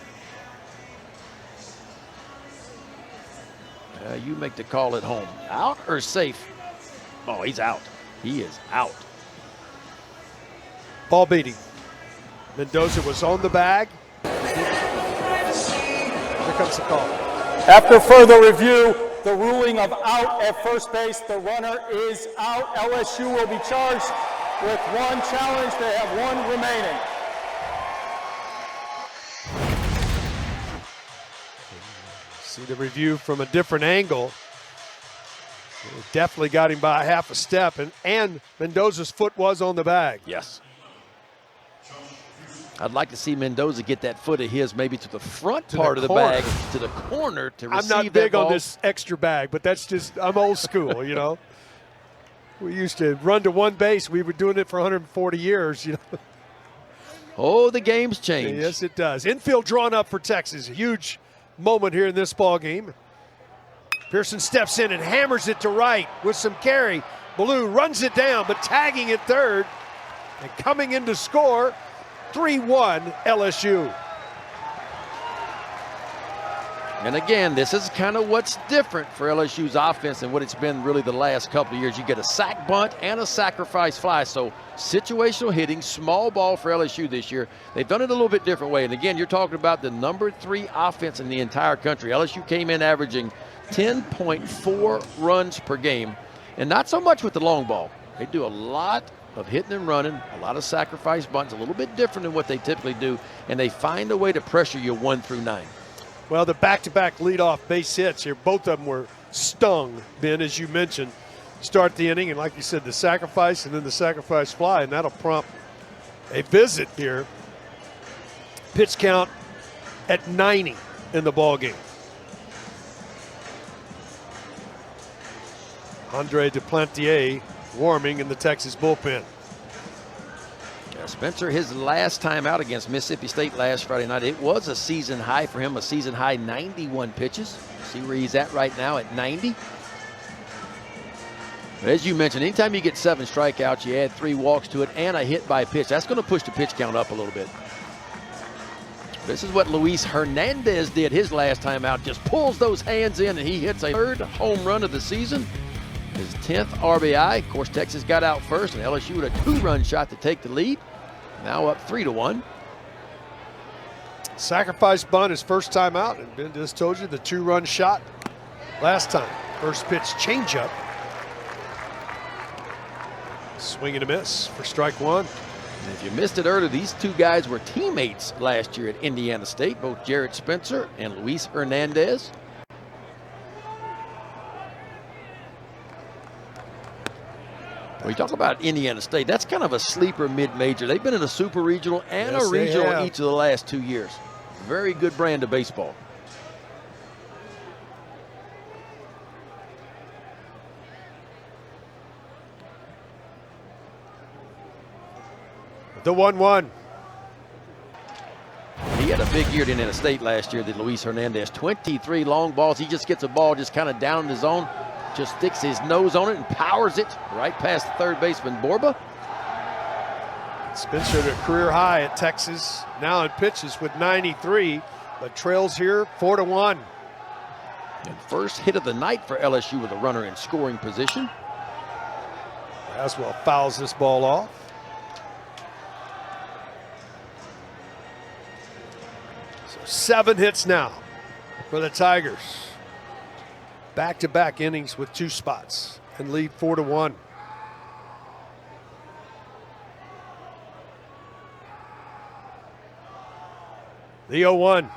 You make the call at home. Out or safe? Oh, he's out. He is out. Ball beating. Mendoza was on the bag. Here comes the call. After further review, the ruling of out at first base, the runner is out. LSU will be charged with 1 challenge. They have 1 remaining. See the review from a different angle. It definitely got him by half a step, and Mendoza's foot was on the bag. Yes. I'd like to see Mendoza get that foot of his maybe to the front part of the bag, to the corner to receive that ball. I'm not big on this extra bag, but that's just, I'm old school, you know. We used to run to one base. We were doing it for 140 years, you know. Oh, the game's changed. Yes, it does. Infield drawn up for Texas. A huge moment here in this ball game. Pearson steps in and hammers it to right with some carry. Ballou runs it down, but tagging at third and coming in to score. 3-1 LSU. And again, this is kind of what's different for LSU's offense than what it's been really the last couple of years. You get a sack bunt and a sacrifice fly. So situational hitting, small ball for LSU this year. They've done it a little bit different way. And again, you're talking about the number 3 offense in the entire country. LSU came in averaging 10.4 runs per game. And not so much with the long ball. They do a lot of hitting and running, a lot of sacrifice bunts, a little bit different than what they typically do, and they find a way to pressure you 1 through 9. Well, the back-to-back leadoff base hits here, both of them were stung, Ben, as you mentioned. Start the inning, and like you said, the sacrifice and then the sacrifice fly, and that'll prompt a visit here. Pitch count at 90 in the ball game. Andre Duplantier warming in the Texas bullpen. Yeah, Spencer, his last time out against Mississippi State last Friday night, it was a season high for him, a season high 91 pitches. See where he's at right now at 90. But as you mentioned, anytime you get 7 strikeouts, you add 3 walks to it and a hit by pitch, that's going to push the pitch count up a little bit. This is what Luis Hernandez did his last time out, just pulls those hands in and he hits a 3rd home run of the season. His 10th RBI. Of course, Texas got out first, and LSU with a 2-run shot to take the lead. Now up 3-1. Sacrifice bunt his first time out, and Ben just told you the 2-run shot last time. First pitch changeup. Swing and a miss for strike 1. And if you missed it earlier, these 2 guys were teammates last year at Indiana State, both Jared Spencer and Luis Hernandez. When you talk about Indiana State, that's kind of a sleeper mid-major. They've been in a super regional and a regional each of the last 2 years. Very good brand of baseball. The 1-1. He had a big year at Indiana State last year, did Luis Hernandez. 23 long balls. He just gets a ball just kind of down in the zone. Just sticks his nose on it and powers it right past the 3rd baseman, Borba. Spencer at a career high at Texas. Now in pitches with 93, but trails here 4-1. And first hit of the night for LSU with a runner in scoring position. Aswell fouls this ball off. So 7 hits now for the Tigers. Back-to-back innings with 2 spots and lead 4-1. The 0-1.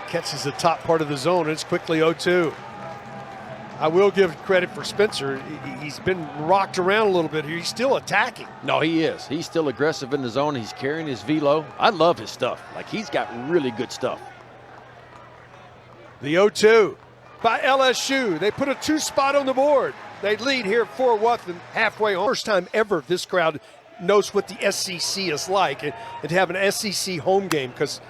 Catches the top part of the zone. It's quickly 0-2. I will give credit for Spencer. He's been rocked around a little bit here. He's still attacking. No, he is. He's still aggressive in the zone. He's carrying his velo. I love his stuff. Like, he's got really good stuff. The 0-2 by LSU. They put a 2 spot on the board. They lead here 4-1 halfway home. First time ever this crowd knows what the SEC is like, and to have an SEC home game, because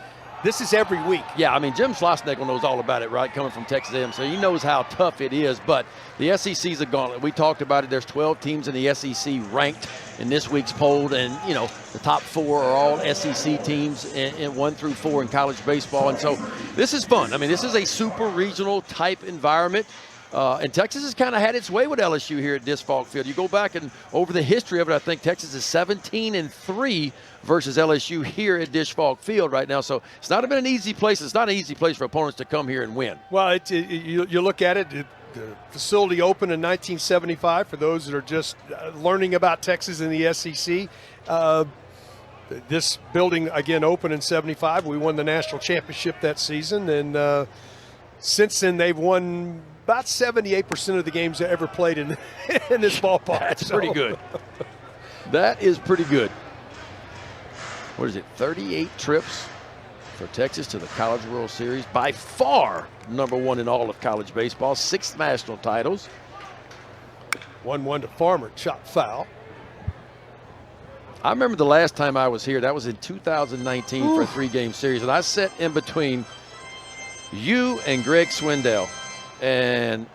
This is every week. Yeah, I mean, Jim Schlossnagle knows all about it, right, coming from Texas A&M, so he knows how tough it is. But the SEC's a gauntlet. We talked about it. There's 12 teams in the SEC ranked in this week's poll, and, you know, the top 4 are all SEC teams, and 1 through 4 in college baseball. And so this is fun. I mean, this is a super regional type environment. And Texas has kind of had its way with LSU here at Disch Falk Field. You go back and over the history of it, I think Texas is 17-3 versus LSU here at Disch Falk Field right now. So it's not been an easy place. It's not an easy place for opponents to come here and win. Well, you look at it, the facility opened in 1975 for those that are just learning about Texas and the SEC. This building, again, opened in 75. We won the national championship that season. And since then, they've won about 78% of the games they ever played in this ballpark. That's pretty good. That is pretty good. What is it, 38 trips for Texas to the College World Series? By far #1 in all of college baseball, 6 national titles. 1-1 to Farmer, chop foul. I remember the last time I was here, that was in 2019 for a 3-game series, and I sat in between you and Greg Swindell. And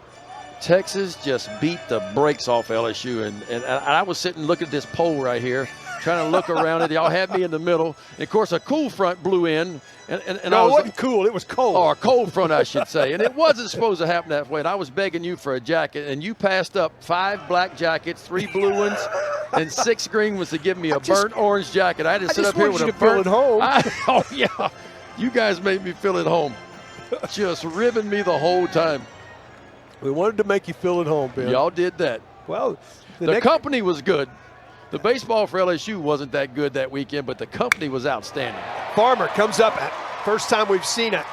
Texas just beat the brakes off LSU. And I was sitting looking at this pole right here, trying to look around it. Y'all had me in the middle. And, of course, a cool front blew in. And no, I was, it wasn't cool. It was cold. Oh, a cold front, I should say. And it wasn't supposed to happen that way. And I was begging you for a jacket. And you passed up 5 black jackets, 3 blue ones, and 6 green ones to give me a burnt orange jacket. I had to sit up here with a burnt. Feel at home. Oh, yeah. You guys made me feel at home. Just ribbing me the whole time. We wanted to make you feel at home, Ben. Y'all did that. Well, the company was good. The baseball for LSU wasn't that good that weekend, but the company was outstanding. Farmer comes up. First time we've seen a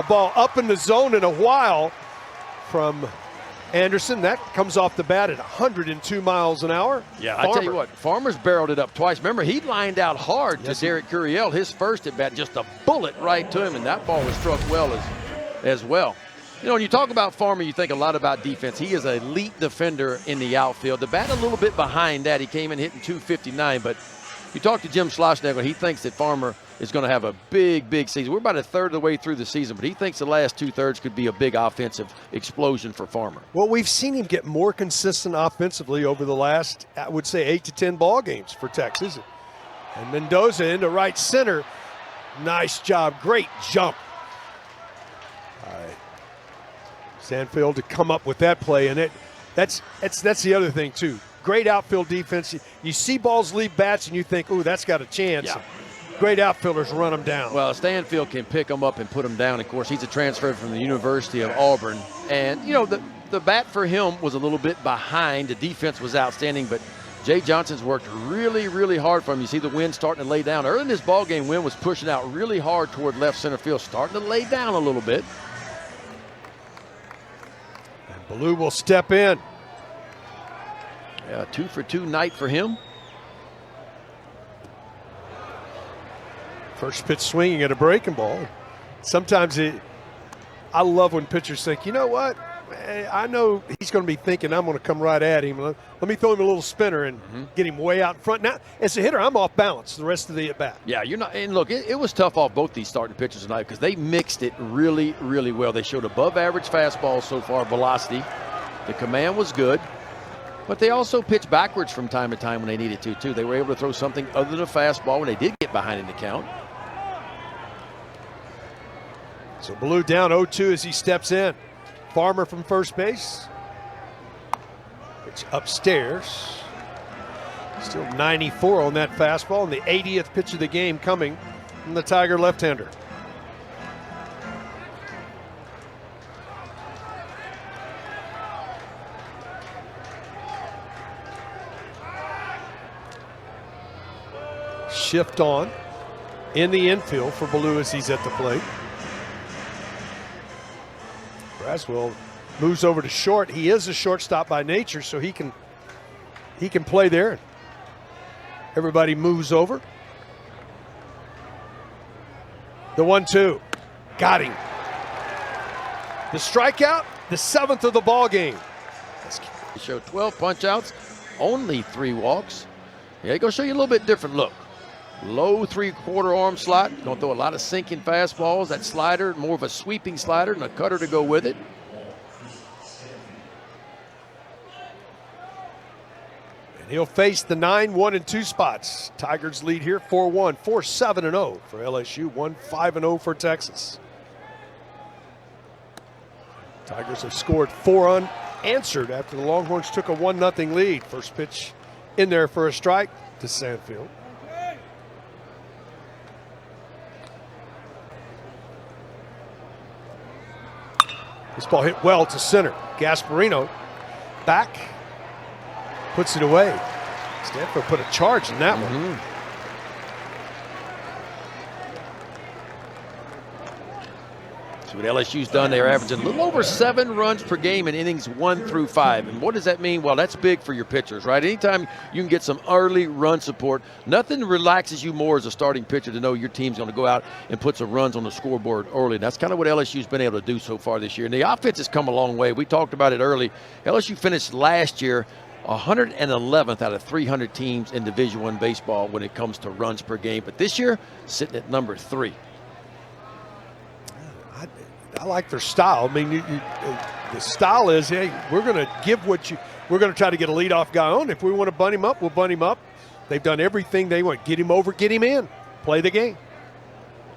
ball up in the zone in a while from Anderson. That comes off the bat at 102 miles an hour. Yeah, Farmer. I tell you what, Farmer's barreled it up twice. Remember, he lined out hard to Derek Curiel. His first at bat, just a bullet right to him, and that ball was struck well as well. You know, when you talk about Farmer, you think a lot about defense. He is an elite defender in the outfield. The bat a little bit behind that. He came in hitting .259, but you talk to Jim Schlossnagle, he thinks that Farmer is going to have a big, big season. We're about a third of the way through the season, but he thinks the last 2/3 could be a big offensive explosion for Farmer. Well, we've seen him get more consistent offensively over the last, I would say, 8 to 10 ball games for Texas. And Mendoza into right center. Nice job. Great jump. All right. Sandfield to come up with that play, and that's the other thing too. Great outfield defense. You see balls leave bats, and you think, "Ooh, that's got a chance." Yeah. Great outfielders run them down. Well, Stanfield can pick them up and put them down. Of course, he's a transfer from the University of Auburn, and you know the bat for him was a little bit behind. The defense was outstanding, but Jay Johnson's worked really, really hard for him. You see the wind starting to lay down. Early in this ball game, wind was pushing out really hard toward left center field, starting to lay down a little bit. Ballou will step in. Yeah, 2-for-2 night for him. First pitch swinging at a breaking ball. Sometimes I love when pitchers think, you know what? I know he's going to be thinking I'm going to come right at him. Let me throw him a little spinner and get him way out in front. Now, as a hitter, I'm off balance the rest of the at-bat. Yeah, you're not. And look, it was tough off both these starting pitchers tonight because they mixed it really, really well. They showed above-average fastball so far, velocity. The command was good, but they also pitched backwards from time to time when they needed to, too. They were able to throw something other than a fastball when they did get behind in the count. So Ballou down 0-2 as he steps in. Farmer from first base. It's upstairs. Still 94 on that fastball, and the 80th pitch of the game coming from the Tiger left-hander. Shift on in the infield for Ballou as he's at the plate. Braswell moves over to short. He is a shortstop by nature, so he can play there. Everybody moves over. The 1-2. Got him. The strikeout, the 7th of the ball game. He showed 12 punch outs, only 3 walks. Yeah, he's going to show you a little bit different look. Low 3/4 arm slot. Going to throw a lot of sinking fastballs. That slider, more of a sweeping slider and a cutter to go with it. And he'll face the 9-1-2 spots. Tigers lead here 4-1, 4-7-0 for LSU, 1-5-0 for Texas. Tigers have scored 4 unanswered after the Longhorns took a 1-0 lead. First pitch in there for a strike to Sandfield. This ball hit well to center. Gasparino back, puts it away. Stanford put a charge in that one. See what LSU's done. They're averaging a little over 7 runs per game in innings 1 through 5. And what does that mean? Well, that's big for your pitchers, right? Anytime you can get some early run support, nothing relaxes you more as a starting pitcher to know your team's going to go out and put some runs on the scoreboard early. And that's kind of what LSU's been able to do so far this year. And the offense has come a long way. We talked about it early. LSU finished last year 111th out of 300 teams in Division I baseball when it comes to runs per game. But this year, sitting at number 3. I like their style. I mean, the style is, hey, we're going to give what you, we're going to try to get a leadoff guy on. If we want to bunt him up, we'll bunt him up. They've done everything they want. Get him over, get him in, play the game.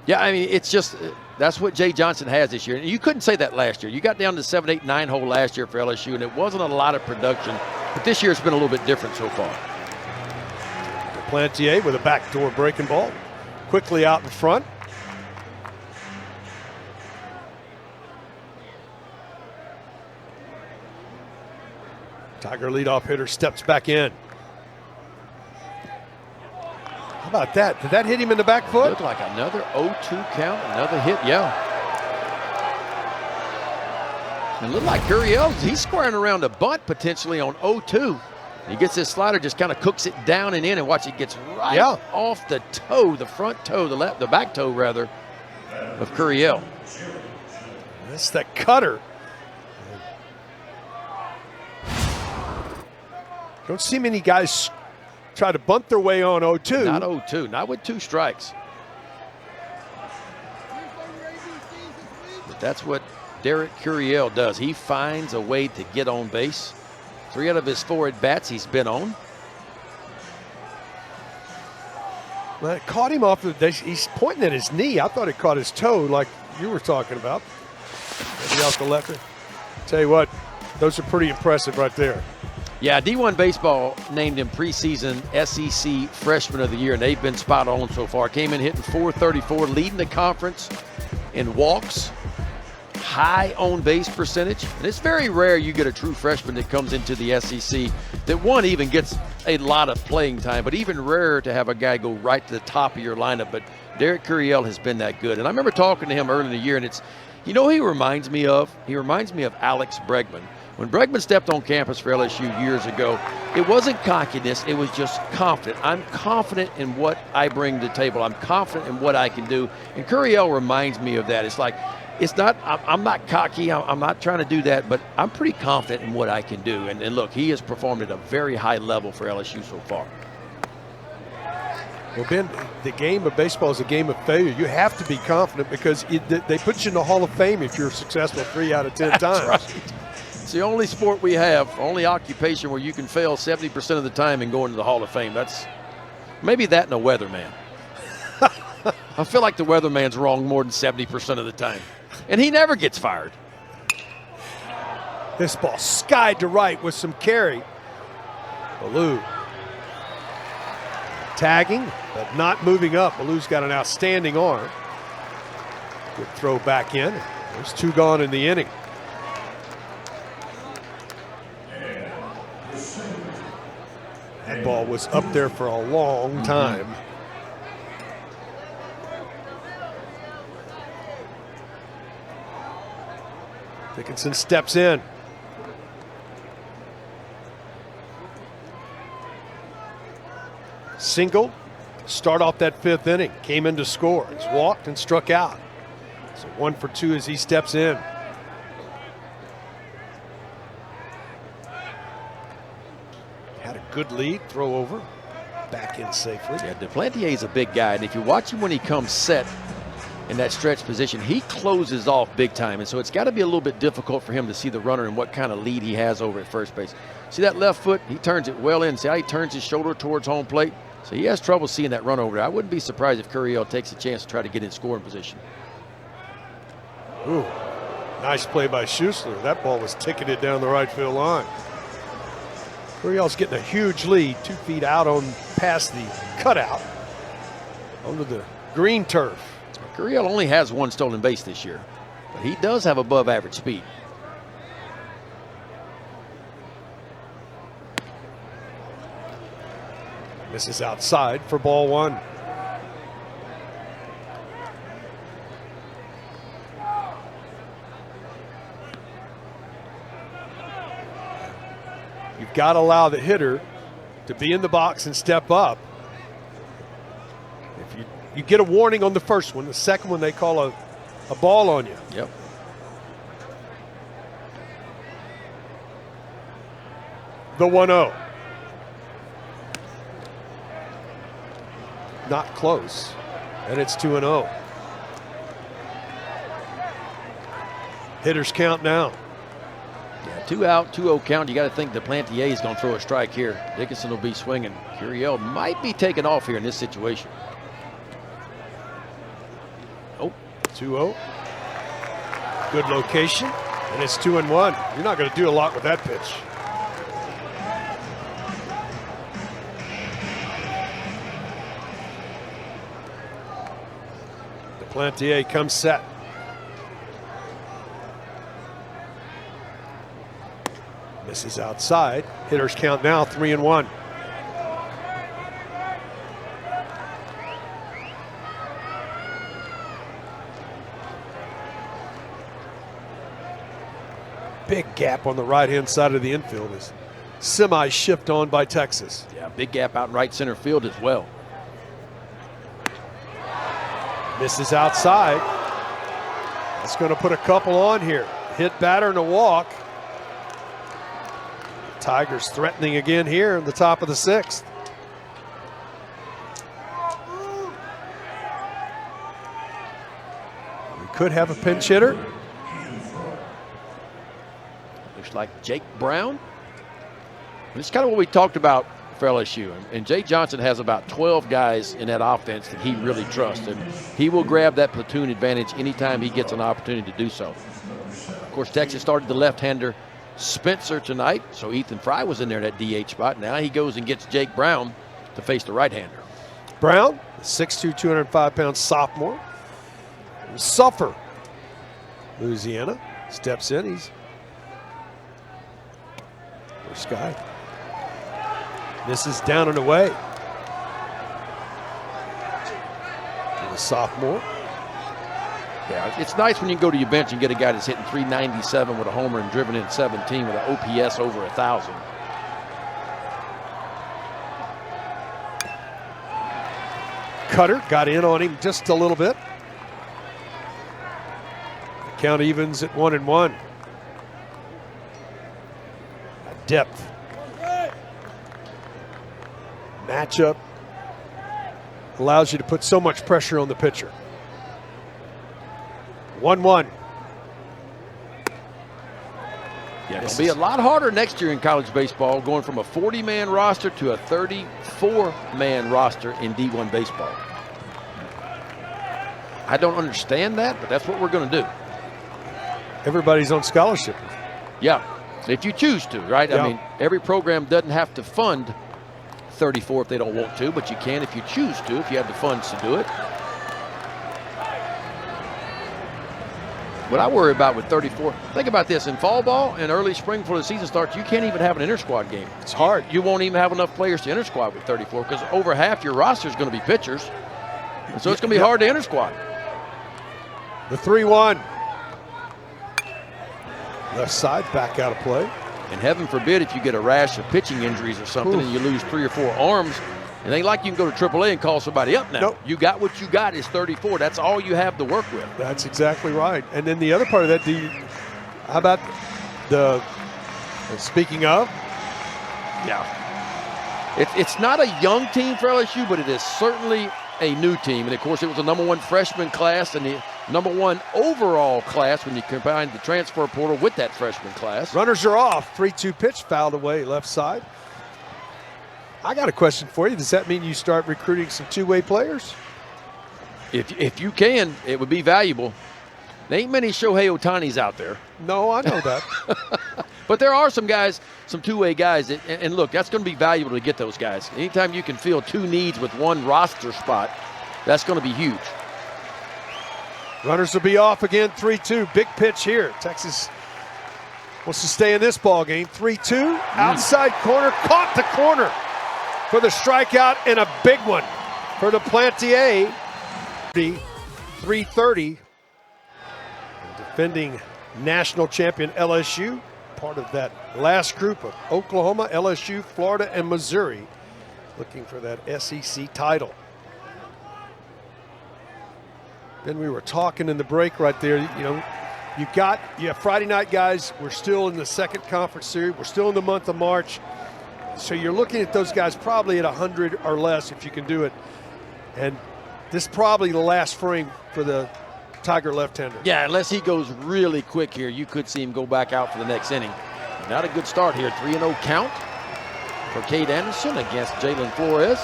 Yeah, I mean, it's just, that's what Jay Johnson has this year. And you couldn't say that last year. You got down to 7, 8, 9 hole last year for LSU, and it wasn't a lot of production. But this year it's been a little bit different so far. Duplantier with a backdoor breaking ball. Quickly out in front. Tiger leadoff hitter steps back in. How about that? Did that hit him in the back foot? Looked like another 0-2 count, another hit, yeah. And looked like Curiel, he's squaring around a bunt potentially on 0-2. He gets his slider, just kind of cooks it down and in, and watch it gets right off the toe, the front toe, the back toe rather, of Curiel. That's that cutter. Don't see many guys try to bunt their way on 0-2. Not 0-2, not with 2 strikes. But that's what Derek Curiel does. He finds a way to get on base. 3 out of his 4 at-bats he's been on. Well, it caught him off he's pointing at his knee. I thought it caught his toe like you were talking about. Maybe off the left. Tell you what, those are pretty impressive right there. Yeah, D1 Baseball named him preseason SEC Freshman of the Year, and they've been spot on so far. Came in hitting .434, leading the conference in walks, high on base percentage. And it's very rare you get a true freshman that comes into the SEC that one even gets a lot of playing time, but even rarer to have a guy go right to the top of your lineup. But Derek Curiel has been that good. And I remember talking to him early in the year, and it's, you know who he reminds me of? He reminds me of Alex Bregman. When Bregman stepped on campus for LSU years ago, it wasn't cockiness, it was just confident. I'm confident in what I bring to the table. I'm confident in what I can do. And Curiel reminds me of that. It's like, it's not, I'm not cocky, I'm not trying to do that, but I'm pretty confident in what I can do. And look, he has performed at a very high level for LSU so far. Well, Ben, the game of baseball is a game of failure. You have to be confident because they put you in the Hall of Fame if you're successful 3 out of 10 times. That's right. It's the only sport we have, only occupation where you can fail 70% of the time and go into the Hall of Fame. That's maybe that and a weatherman. I feel like the weatherman's wrong more than 70% of the time. And he never gets fired. This ball skied to right with some carry. Ballou tagging, but not moving up. Ballou's got an outstanding arm. Good throw back in. There's 2 gone in the inning. That ball was up there for a long time. Dickinson steps in. Single, start off that 5th inning, came in to score. He's walked and struck out. So 1 for 2 as he steps in. Had a good lead, throw over. back in safely. Yeah, Duplantier is a big guy, and if you watch him when he comes set in that stretch position, he closes off big time, and so it's got to be a little bit difficult for him to see the runner and what kind of lead he has over at first base. See that left foot? He turns it well in. See how he turns his shoulder towards home plate? So he has trouble seeing that run over there. I wouldn't be surprised if Curiel takes a chance to try to get in scoring position. Ooh, nice play by Schussler. That ball was ticketed down the right field line. Curiel's getting a huge lead, 2 feet out on past the cutout onto the green turf. Curiel only has 1 stolen base this year, but he does have above average speed. This is outside for ball 1. You've got to allow the hitter to be in the box and step up. If you get a warning on the first one, the second one they call a ball on you. Yep. The 1-0. Not close, and it's 2-0. Hitters count now. Yeah, 2 out, 2-0 count. You got to think Duplantier is going to throw a strike here. Dickinson will be swinging. Curiel might be taking off here in this situation. Oh, 2-0. Good location, and it's 2-1. You're not going to do a lot with that pitch. Duplantier comes set. Misses outside. Hitters count now 3-1. Big gap on the right-hand side of the infield is semi-shift on by Texas. Yeah, big gap out in right center field as well. Misses outside. That's going to put a couple on here. Hit batter and a walk. Tigers threatening again here in the top of the 6th. We could have a pinch hitter. Looks like Jake Brown. It's kind of what we talked about for LSU. And Jay Johnson has about 12 guys in that offense that he really trusts. And he will grab that platoon advantage anytime he gets an opportunity to do so. Of course, Texas started the left-hander Spencer tonight, so Ethan Fry was in there at that DH spot. Now he goes and gets Jake Brown to face the right-hander. Brown, 6'2", 205-pound sophomore. Suffer, Louisiana, steps in. He's first guy. This is down and away. The sophomore. Yeah, it's nice when you go to your bench and get a guy that's hitting 397 with a homer and driven in 17 with an OPS over 1,000. Cutter got in on him just a little bit. The count evens at 1-1. Depth. Matchup allows you to put so much pressure on the pitcher. 1-1. Yeah, it'll be a lot harder next year in college baseball, going from a 40-man roster to a 34-man roster in D1 baseball. I don't understand that, but that's what we're going to do. Everybody's on scholarship. Yeah, if you choose to, right? Yeah. I mean, every program doesn't have to fund 34 if they don't want to, but you can if you choose to, if you have the funds to do it. What I worry about with 34, think about this, in fall ball and early spring before the season starts, you can't even have an inter-squad game. It's hard. You won't even have enough players to inter-squad with 34 because over half your roster is going to be pitchers. And so it's going to be hard to inter-squad. The 3-1. Left side, back out of play. And heaven forbid if you get a rash of pitching injuries or something and you lose 3 or 4 arms, it ain't like you can go to AAA and call somebody up now. Nope. You got what you got is 34. That's all you have to work with. That's exactly right. And then the other part of that, how about the, speaking of? Yeah. It's not a young team for LSU, but it is certainly a new team. And, of course, it was the #1 freshman class and the #1 overall class when you combine the transfer portal with that freshman class. Runners are off. 3-2 pitch fouled away left side. I got a question for you. Does that mean you start recruiting some two-way players? If you can, it would be valuable. There ain't many Shohei Ohtanis out there. No, I know that. But there are some guys, some two-way guys. And look, that's going to be valuable to get those guys. Anytime you can fill two needs with one roster spot, that's going to be huge. Runners will be off again, 3-2. Big pitch here. Texas wants to stay in this ball game. 3-2, outside corner, caught the corner for the strikeout and a big one for the Plantier. 330. Defending national champion LSU, part of that last group of Oklahoma, LSU, Florida, and Missouri, looking for that SEC title. Then we were talking in the break right there, you know, you have Friday night guys, we're still in the second conference series, we're still in the month of March, so you're looking at those guys probably at 100 or less if you can do it, and this is probably the last frame for the Tiger left-hander. Yeah, unless he goes really quick here, you could see him go back out for the next inning. Not a good start here. 3-0 count for Cade Anderson against Jalen Flores,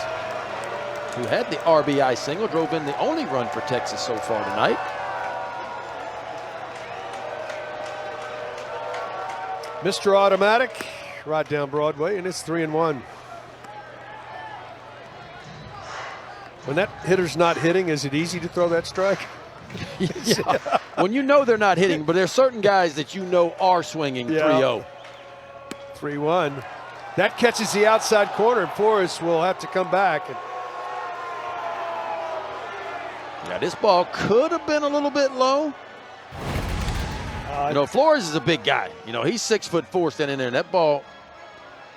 who had the RBI single, drove in the only run for Texas so far tonight. Mr. Automatic, right down Broadway, and it's 3-1. When that hitter's not hitting, is it easy to throw that strike? Yeah. When you know they're not hitting, but there's certain guys that you know are swinging. 3-0. 3-1. That catches the outside corner, and Flores will have to come back. Yeah, this ball could have been a little bit low. You know, Flores is a big guy. You know, he's 6'4" standing there, and that ball,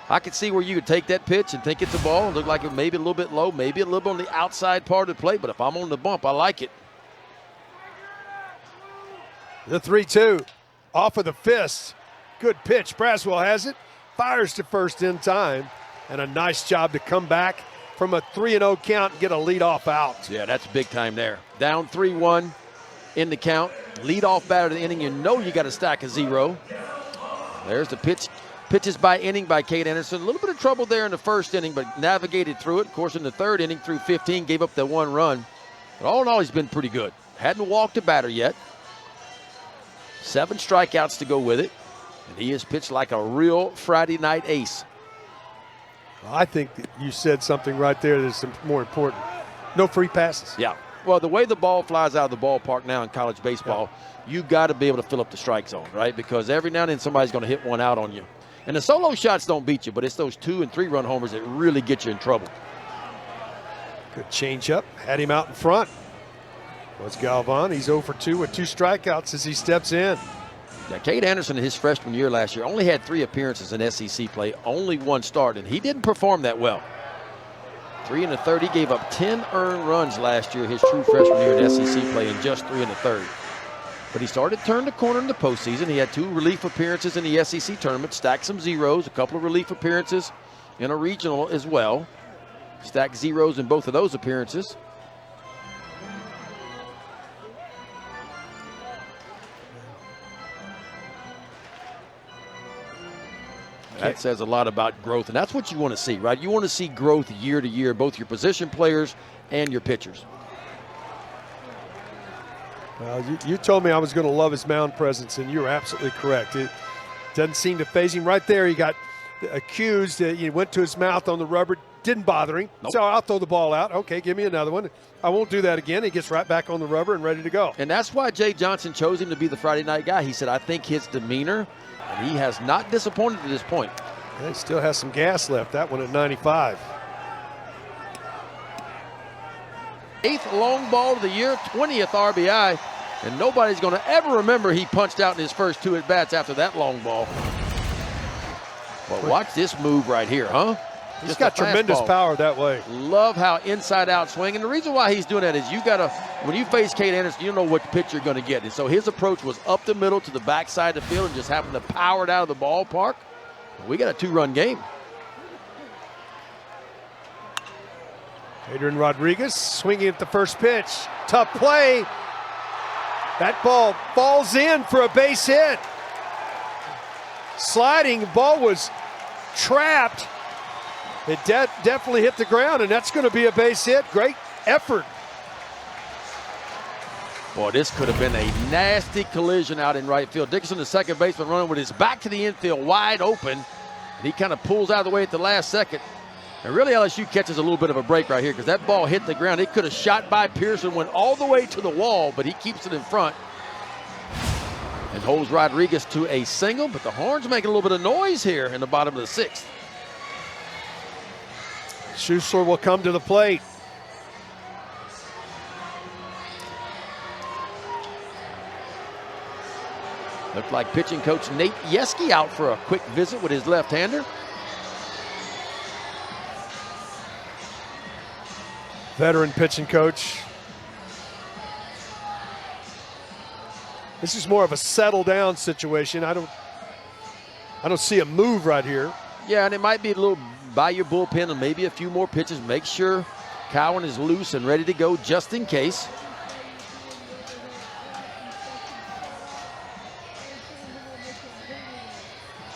I could see where you could take that pitch and think it's a ball and look like it maybe a little bit low, maybe a little bit on the outside part of the plate, but if I'm on the bump, I like it. The 3-2 off of the fist. Good pitch. Braswell has it. Fires to first in time. And a nice job to come back from a 3-0 count and get a leadoff out. Yeah, that's big time there. Down 3-1 in the count. Leadoff batter of the inning. You know you got to stack a 0. There's the pitch. Pitches by inning by Cade Anderson. A little bit of trouble there in the first inning, but navigated through it. Of course, in the third inning, through 15, gave up the 1 run. But all in all, he's been pretty good. Hadn't walked a batter yet. 7 strikeouts to go with it. And he has pitched like a real Friday night ace. I think that you said something right there that's more important. No free passes. Yeah. Well, the way the ball flies out of the ballpark now in college baseball, you got to be able to fill up the strike zone, right? Because every now and then somebody's going to hit one out on you. And the solo shots don't beat you, but it's those 2- and 3-run homers that really get you in trouble. Good changeup. Had him out in front. Was Galvan. He's 0 for 2 with 2 strikeouts as he steps in. Yeah, Cade Anderson in his freshman year last year only had 3 appearances in SEC play, only 1 start, and he didn't perform that well. 3 1/3. He gave up 10 earned runs last year, his true freshman year in SEC play, in just 3 1/3. But he started to turn the corner in the postseason. He had 2 relief appearances in the SEC tournament, stacked some zeros, a couple of relief appearances in a regional as well. Stacked zeros in both of those appearances. That says a lot about growth, and that's what you want to see, right? You want to see growth year to year, both your position players and your pitchers. Well, you told me I was going to love his mound presence, and you're absolutely correct. It doesn't seem to phase him. Right there, he got accused. He went to his mouth on the rubber. Didn't bother him. Nope. So I'll throw the ball out. Okay, give me another one. I won't do that again. He gets right back on the rubber and ready to go. And that's why Jay Johnson chose him to be the Friday night guy. He said, I think his demeanor, and he has not disappointed to this point. And he still has some gas left. That one at 95. 8th long ball of the year, 20th RBI, and nobody's going to ever remember he punched out in his first 2 at-bats after that long ball. Well, watch this move right here, huh? He's got tremendous power that way. Love how inside-out swing. And the reason why he's doing that is you got to, when you face Cade Anderson, you know what pitch you're going to get. And so his approach was up the middle to the backside of the field and just happened to power it out of the ballpark. We got a 2-run game. Adrian Rodriguez swinging at the first pitch. Tough play. That ball falls in for a base hit. Sliding, the ball was trapped. It definitely hit the ground, and that's going to be a base hit. Great effort. Boy, this could have been a nasty collision out in right field. Dickerson, the second baseman, running with his back to the infield, wide open. And he kind of pulls out of the way at the last second. And really, LSU catches a little bit of a break right here because that ball hit the ground. It could have shot by Pearson, went all the way to the wall, but he keeps it in front and holds Rodriguez to a single. But the horn's making a little bit of noise here in the bottom of the sixth. Schussler will come to the plate. Looked like pitching coach Nate Yeski out for a quick visit with his left-hander. Veteran pitching coach. This is more of a settle down situation. I don't see a move right here. Yeah, and it might be a little by your bullpen and maybe a few more pitches. Make sure Cowan is loose and ready to go just in case.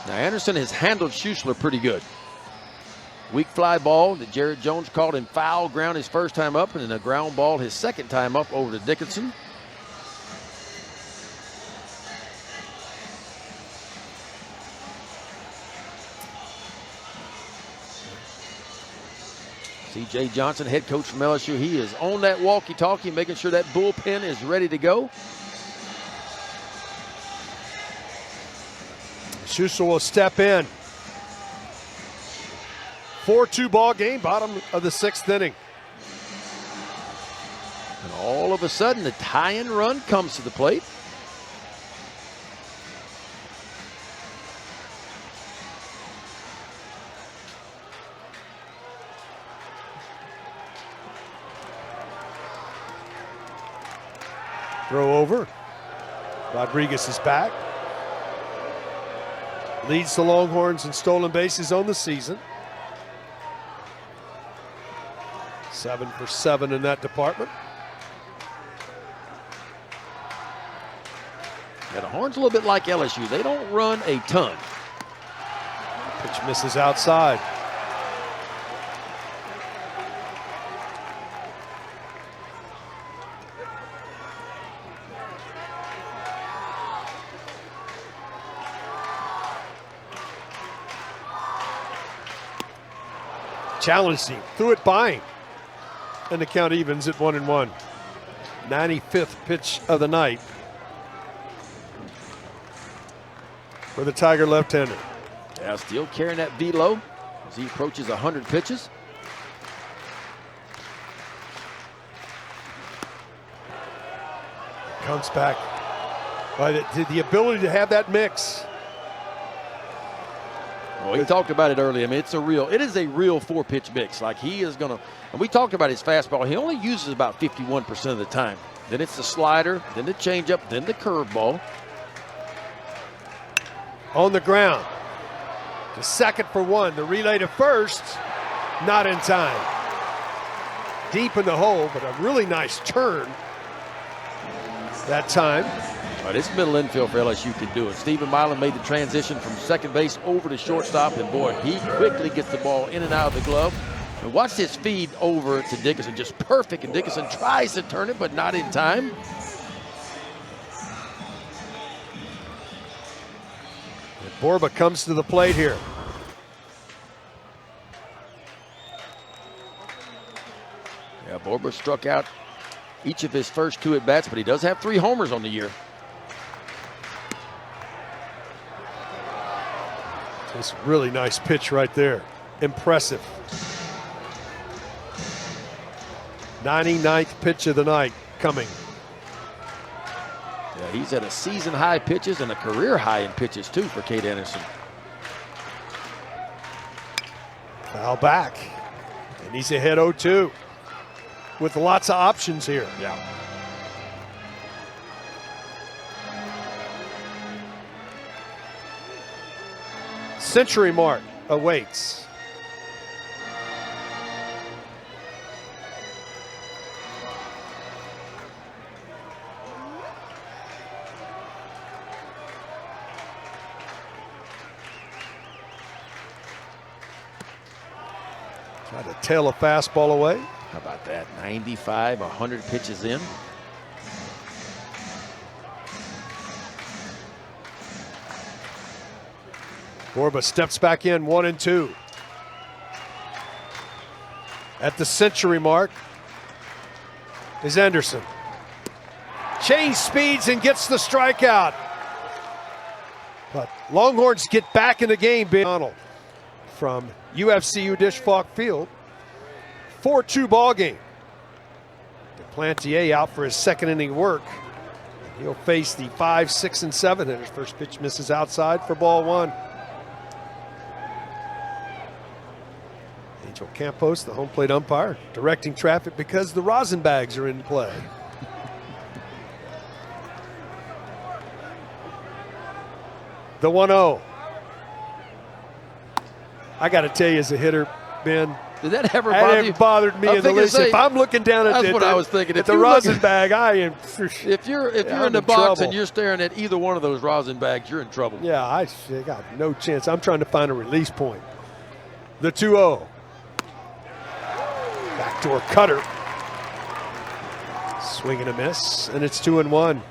Now Anderson has handled Schussler pretty good. Weak fly ball that Jared Jones called him foul ground his first time up, and then a ground ball his second time up over to Dickinson. C.J. Johnson, head coach from LSU, he is on that walkie-talkie, making sure that bullpen is ready to go. Schussler will step in. 4-2 ball game, bottom of the sixth inning. And all of a sudden, the tie-in run comes to the plate. Throw over. Rodriguez is back. Leads the Longhorns in stolen bases on the season. 7 for 7 in that department. Yeah, the Horns a little bit like LSU. They don't run a ton. Pitch misses outside. Challenged him, threw it by him, and the count evens at 1-1. 95th pitch of the night for the Tiger left-hander. Yeah, still carrying that velo as he approaches 100 pitches. Comes back. The ability to have that mix. Well, he talked about it earlier. I mean, it is a real four-pitch mix. Like he is gonna, and we talked about his fastball. He only uses about 51% of the time. Then it's the slider, then the changeup, then the curveball. On the ground. To second for one. The relay to first, not in time. Deep in the hole, but a really nice turn that time. All right, this middle infield for LSU can do it. Stephen Milan made the transition from second base over to shortstop, and boy, he quickly gets the ball in and out of the glove. And watch this feed over to Dickinson, just perfect, and Dickinson tries to turn it, but not in time. And Borba comes to the plate here. Yeah, Borba struck out each of his first two at-bats, but he does have 3 homers on the year. This really nice pitch right there. Impressive. 99th pitch of the night coming. Yeah, he's at a season-high pitches and a career-high in pitches, too, for Cade Anderson. Foul back. And he's ahead 0-2 with lots of options here. Yeah. Century mark awaits. Tried to tail a fastball away. How about that? 95, 100 pitches in. Borba steps back in, 1-2. At the century mark is Anderson. Change speeds and gets the strikeout. But Longhorns get back in the game. Donald from UFCU Dish Falk Field. 4-2 ball game. Duplantier out for his second inning work. He'll face the 5, 6, and 7 hitters. First pitch misses outside for ball 1. Angel Campos, the home plate umpire, directing traffic because the rosin bags are in play. The 1-0. I got to tell you, as a hitter, Ben, did that ever that bother never you? bothered me in the least. If I'm looking down at that's what I was thinking. At the rosin bag, I am. If you're in the box and you're staring at either one of those rosin bags, you're in trouble. Yeah, I got no chance. I'm trying to find a release point. The 2-0. Backdoor cutter. Swing and a miss, and it's 2-1.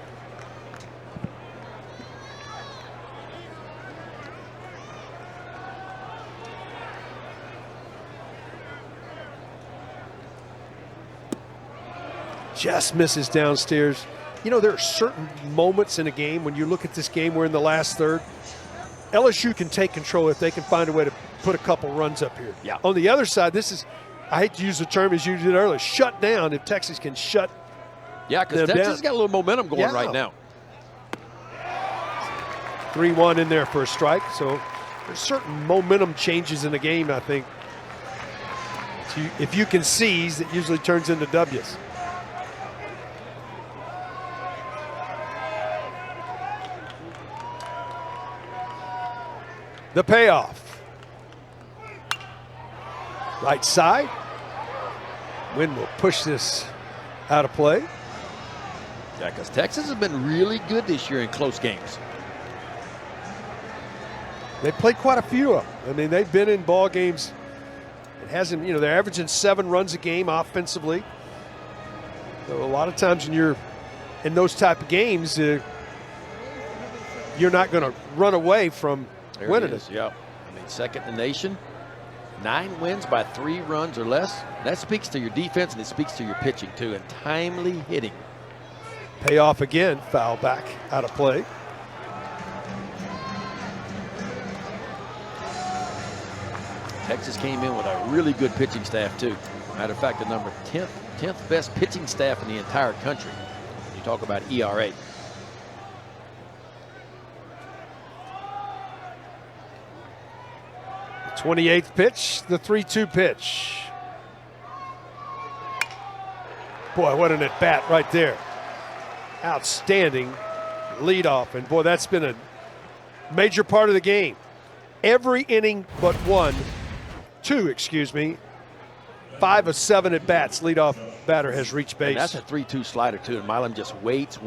Just misses downstairs. You know, there are certain moments in a game when you look at this game, we're in the last third. LSU can take control if they can find a way to put a couple runs up here. Yeah. On the other side, this is, I hate to use the term as you did earlier, shut down if Texas can shut. Yeah, because Texas got a little momentum going right now. 3-1 in there for a strike. So there's certain momentum changes in the game, I think. If you can seize, it usually turns into W's. The payoff. Right side. Wind will push this out of play. Yeah, because Texas has been really good this year in close games. They played quite a few of them. I mean, they've been in ball games. It hasn't, you know, they're averaging 7 runs a game offensively. So a lot of times when you're in those type of games, you're not going to run away from winning it. Yeah. I mean, second in the nation. 9 wins by 3 runs or less. That speaks to your defense, and it speaks to your pitching, too, and timely hitting. Payoff again, foul back, out of play. Texas came in with a really good pitching staff, too. Matter of fact, the number 10th best pitching staff in the entire country. You talk about ERA. The 28th pitch, the 3-2 pitch. Boy, what an at-bat right there. Outstanding leadoff, and boy, that's been a major part of the game. Every inning but 5 of 7 at bats. Leadoff batter has reached base. And that's a 3-2 slider too, and Milam just waits,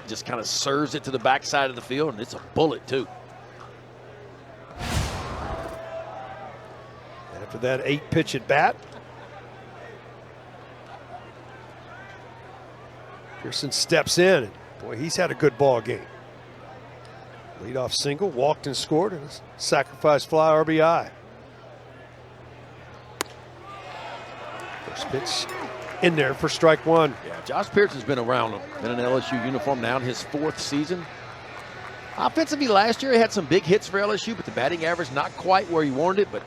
just kind of serves it to the backside of the field, and it's a bullet too. And after that 8-pitch at bat, Pearson steps in, and boy, he's had a good ball game. Leadoff single, walked and scored, and a sacrifice fly RBI. First pitch in there for strike 1. Yeah, Josh Pearson's been around, been in an LSU uniform now in his 4th season. Offensively last year, he had some big hits for LSU, but the batting average not quite where he wanted it, but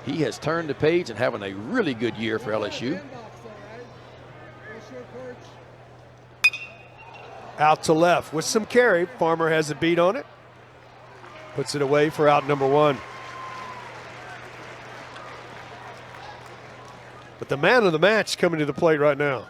he has turned the page and having a really good year for LSU. Out to left with some carry. Farmer has a beat on it. Puts it away for out number 1. But the man of the match coming to the plate right now.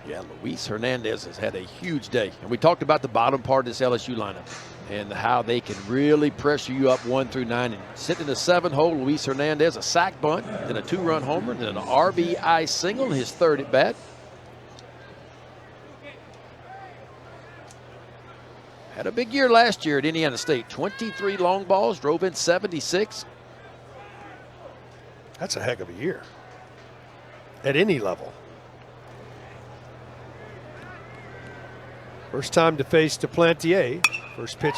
Yeah, Luis Hernandez has had a huge day. And we talked about the bottom part of this LSU lineup and how they can really pressure you up 1 through 9. And sitting in the 7-hole, Luis Hernandez, a sac bunt, then a 2-run homer, then an RBI single in his 3rd at bat. Had a big year last year at Indiana State. 23 long balls, drove in 76. That's a heck of a year at any level. First time to face Duplantier. First pitch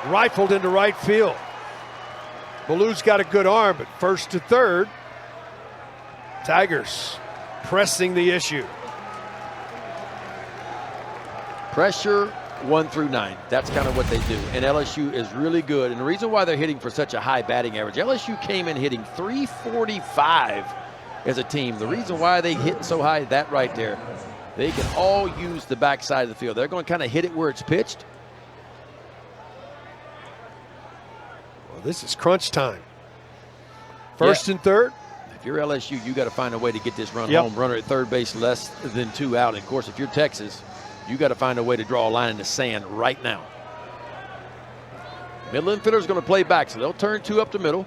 rifled into right field. Ballou's got a good arm, but first to third. Tigers pressing the issue. Pressure 1 through 9. That's kind of what they do. And LSU is really good. And the reason why they're hitting for such a high batting average, LSU came in hitting 345 as a team. The reason why they hit so high, that right there. They can all use the backside of the field. They're going to kind of hit it where it's pitched. Well, this is crunch time. First and third. If you're LSU, you got to find a way to get this run home. Runner at third base, less than 2 out. And of course, if you're Texas, you got to find a way to draw a line in the sand right now. Middle infielder is going to play back, so they'll turn 2 up the middle.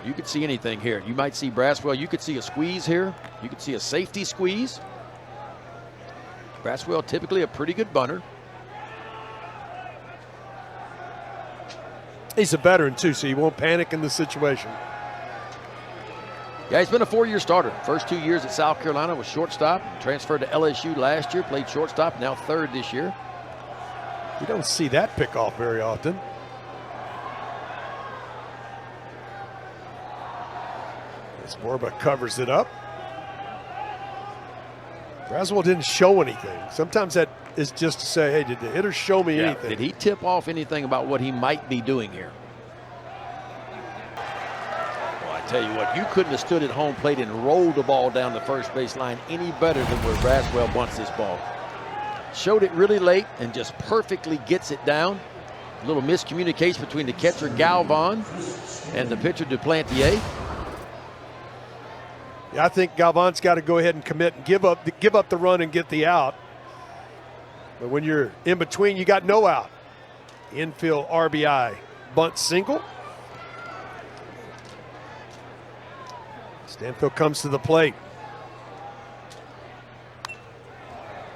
You could see anything here. You might see Braswell. You could see a squeeze here. You could see a safety squeeze. Braswell typically a pretty good bunter. He's a veteran too, so he won't panic in the situation. Yeah, he's been a 4-year starter. First 2 years at South Carolina was shortstop. Transferred to LSU last year, played shortstop, now third this year. You don't see that pick off very often. As Borba covers it up. Braswell didn't show anything. Sometimes that is just to say, hey, did the hitter show me anything? Did he tip off anything about what he might be doing here? Well, I tell you what, you couldn't have stood at home plate and rolled the ball down the first base line any better than where Braswell wants this ball. Showed it really late and just perfectly gets it down. A little miscommunication between the catcher Galvan and the pitcher Duplantier. Yeah, I think Galvan's got to go ahead and commit and give up the run and get the out. But when you're in between, you got no out. Infield RBI, bunt single. Stanfield comes to the plate.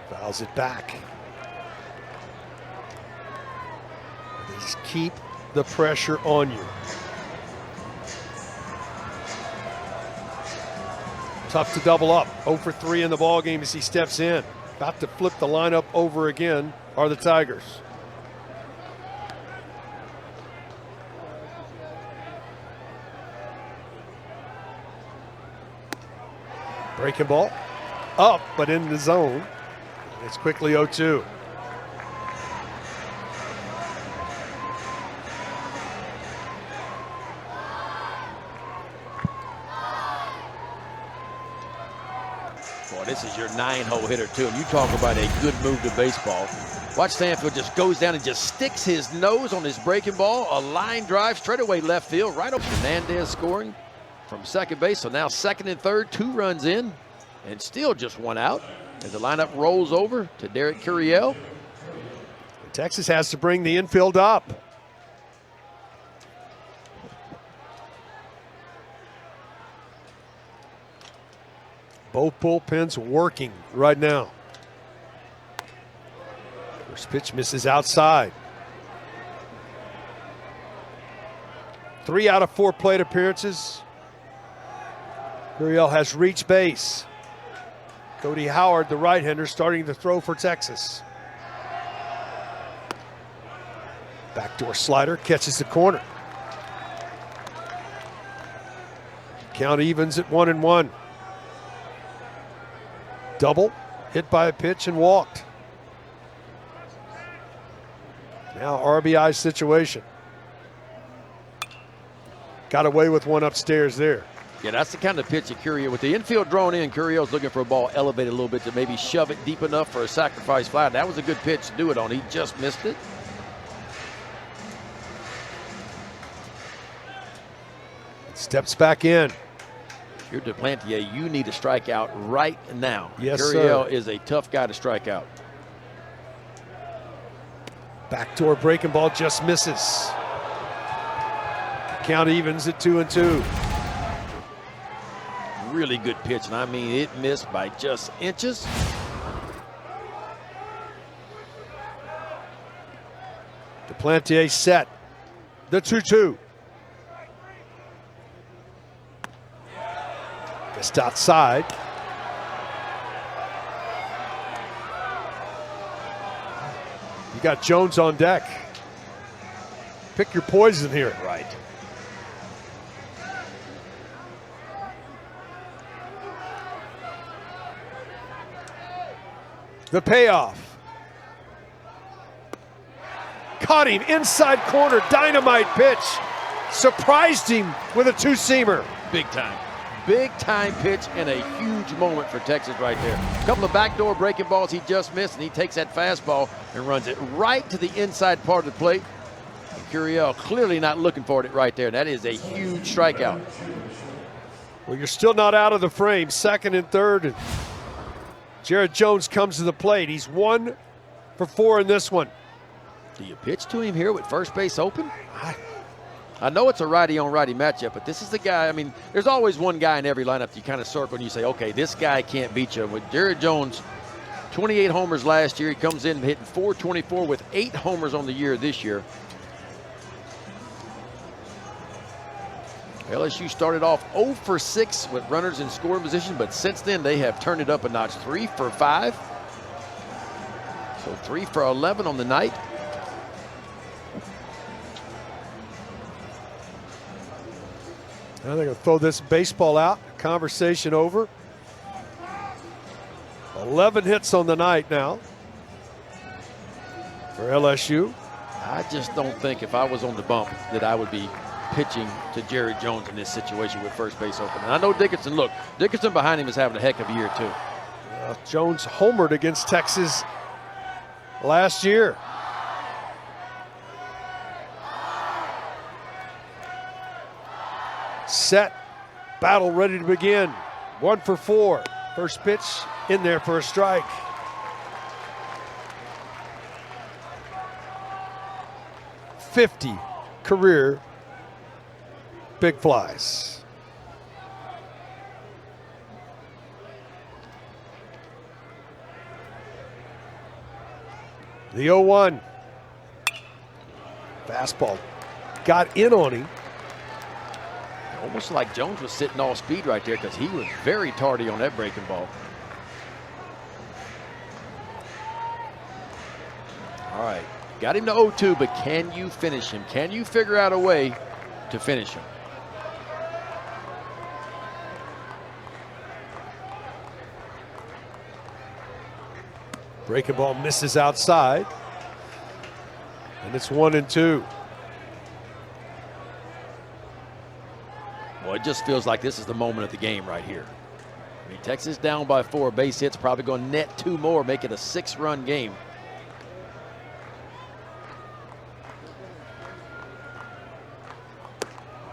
Fouls it back. Just keep the pressure on you. Tough to double up. 0 for 3 in the ballgame as he steps in. About to flip the lineup over again are the Tigers. Breaking ball. Up, but in the zone. It's quickly 0-2. This is your 9-hole hitter too, and you talk about a good move to baseball. Watch Stanfield just goes down and just sticks his nose on his breaking ball. A line drive straight away left field, right up. Hernandez scoring from second base, so now second and third, 2 runs in, and still just 1 out. As the lineup rolls over to Derek Curiel. Texas has to bring the infield up. Both bullpens working right now. First pitch misses outside. 3 out of 4 plate appearances. Curiel has reached base. Cody Howard, the right-hander, starting to throw for Texas. Backdoor slider, catches the corner. Count evens at 1-1. Double, hit by a pitch and walked. Now RBI situation. Got away with one upstairs there. Yeah, that's the kind of pitch that Curiel, with the infield drawn in, Curiel's looking for a ball elevated a little bit to maybe shove it deep enough for a sacrifice fly. That was a good pitch to do it on. He just missed it. Steps back in. You're Duplantier, you need to strike out right now. Yes, Curiel sir. is a tough guy to strike out. Backdoor breaking ball just misses. Count evens at 2-2. Really good pitch, and I mean it missed by just inches. Duplantier set. The 2-2. Just outside. You got Jones on deck. Pick your poison here. Right. The payoff. Caught him inside corner, dynamite pitch. Surprised him with a two-seamer. Big time. Big time pitch and a huge moment for Texas right there. A couple of backdoor breaking balls he just missed, and he takes that fastball and runs it right to the inside part of the plate. And Curiel clearly not looking for it right there. That is a huge strikeout. Well, you're still not out of the frame. Second and third. And Jared Jones comes to the plate. He's 1 for 4 in this one. Do you pitch to him here with first base open? I know it's a righty-on-righty matchup, but this is the guy. I mean, there's always one guy in every lineup you kind of circle and you say, okay, this guy can't beat you. With Jared Jones, 28 homers last year. He comes in hitting .424 with 8 homers on the year this year. LSU started off 0 for 6 with runners in scoring position, but since then they have turned it up a notch. 3 for 5. So 3 for 11 on the night. Now they're going to throw this baseball out. Conversation over. 11 hits on the night now for LSU. I just don't think if I was on the bump that I would be pitching to Jared Jones in this situation with first base open. And I know Dickerson, look, Dickerson behind him is having a heck of a year too. Jones homered against Texas last year. Set, battle ready to begin. 1 for 4. First pitch in there for a strike. .50 career big flies. The 0-1. Fastball got in on him. Almost like Jones was sitting all speed right there because he was very tardy on that breaking ball. All right, got him to 0-2, but can you finish him? Can you figure out a way to finish him? Breaking ball misses outside. And it's 1-2. Well, it just feels like this is the moment of the game right here. I mean, Texas down by 4 base hits, probably going to net 2 more, make it a 6-run game.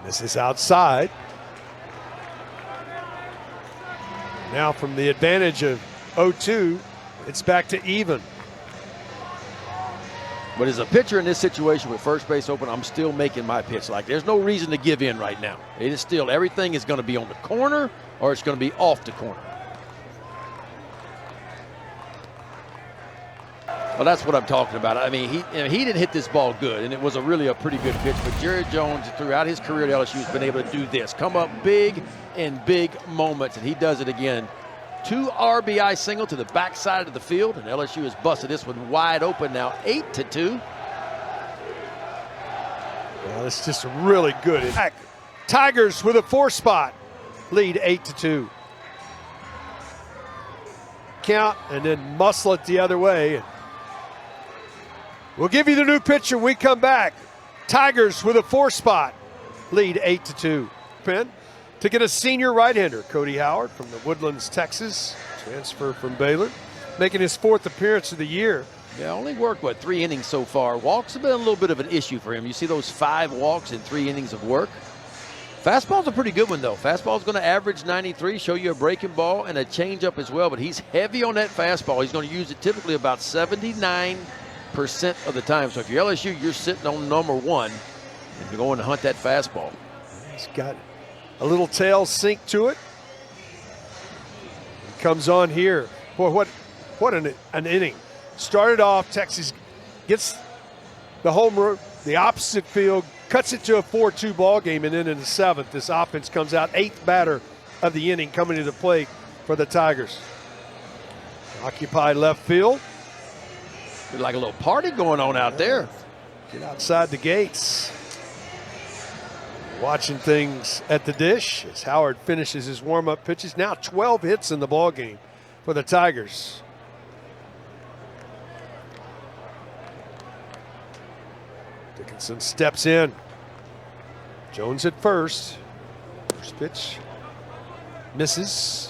This is outside. Now from the advantage of 0-2, it's back to even. But as a pitcher in this situation with first base open, I'm still making my pitch. Like, there's no reason to give in right now. It is still, everything is going to be on the corner or it's going to be off the corner. Well, that's what I'm talking about. I mean, he didn't hit this ball good, and it was really a pretty good pitch. But Jared Jones, throughout his career at LSU, has been able to do this. Come up big in big moments, and he does it again. 2 RBI single to the backside of the field, and LSU has busted this one wide open now, 8-2. Well, it's just really good. Tigers with a 4 spot, lead 8-2. Count and then muscle it the other way. We'll give you the new pitcher when we come back. Tigers with a 4 spot, lead 8-2. Penn. To get a senior right-hander, Cody Howard from the Woodlands, Texas, transfer from Baylor, making his 4th appearance of the year. Yeah, only worked, 3 innings so far. Walks have been a little bit of an issue for him. You see those 5 walks in 3 innings of work. Fastball's a pretty good one, though. Fastball's going to average 93, show you a breaking ball and a changeup as well, but he's heavy on that fastball. He's going to use it typically about 79% of the time. So if you're LSU, you're sitting on number 1 and you're going to hunt that fastball. He's got a little tail sink to it. He comes on here. Boy, what an inning. Started off, Texas gets the homer, the opposite field, cuts it to a 4-2 ball game, and then in the 7th, this offense comes out. 8th batter of the inning coming to the plate for the Tigers. Occupied left field. There's like a little party going on out there. Get outside the gates. Watching things at the dish as Howard finishes his warm-up pitches. Now 12 hits in the ball game for the Tigers. Dickinson steps in. Jones at first. First pitch misses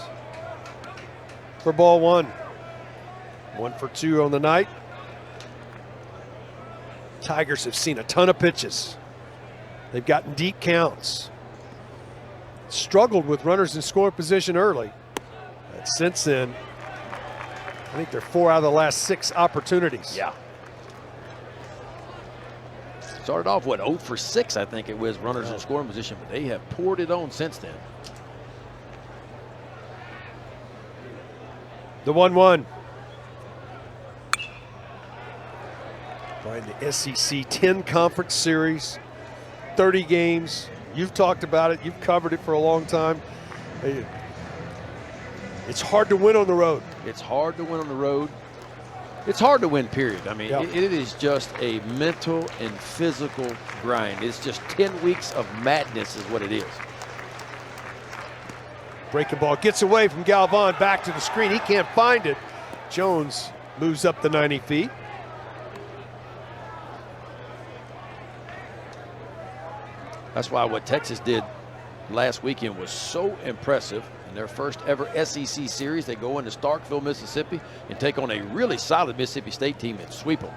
for ball one. 1 for 2 on the night. Tigers have seen a ton of pitches. They've gotten deep counts. Struggled with runners in scoring position early. But since then, I think they're 4 out of the last 6 opportunities. Yeah. Started off, what, 0 for 6, I think it was, runners in scoring position, but they have poured it on since then. The 1-1. Playing the SEC 10 conference series, 30 games. You've talked about it. You've covered it for a long time. It's hard to win on the road. It's hard to win on the road. It's hard to win, period. I mean, Yeah. it is just a mental and physical grind. It's just 10 weeks of madness is what it is. Breaking ball gets away from Galvan, back to the screen. He can't find it. Jones moves up the 90 feet. That's why what Texas did last weekend was so impressive. In their first ever SEC series, they go into Starkville, Mississippi, and take on a really solid Mississippi State team and sweep them.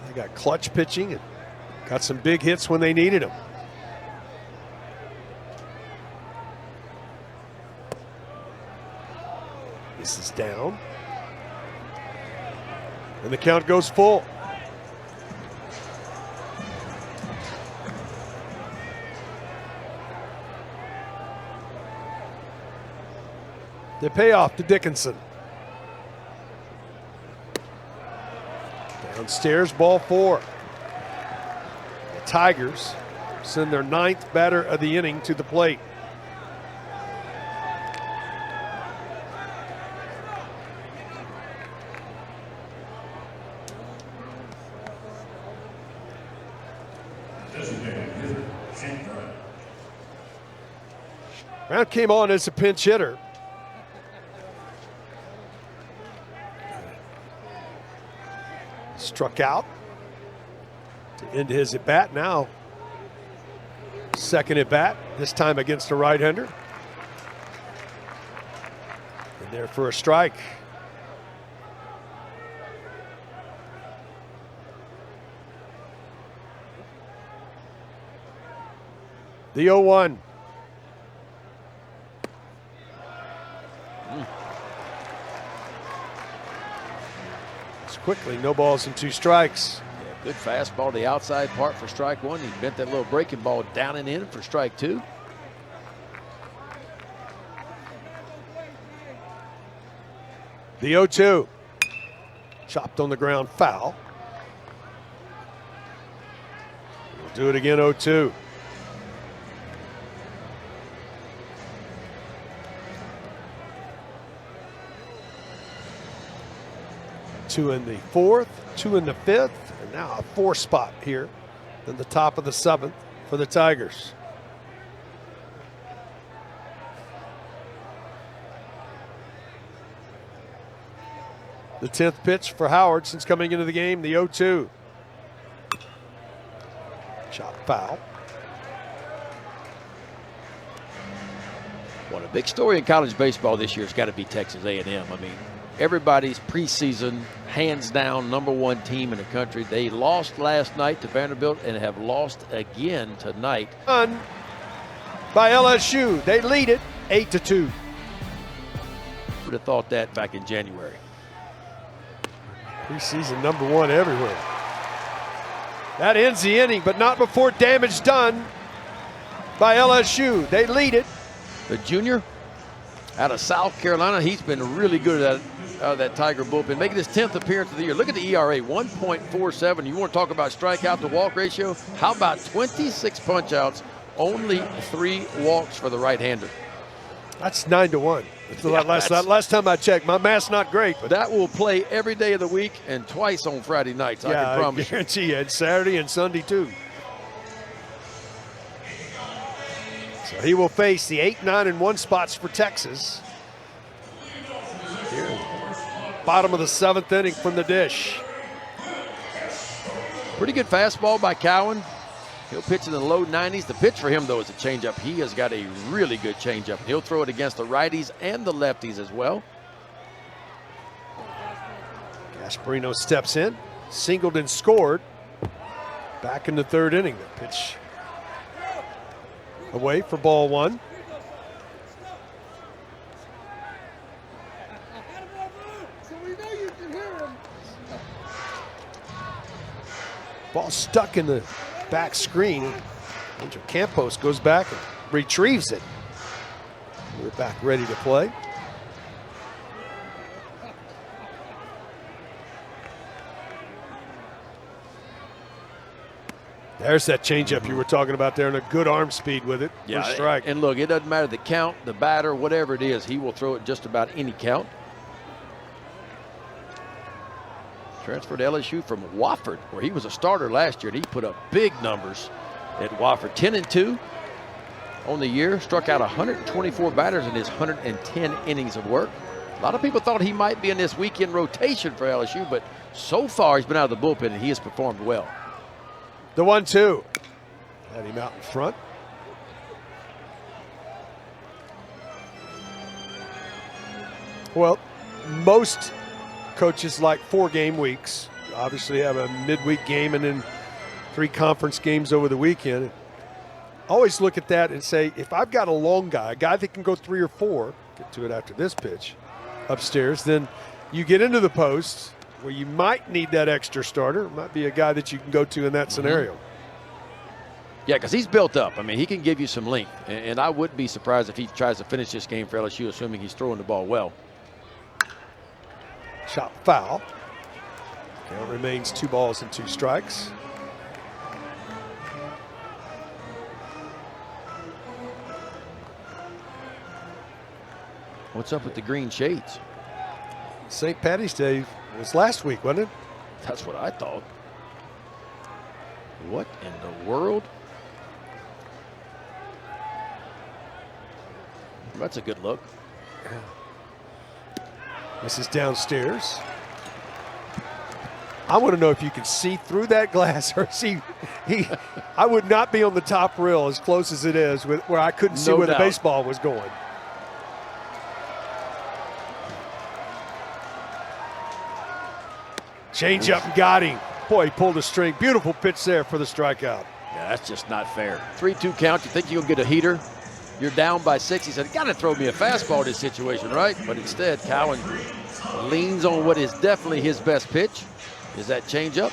They got clutch pitching and got some big hits when they needed them. This is down. And the count goes full. The payoff to Dickinson. Downstairs, ball 4. The Tigers send their 9th batter of the inning to the plate. Brown came on as a pinch hitter. Struck out to end his at bat. Now, second at bat, this time against a right-hander. And there for a strike. The 0-1. Quickly, no balls and 2 strikes. Yeah, good fastball to the outside part for strike 1. He bent that little breaking ball down and in for strike 2. The 0-2. Chopped on the ground, foul. We'll do it again, 0-2. Two in the 4th, 2 in the 5th, and now a 4 spot here in the top of the 7th for the Tigers. The 10th pitch for Howard since coming into the game, the 0-2. Chop foul. Well, a big story in college baseball this year has got to be Texas A&M. I mean, everybody's preseason, hands down, #1 team in the country. They lost last night to Vanderbilt and have lost again tonight. Done by LSU. They lead it 8-2. Would have thought that back in January. Preseason #1 everywhere. That ends the inning, but not before damage done by LSU. They lead it. The junior out of South Carolina, he's been really good at that Tiger bullpen, making his 10th appearance of the year. Look at the ERA, 1.47. You want to talk about strikeout to walk ratio? How about 26 punch outs Only 3 walks for the right-hander. That's 9-1. Yeah, Last time I checked, my math's not great, but That will play every day of the week and twice on Friday nights, I can promise you. guarantee you, and Saturday and Sunday too. So he will face the 8, 9, and 1 spots for Texas. Here, bottom of the 7th inning from the dish. Pretty good fastball by Cowan. He'll pitch in the low 90s. The pitch for him, though, is a changeup. He has got a really good changeup. He'll throw it against the righties and the lefties as well. Gasparino steps in, singled and scored. Back in the 3rd inning. The pitch away for ball 1. Ball stuck in the back screen. Andrew Campos goes back and retrieves it. We're back ready to play. There's that changeup you were talking about there, and a good arm speed with it. Yeah, for strike. and look, it doesn't matter the count, the batter, whatever it is, he will throw it just about any count. Transferred to LSU from Wofford, where he was a starter last year, and he put up big numbers at Wofford. 10-2 on the year, struck out 124 batters in his 110 innings of work. A lot of people thought he might be in this weekend rotation for LSU, but so far he's been out of the bullpen and he has performed well. The 1-2. Had him out in front. Well, most coaches like 4-game weeks. Obviously have a midweek game and then 3 conference games over the weekend. Always look at that and say, if I've got a long guy, a guy that can go 3 or 4, get to it after this pitch, upstairs, then you get into the post where you might need that extra starter. It might be a guy that you can go to in that scenario. Yeah, because he's built up. I mean, he can give you some length, and I wouldn't be surprised if he tries to finish this game for LSU, assuming he's throwing the ball well. Shot foul. Count remains 2 balls and 2 strikes. What's up with the green shades? St. Patty's Day was last week, wasn't it? That's what I thought. What in the world? That's a good look. This is downstairs. I want to know if you can see through that glass or see. I would not be on the top rail as close as it is where I couldn't see where the baseball was going. Change up and got him. Boy, he pulled a string. Beautiful pitch there for the strikeout. Yeah, that's just not fair. 3-2 count. You think you'll get a heater? You're down by 6. He said, got to throw me a fastball in this situation, right? But instead, Cowan leans on what is definitely his best pitch. Is that changeup?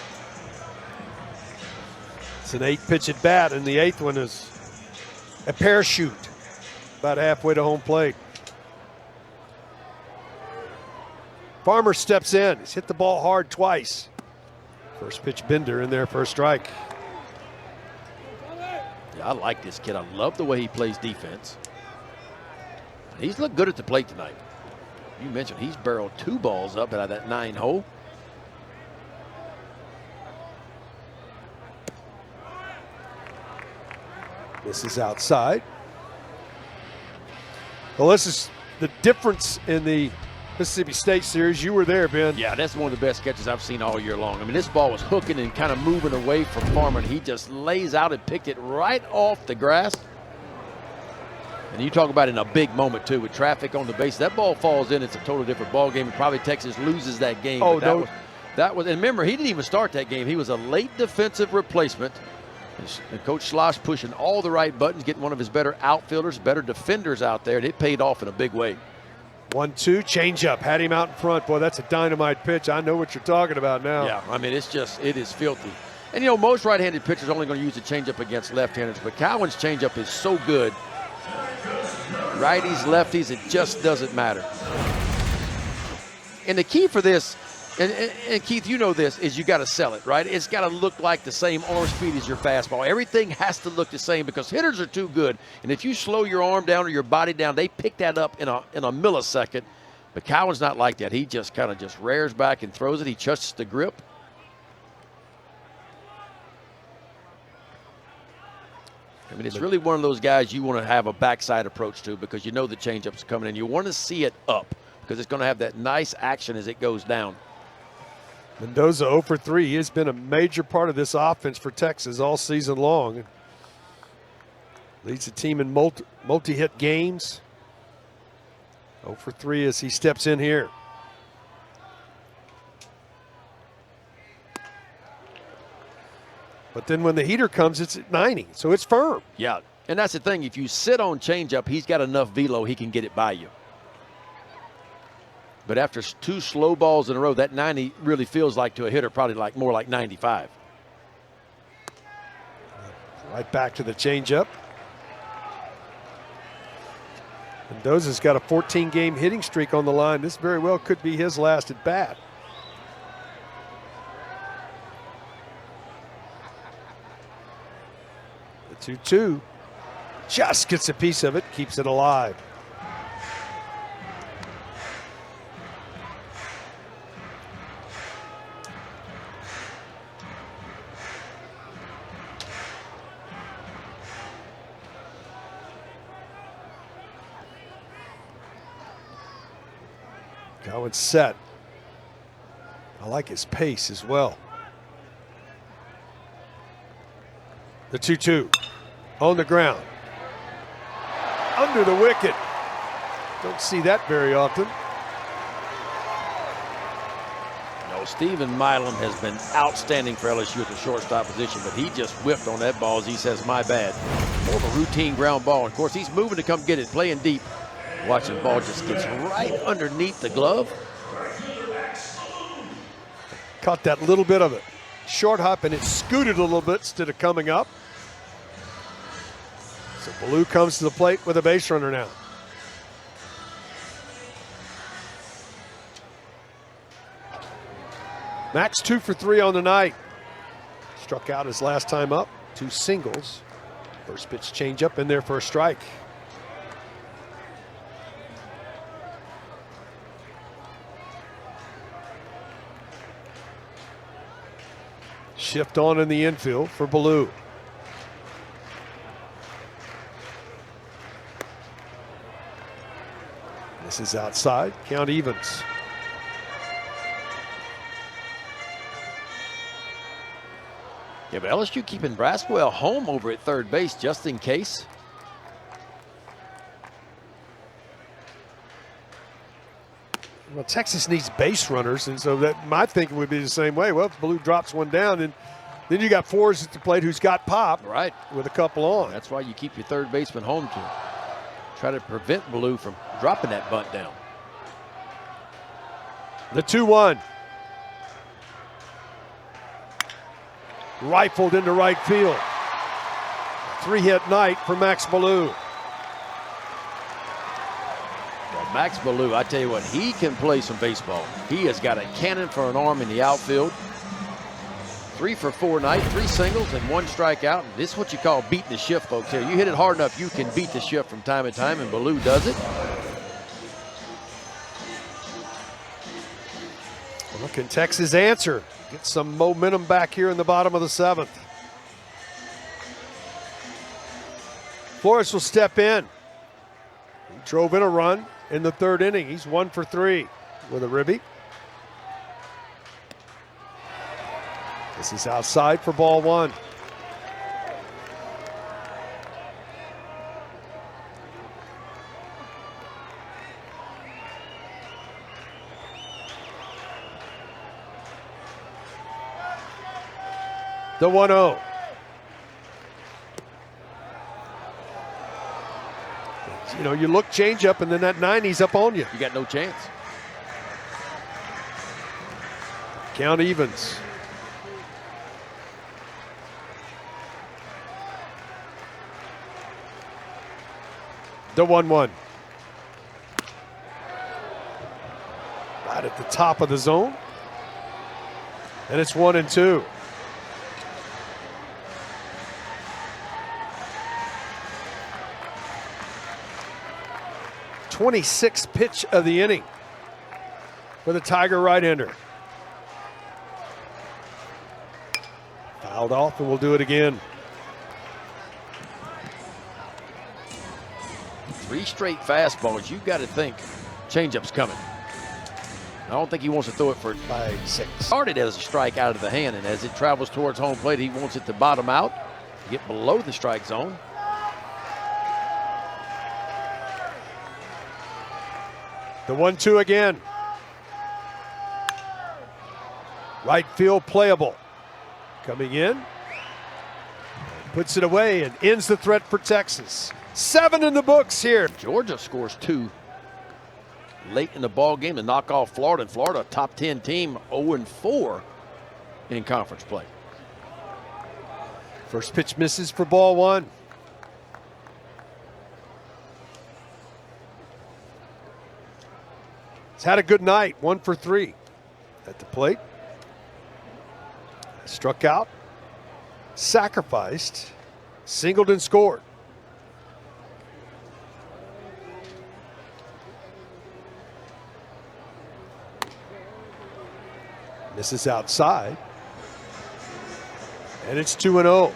It's an 8-pitch at bat, and the 8th one is a parachute about halfway to home plate. Farmer steps in. He's hit the ball hard twice. First pitch bender in there for a strike. Yeah, I like this kid. I love the way he plays defense. He's looked good at the plate tonight. You mentioned he's barreled 2 balls up out of that 9 hole. This is outside. Well, this is the difference in the Mississippi State series. You were there, Ben. Yeah, that's one of the best catches I've seen all year long. I mean, this ball was hooking and kind of moving away from Farmer, and he just lays out and picked it right off the grass. And you talk about in a big moment, too, with traffic on the base. That ball falls in, it's a totally different ball game, and probably Texas loses that game. Oh, no. That was, and remember, he didn't even start that game. He was a late defensive replacement. And Coach Slosh pushing all the right buttons, getting one of his better outfielders, better defenders out there, and it paid off in a big way. 1-2, changeup, had him out in front. Boy, that's a dynamite pitch. I know what you're talking about now. Yeah, I mean, it's just, it is filthy. And, you know, most right-handed pitchers are only going to use a changeup against left-handers, but Cowan's changeup is so good. Righties, lefties, it just doesn't matter. And the key for this, And Keith, you know this, is you got to sell it, right? It's got to look like the same arm speed as your fastball. Everything has to look the same because hitters are too good. And if you slow your arm down or your body down, they pick that up in a millisecond. But Cowan's not like that. He just kind of just rears back and throws it. He trusts the grip. I mean, it's really one of those guys you want to have a backside approach to because you know the changeup's coming in. You want to see it up because it's going to have that nice action as it goes down. Mendoza 0 for 3. He has been a major part of this offense for Texas all season long. Leads the team in multi-hit games. 0 for 3 as he steps in here. But then when the heater comes, it's at 90, so it's firm. Yeah, and that's the thing. If you sit on changeup, he's got enough velo, he can get it by you. But after 2 slow balls in a row, that 90 really feels like to a hitter probably like more like 95. Right back to the changeup. Mendoza's got a 14-game hitting streak on the line. This very well could be his last at bat. The 2-2 just gets a piece of it, keeps it alive. Cowan's set. I like his pace as well. The 2-2 on the ground. Under the wicket. Don't see that very often. No, Stephen Milam has been outstanding for LSU at the shortstop position, but he just whipped on that ball as he says, my bad. More of a routine ground ball. Of course, he's moving to come get it, playing deep. Watching the ball just gets right underneath the glove. Caught that little bit of it. Short hop and it scooted a little bit instead of coming up. So Ballou comes to the plate with a base runner now. Max 2 for 3 on the night. Struck out his last time up. 2 singles. First pitch change up in there for a strike. Shift on in the infield for Ballou. This is outside. Count evens. Yeah, but LSU keeping Braswell home over at third base just in case. Well, Texas needs base runners, and so that my thinking would be the same way. Well, if Ballou drops one down, and then you got Forrest at the plate who's got pop, right, with a couple on. That's why you keep your third baseman home to try to prevent Ballou from dropping that bunt down. The 2-1. Rifled into right field. 3-hit night for Max Ballou. Well, Max Ballou, I tell you what, he can play some baseball. He has got a cannon for an arm in the outfield. 3 for 4 night, 3 singles and 1 strikeout. This is what you call beating the shift, folks. Here, you hit it hard enough, you can beat the shift from time to time, and Ballou does it. Well, can Texas answer? Get some momentum back here in the bottom of the 7th. Forrest will step in. He drove in a run in the 3rd inning. He's 1 for 3 with a ribby. This is outside for ball 1. The 1-0. You know, you look change up and then that 90's up on you. You got no chance. Count evens. The 1-1. Right at the top of the zone. And it's 1-2. '26th pitch of the inning for the Tiger right-hander. Fouled off, and we'll do it again. 3 straight fastballs. You've got to think changeup's coming. I don't think he wants to throw it for By 6. started as a strike out of the hand, and as it travels towards home plate, he wants it to bottom out, get below the strike zone. The 1-2 again. Right field playable. Coming in. Puts it away and ends the threat for Texas. 7 in the books here. Georgia scores 2 late in the ball game to knock off Florida. And Florida, a top 10 team, 0-4 in conference play. First pitch misses for ball 1. He's had a good night, 1 for 3 at the plate. Struck out, sacrificed, singled and scored. Misses outside. And it's 2-0.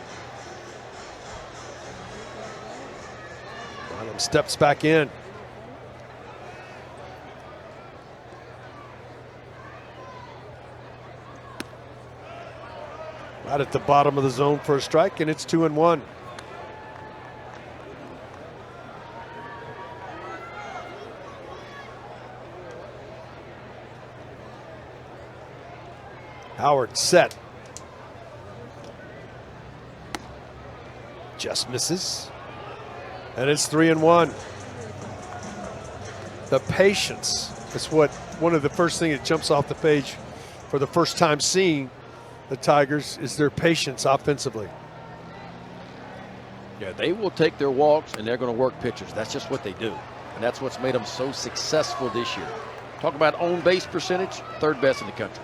Bonham steps back in. Right at the bottom of the zone for a strike, and it's 2-1. Howard set. Just misses. And it's 3-1. The patience is one of the first things that jumps off the page for the first time seeing the Tigers is their patience offensively. Yeah, they will take their walks and they're going to work pitchers. That's just what they do. And that's what's made them so successful this year. Talk about on base percentage, 3rd best in the country.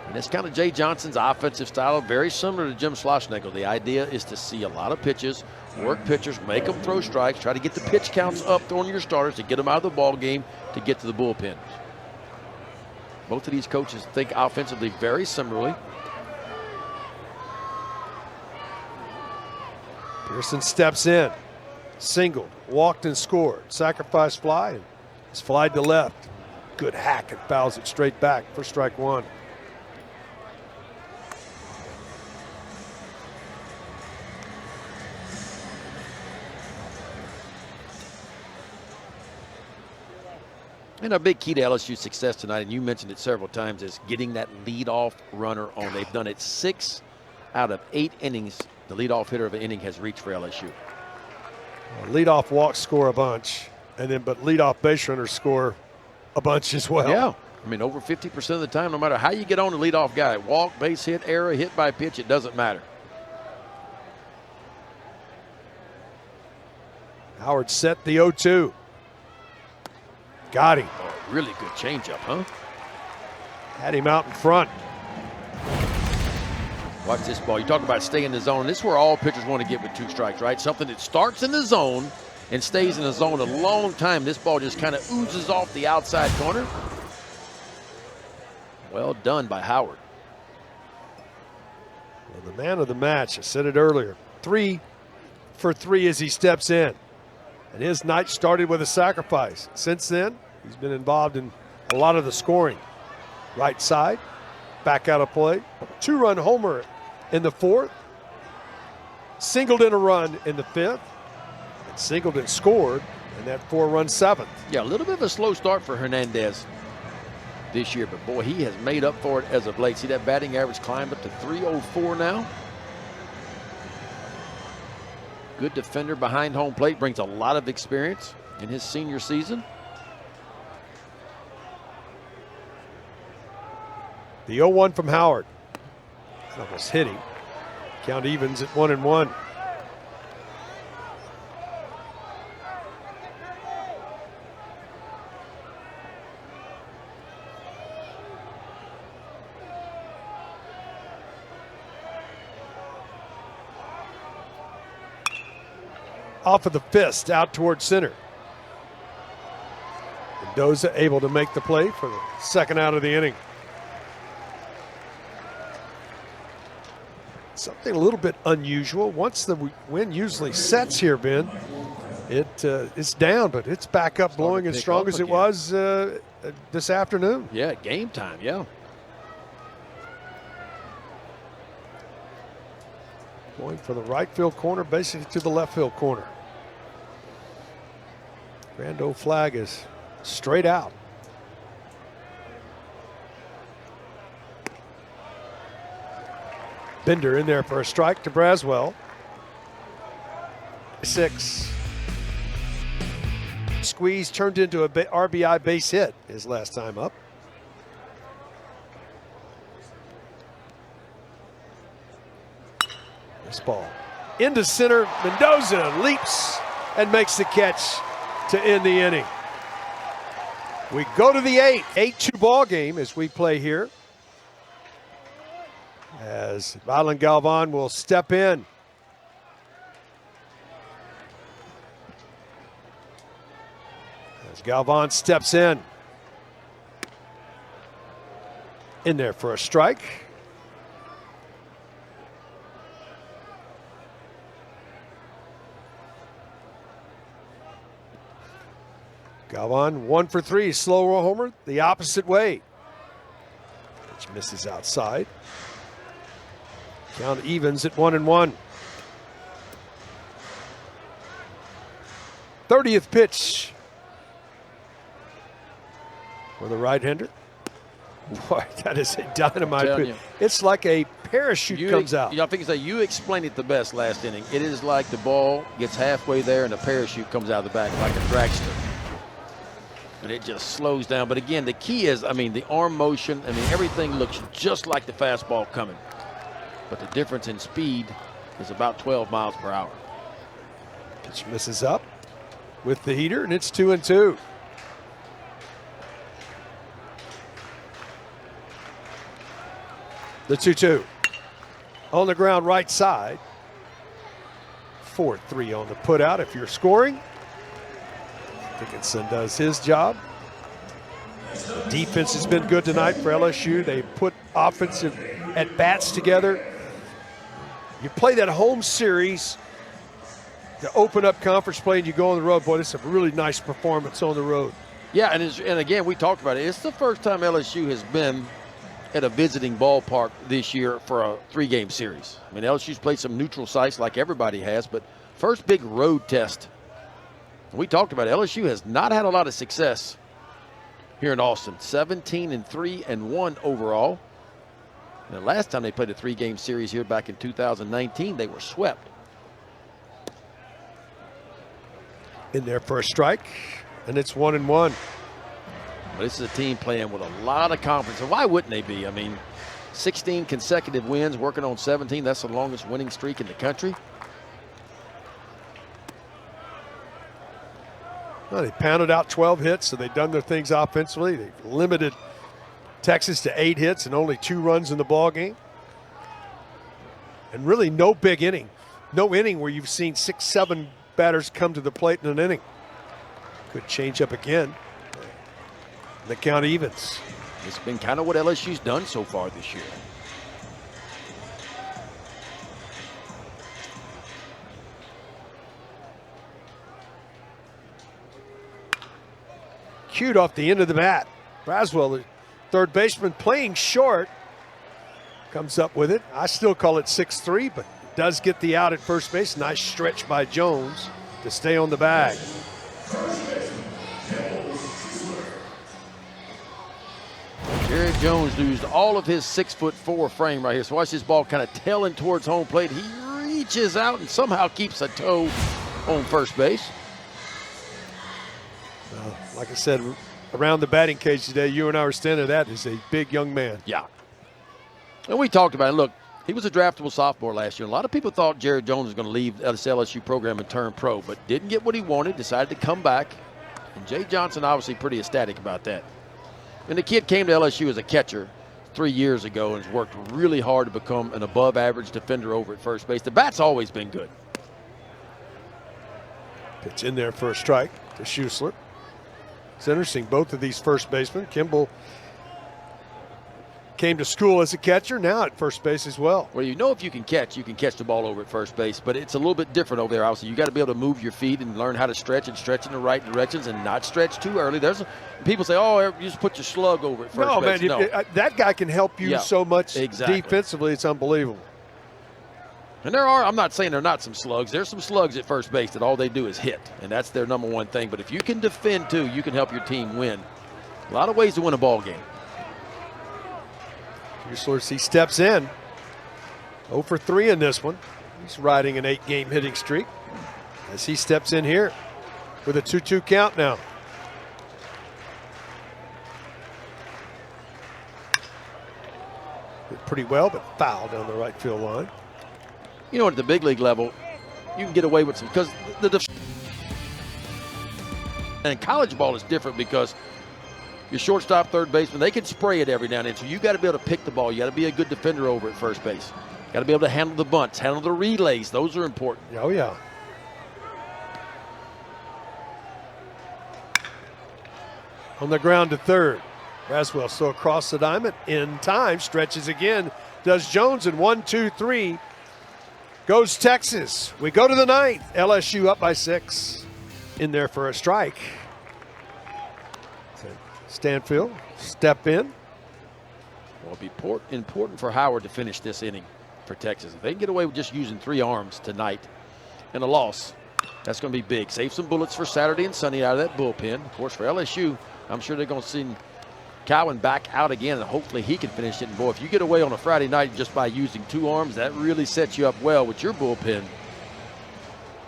And it's kind of Jay Johnson's offensive style, very similar to Jim Schlossnagle. The idea is to see a lot of pitches, work pitchers, make them throw strikes, try to get the pitch counts up, throwing your starters to get them out of the ball game to get to the bullpen. Both of these coaches think offensively very similarly. Pearson steps in, singled, walked and scored, sacrifice fly, and it's flied to left. Good hack and fouls it straight back for strike 1. And a big key to LSU's success tonight, and you mentioned it several times, is getting that leadoff runner on. They've done it 6 out of 8 innings. The leadoff hitter of an inning has reached for LSU. Leadoff walks score a bunch, but leadoff base runners score a bunch as well. Yeah, I mean, over 50% of the time, no matter how you get on the leadoff guy, walk, base hit, error, hit by pitch, it doesn't matter. Howard set the 0-2. Got him. Oh, really good changeup, huh? Had him out in front. Watch this ball. You talk about staying in the zone. This is where all pitchers want to get with 2 strikes, right? Something that starts in the zone and stays in the zone a long time. This ball just kind of oozes off the outside corner. Well done by Howard. Well, the man of the match, I said it earlier, 3 for 3 as he steps in. And his night started with a sacrifice. Since then, he's been involved in a lot of the scoring. Right side, back out of play. 2-run homer in the 4th. Singled in a run in the 5th. And singled and scored in that 4-run 7th. Yeah, a little bit of a slow start for Hernandez this year, but boy, he has made up for it as of late. See that batting average climb up to 304 now. Good defender behind home plate, brings a lot of experience in his senior season. The 0-1 from Howard. That almost hit him. Count evens at 1-1. off of the fist out towards center. Mendoza able to make the play for the second out of the inning. Something a little bit unusual. Once the wind usually sets here, Ben, it's down, but it's back up, blowing as strong as it was this afternoon. Yeah, game time, yeah. Going from the right field corner, basically to the left field corner. Grand old flag is straight out. Bender in there for a strike to Braswell. 6. Squeeze turned into a RBI base hit his last time up. This ball into center. Mendoza leaps and makes the catch to end the inning. We go to the 8th. 8-2 ball game as we play here. As Rylan Galvan will step in. As Galvan steps in there for a strike. Galvan 1 for 3, slow roll homer the opposite way, which misses outside. Count evens at 1-1. 30th pitch for the right-hander. Boy, that is a dynamite pitch. It's like a parachute comes out. I think you explained it the best last inning. It is like the ball gets halfway there and a parachute comes out of the back like a dragster. And it just slows down. But again, the key is, the arm motion. Everything looks just like the fastball coming. But the difference in speed is about 12 miles per hour. Pitch misses up with the heater, and it's 2-2. The 2-2. On the ground right side. 4-3 on the put out if you're scoring. Dickinson does his job. The defense has been good tonight for LSU. They put offensive at-bats together. You play that home series to open up conference play and you go on the road. Boy, this is a really nice performance on the road. Yeah, and again, we talked about it. It's the first time LSU has been at a visiting ballpark this year for a 3-game series. LSU's played some neutral sites like everybody has, but first big road test. We talked about it. LSU has not had a lot of success here in Austin. 17-3-1 overall. And the last time they played a 3-game series here back in 2019, they were swept. In there for a strike, and it's 1-1. But this is a team playing with a lot of confidence. And why wouldn't they be? 16 consecutive wins, working on 17. That's the longest winning streak in the country. Well, they pounded out 12 hits, so they've done their things offensively. They've limited Texas to 8 hits and only 2 runs in the ball game. And really no big inning. No inning where you've seen 6-7 batters come to the plate in an inning. Could change up again. The count evens. It's been kind of what LSU's done so far this year. Cued off the end of the bat. Braswell, the third baseman, playing short, comes up with it. I still call it 6-3, but does get the out at first base. Nice stretch by Jones to stay on the bag. Jared Jones used all of his 6'4" frame right here. So watch this ball kind of tailing towards home plate. He reaches out and somehow keeps a toe on first base. Like I said, around the batting cage today, you and I were standing there. That is a big young man. Yeah. And we talked about it. Look, he was a draftable sophomore last year. A lot of people thought Jared Jones was going to leave this LSU program and turn pro, but didn't get what he wanted, decided to come back. And Jay Johnson obviously pretty ecstatic about that. And the kid came to LSU as a catcher 3 years ago and has worked really hard to become an above-average defender over at first base. The bat's always been good. Pitch in there for a strike to Schuessler. It's interesting, both of these first basemen, Kimball came to school as a catcher, now at first base as well. Well, you know if you can catch the ball over at first base, but it's a little bit different over there. Obviously, you got to be able to move your feet and learn how to stretch and stretch in the right directions and not stretch too early. People say, oh, you just put your slug over at first base. Man, that guy can help you so much defensively, it's unbelievable. And I'm not saying there are not some slugs. There's some slugs at first base that all they do is hit, and that's their number one thing. But if you can defend too, you can help your team win. A lot of ways to win a ball game. He steps in. 0 for 3 in this one. He's riding an 8-game hitting streak as he steps in here with a 2-2 count now. Did pretty well, but foul down the right field line. You know, at the big league level, you can get away with some, because and college ball is different because your shortstop, third baseman, they can spray it every now and then. So you got to be able to pick the ball. You got to be a good defender over at first base. Got to be able to handle the bunts, handle the relays. Those are important. Oh, yeah. On the ground to third. Braswell still across the diamond. In time, stretches again. Does Jones, and 1, 2, 3. Goes Texas. We go to the 9th. LSU up by 6. In there for a strike. Stanfield, step in. Well, it'll be important for Howard to finish this inning for Texas. If they can get away with just using 3 arms tonight and a loss, that's going to be big. Save some bullets for Saturday and Sunday out of that bullpen. Of course, for LSU, I'm sure they're going to send Cowan back out again, and hopefully he can finish it. And boy, if you get away on a Friday night just by using 2 arms, that really sets you up well with your bullpen.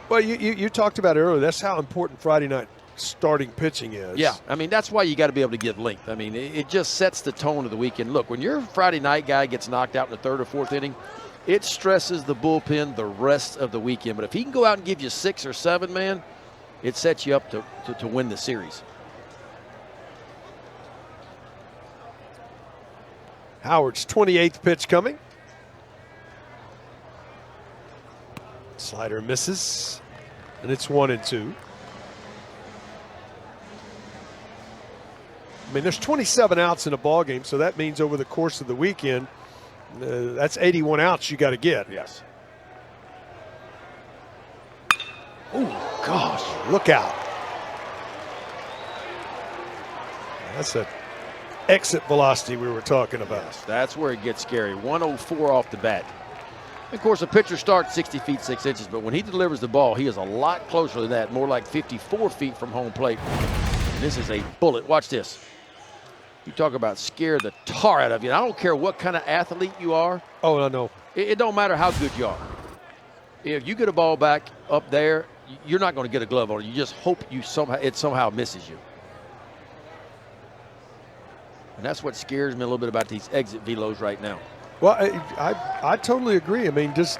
Well, you talked about it earlier. That's how important Friday night starting pitching is. Yeah, I mean, that's why you got to be able to give length. I mean, it just sets the tone of the weekend. Look, when your Friday night guy gets knocked out in the 3rd or 4th inning, it stresses the bullpen the rest of the weekend. But if he can go out and give you 6 or 7, man, it sets you up to win the series. Howard's 28th pitch coming. Slider misses, and it's 1 and 2. I mean, there's 27 outs in a ball game, so that means over the course of the weekend, that's 81 outs you got to get. Yes. Oh, gosh. Look out. That's an exit velocity we were talking about. Yes, that's where it gets scary. 104 off the bat. Of course, a pitcher starts 60 feet 6 inches, but when he delivers the ball, he is a lot closer than that, more like 54 feet from home plate. And this is a bullet. Watch this. You talk about scare the tar out of you. And I don't care what kind of athlete you are. Oh, I know. It don't matter how good you are. If you get a ball back up there, you're not going to get a glove on it. You just hope it somehow misses you. And that's what scares me a little bit about these exit velos right now. Well, I totally agree. I mean, just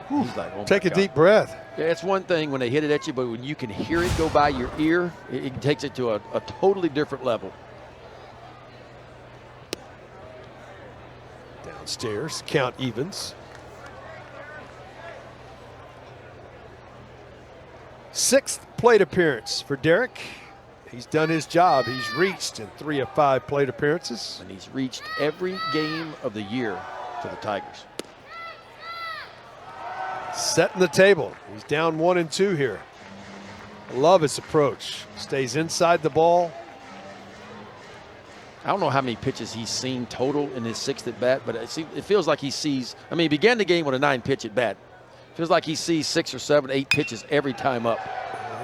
Like, oh take a deep breath. Yeah, it's one thing when they hit it at you, but when you can hear it go by your ear, it takes it to a totally different level. Downstairs, count evens. 6th plate appearance for Derek. He's done his job. He's reached in 3 of 5 plate appearances. And he's reached every game of the year for the Tigers. Setting the table. He's down 1 and 2 here. I love his approach. Stays inside the ball. I don't know how many pitches he's seen total in his 6th at bat, but it feels like he sees. I mean, he began the game with a 9-pitch at bat. Feels like he sees 6 or 7, 8 pitches every time up.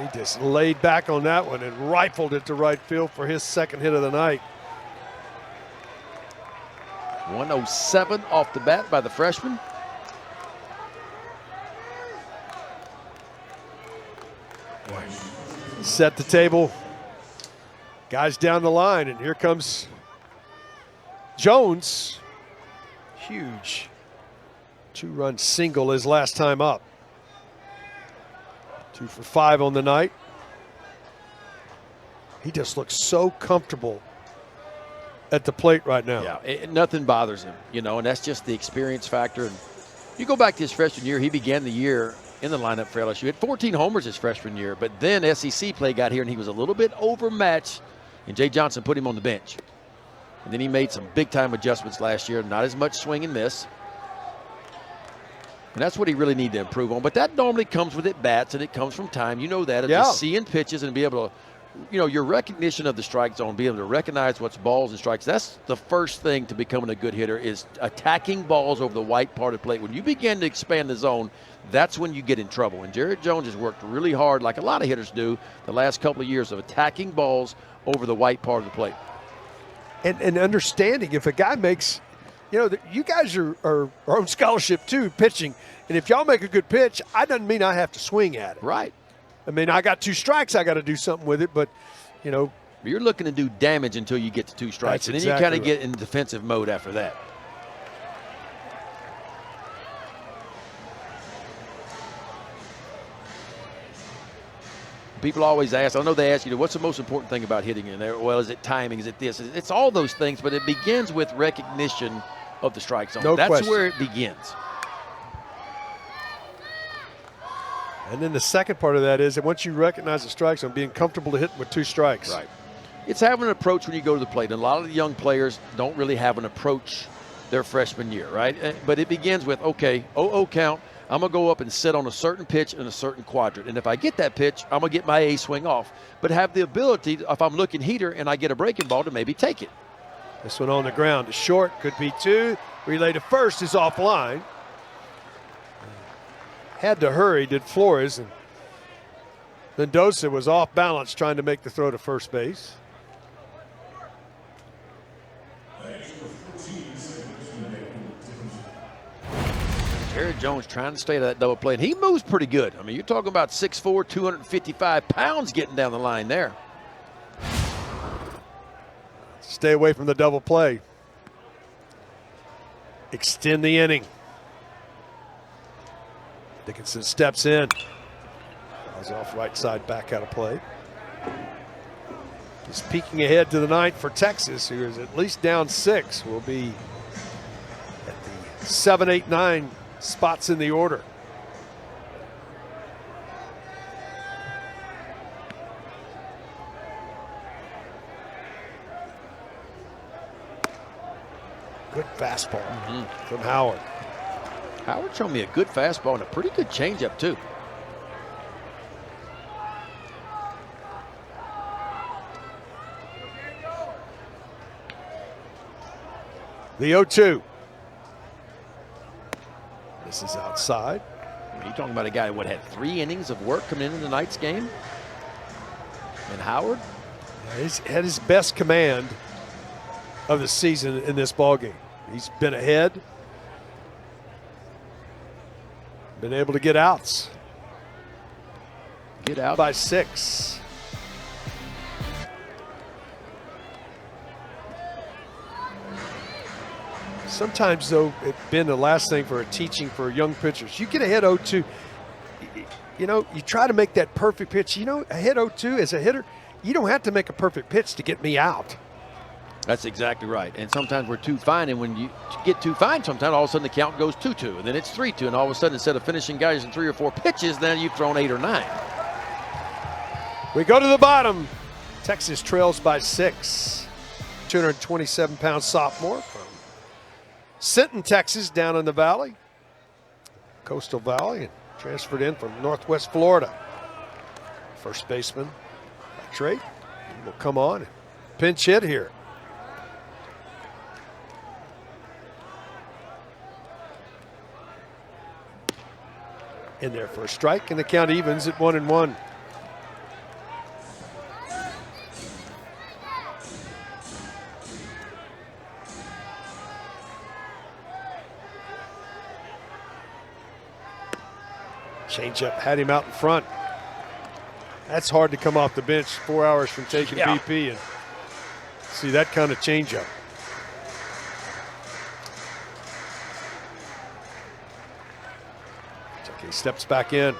He just laid back on that one and rifled it to right field for his 2nd hit of the night. 107 off the bat by the freshman. Set the table. Guys down the line, and here comes Jones. Huge 2-run single his last time up. 2 for 5 on the night. He just looks so comfortable at the plate right now. Yeah, nothing bothers him, and that's just the experience factor. And you go back to his freshman year, he began the year in the lineup for LSU. He had 14 homers his freshman year, but then SEC play got here and he was a little bit overmatched, and Jay Johnson put him on the bench. And then he made some big-time adjustments last year, not as much swing and miss. And that's what he really needed to improve on. But that normally comes with at-bats, and it comes from time. You know that, of just seeing pitches and be able to, you know, your recognition of the strike zone, being able to recognize what's balls and strikes. That's the first thing to becoming a good hitter, is attacking balls over the white part of the plate. When you begin to expand the zone, that's when you get in trouble. And Jared Jones has worked really hard, like a lot of hitters do, the last couple of years, of attacking balls over the white part of the plate. And understanding if a guy makes, you know, you guys are on scholarship too, pitching. And if y'all make a good pitch, I doesn't mean I have to swing at it. Right. I mean, I got 2 strikes, I got to do something with it, but, you know. You're looking to do damage until you get to 2 strikes. And then you kind of get in defensive mode after that. People always ask, I know they ask you, what's the most important thing about hitting in there? Well, is it timing? Is it this? It's all those things, but it begins with recognition of the strike zone. No That's question. where it begins. And then the second part of that is that once you recognize the strike zone, being comfortable to hit with 2 strikes. Right. It's having an approach when you go to the plate. And a lot of the young players don't really have an approach their freshman year, right? But it begins with, okay, 0-0 count. I'm going to go up and sit on a certain pitch in a certain quadrant. And if I get that pitch, I'm going to get my A swing off. But have the ability, if I'm looking heater and I get a breaking ball, to maybe take it. This one on the ground is short, could be 2. Relay to first is offline. Had to hurry, did Flores. And Mendoza was off balance trying to make the throw to first base. Jared Jones trying to stay to that double play, and he moves pretty good. I mean, you're talking about 6'4", 255 pounds getting down the line there. Stay away from the double play. Extend the inning. Dickinson steps in. Fouls off right side, back out of play. He's peeking ahead to the 9th for Texas, who is at least down 6. Will be at the 7, 8, 9 spots in the order. Good fastball from Howard. Howard showed me a good fastball and a pretty good changeup too. The 0-2. This is outside. You're talking about a guy who had 3 innings of work coming in tonight's game. And Howard? Yeah, he's had his best command of the season in this ballgame. He's been ahead. Been able to get outs. Get out by 6. Sometimes, though, it's been the last thing for teaching for young pitchers. You get ahead 0-2, you know, you try to make that perfect pitch. You know, ahead 0-2 as a hitter, you don't have to make a perfect pitch to get me out. That's exactly right. And sometimes we're too fine, and when you get too fine, sometimes all of a sudden the count goes 2-2, and then it's 3-2, and all of a sudden instead of finishing guys in 3 or 4 pitches, then you've thrown 8 or 9. We go to the bottom. Texas trails by 6. 227-pound sophomore from Sinton, Texas, down in the valley, Coastal Valley, and transferred in from Northwest Florida. First baseman, Trey, will come on and pinch hit here. In there for a strike, and the count evens at 1-1. Changeup had him out in front. That's hard to come off the bench 4 hours from taking BP and see that kind of changeup. Okay, steps back in.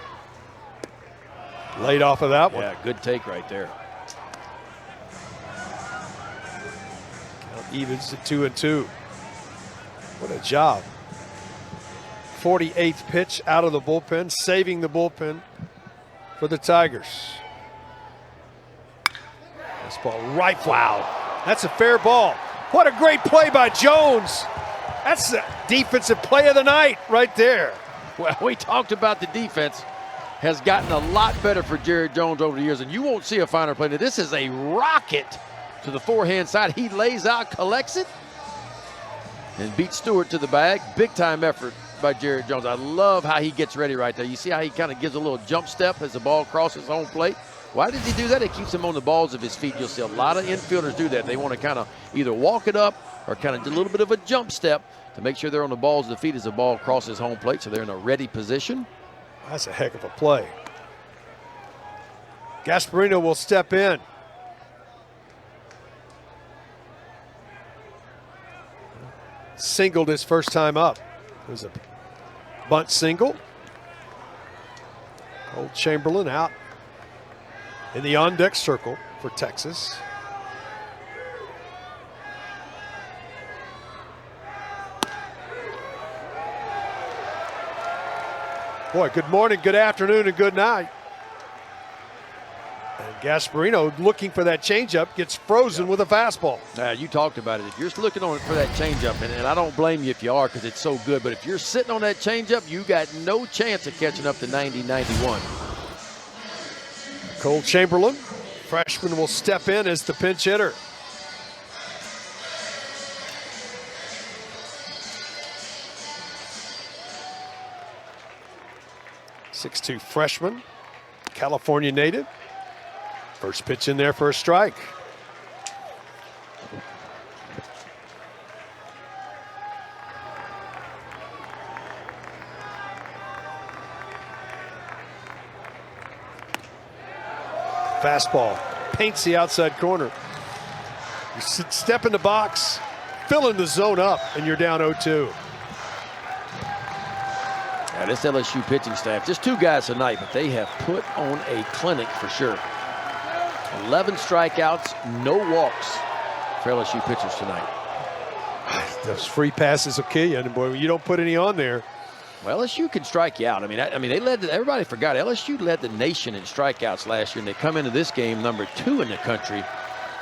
Laid off of that one. Yeah, good take right there. Count evens at 2-2. What a job 48th pitch out of the bullpen, saving the bullpen for the Tigers. This ball right. Wow, that's a fair ball. What a great play by Jones. That's the defensive play of the night right there. Well, we talked about the defense has gotten a lot better for Jared Jones over the years, and you won't see a finer play. Now, this is a rocket to the forehand side. He lays out, collects it, and beats Stewart to the bag. Big time effort by Jared Jones. I love how he gets ready right there. You see how he kind of gives a little jump step as the ball crosses home plate? Why does he do that? It keeps him on the balls of his feet. You'll see a lot of infielders do that. They want to kind of either walk it up or kind of do a little bit of a jump step to make sure they're on the balls of the feet as the ball crosses home plate, so they're in a ready position. That's a heck of a play. Gasparino will step in. Singled his first time up. It was a bunt single. Old Chamberlain out in the on-deck circle for Texas. Boy, good morning, good afternoon, and good night. And Gasparino looking for that changeup, gets frozen with a fastball. You talked about it. If you're looking on for that changeup, and I don't blame you if you are because it's so good, but if you're sitting on that changeup, you got no chance of catching up to 90-91. Cole Chamberlain, freshman, will step in as the pinch hitter. .6'2" freshman, California native. First pitch in there for a strike. Fastball paints the outside corner. You step in the box, filling the zone up, and you're down 0-2. Now, this LSU pitching staff, just two guys tonight, but they have put on a clinic for sure. 11 strikeouts, no walks for LSU pitchers tonight. Those free passes will kill you, and boy, when you don't put any on there. Well, LSU can strike you out. I mean, they led. Everybody forgot LSU led the nation in strikeouts last year, and they come into this game number 2 in the country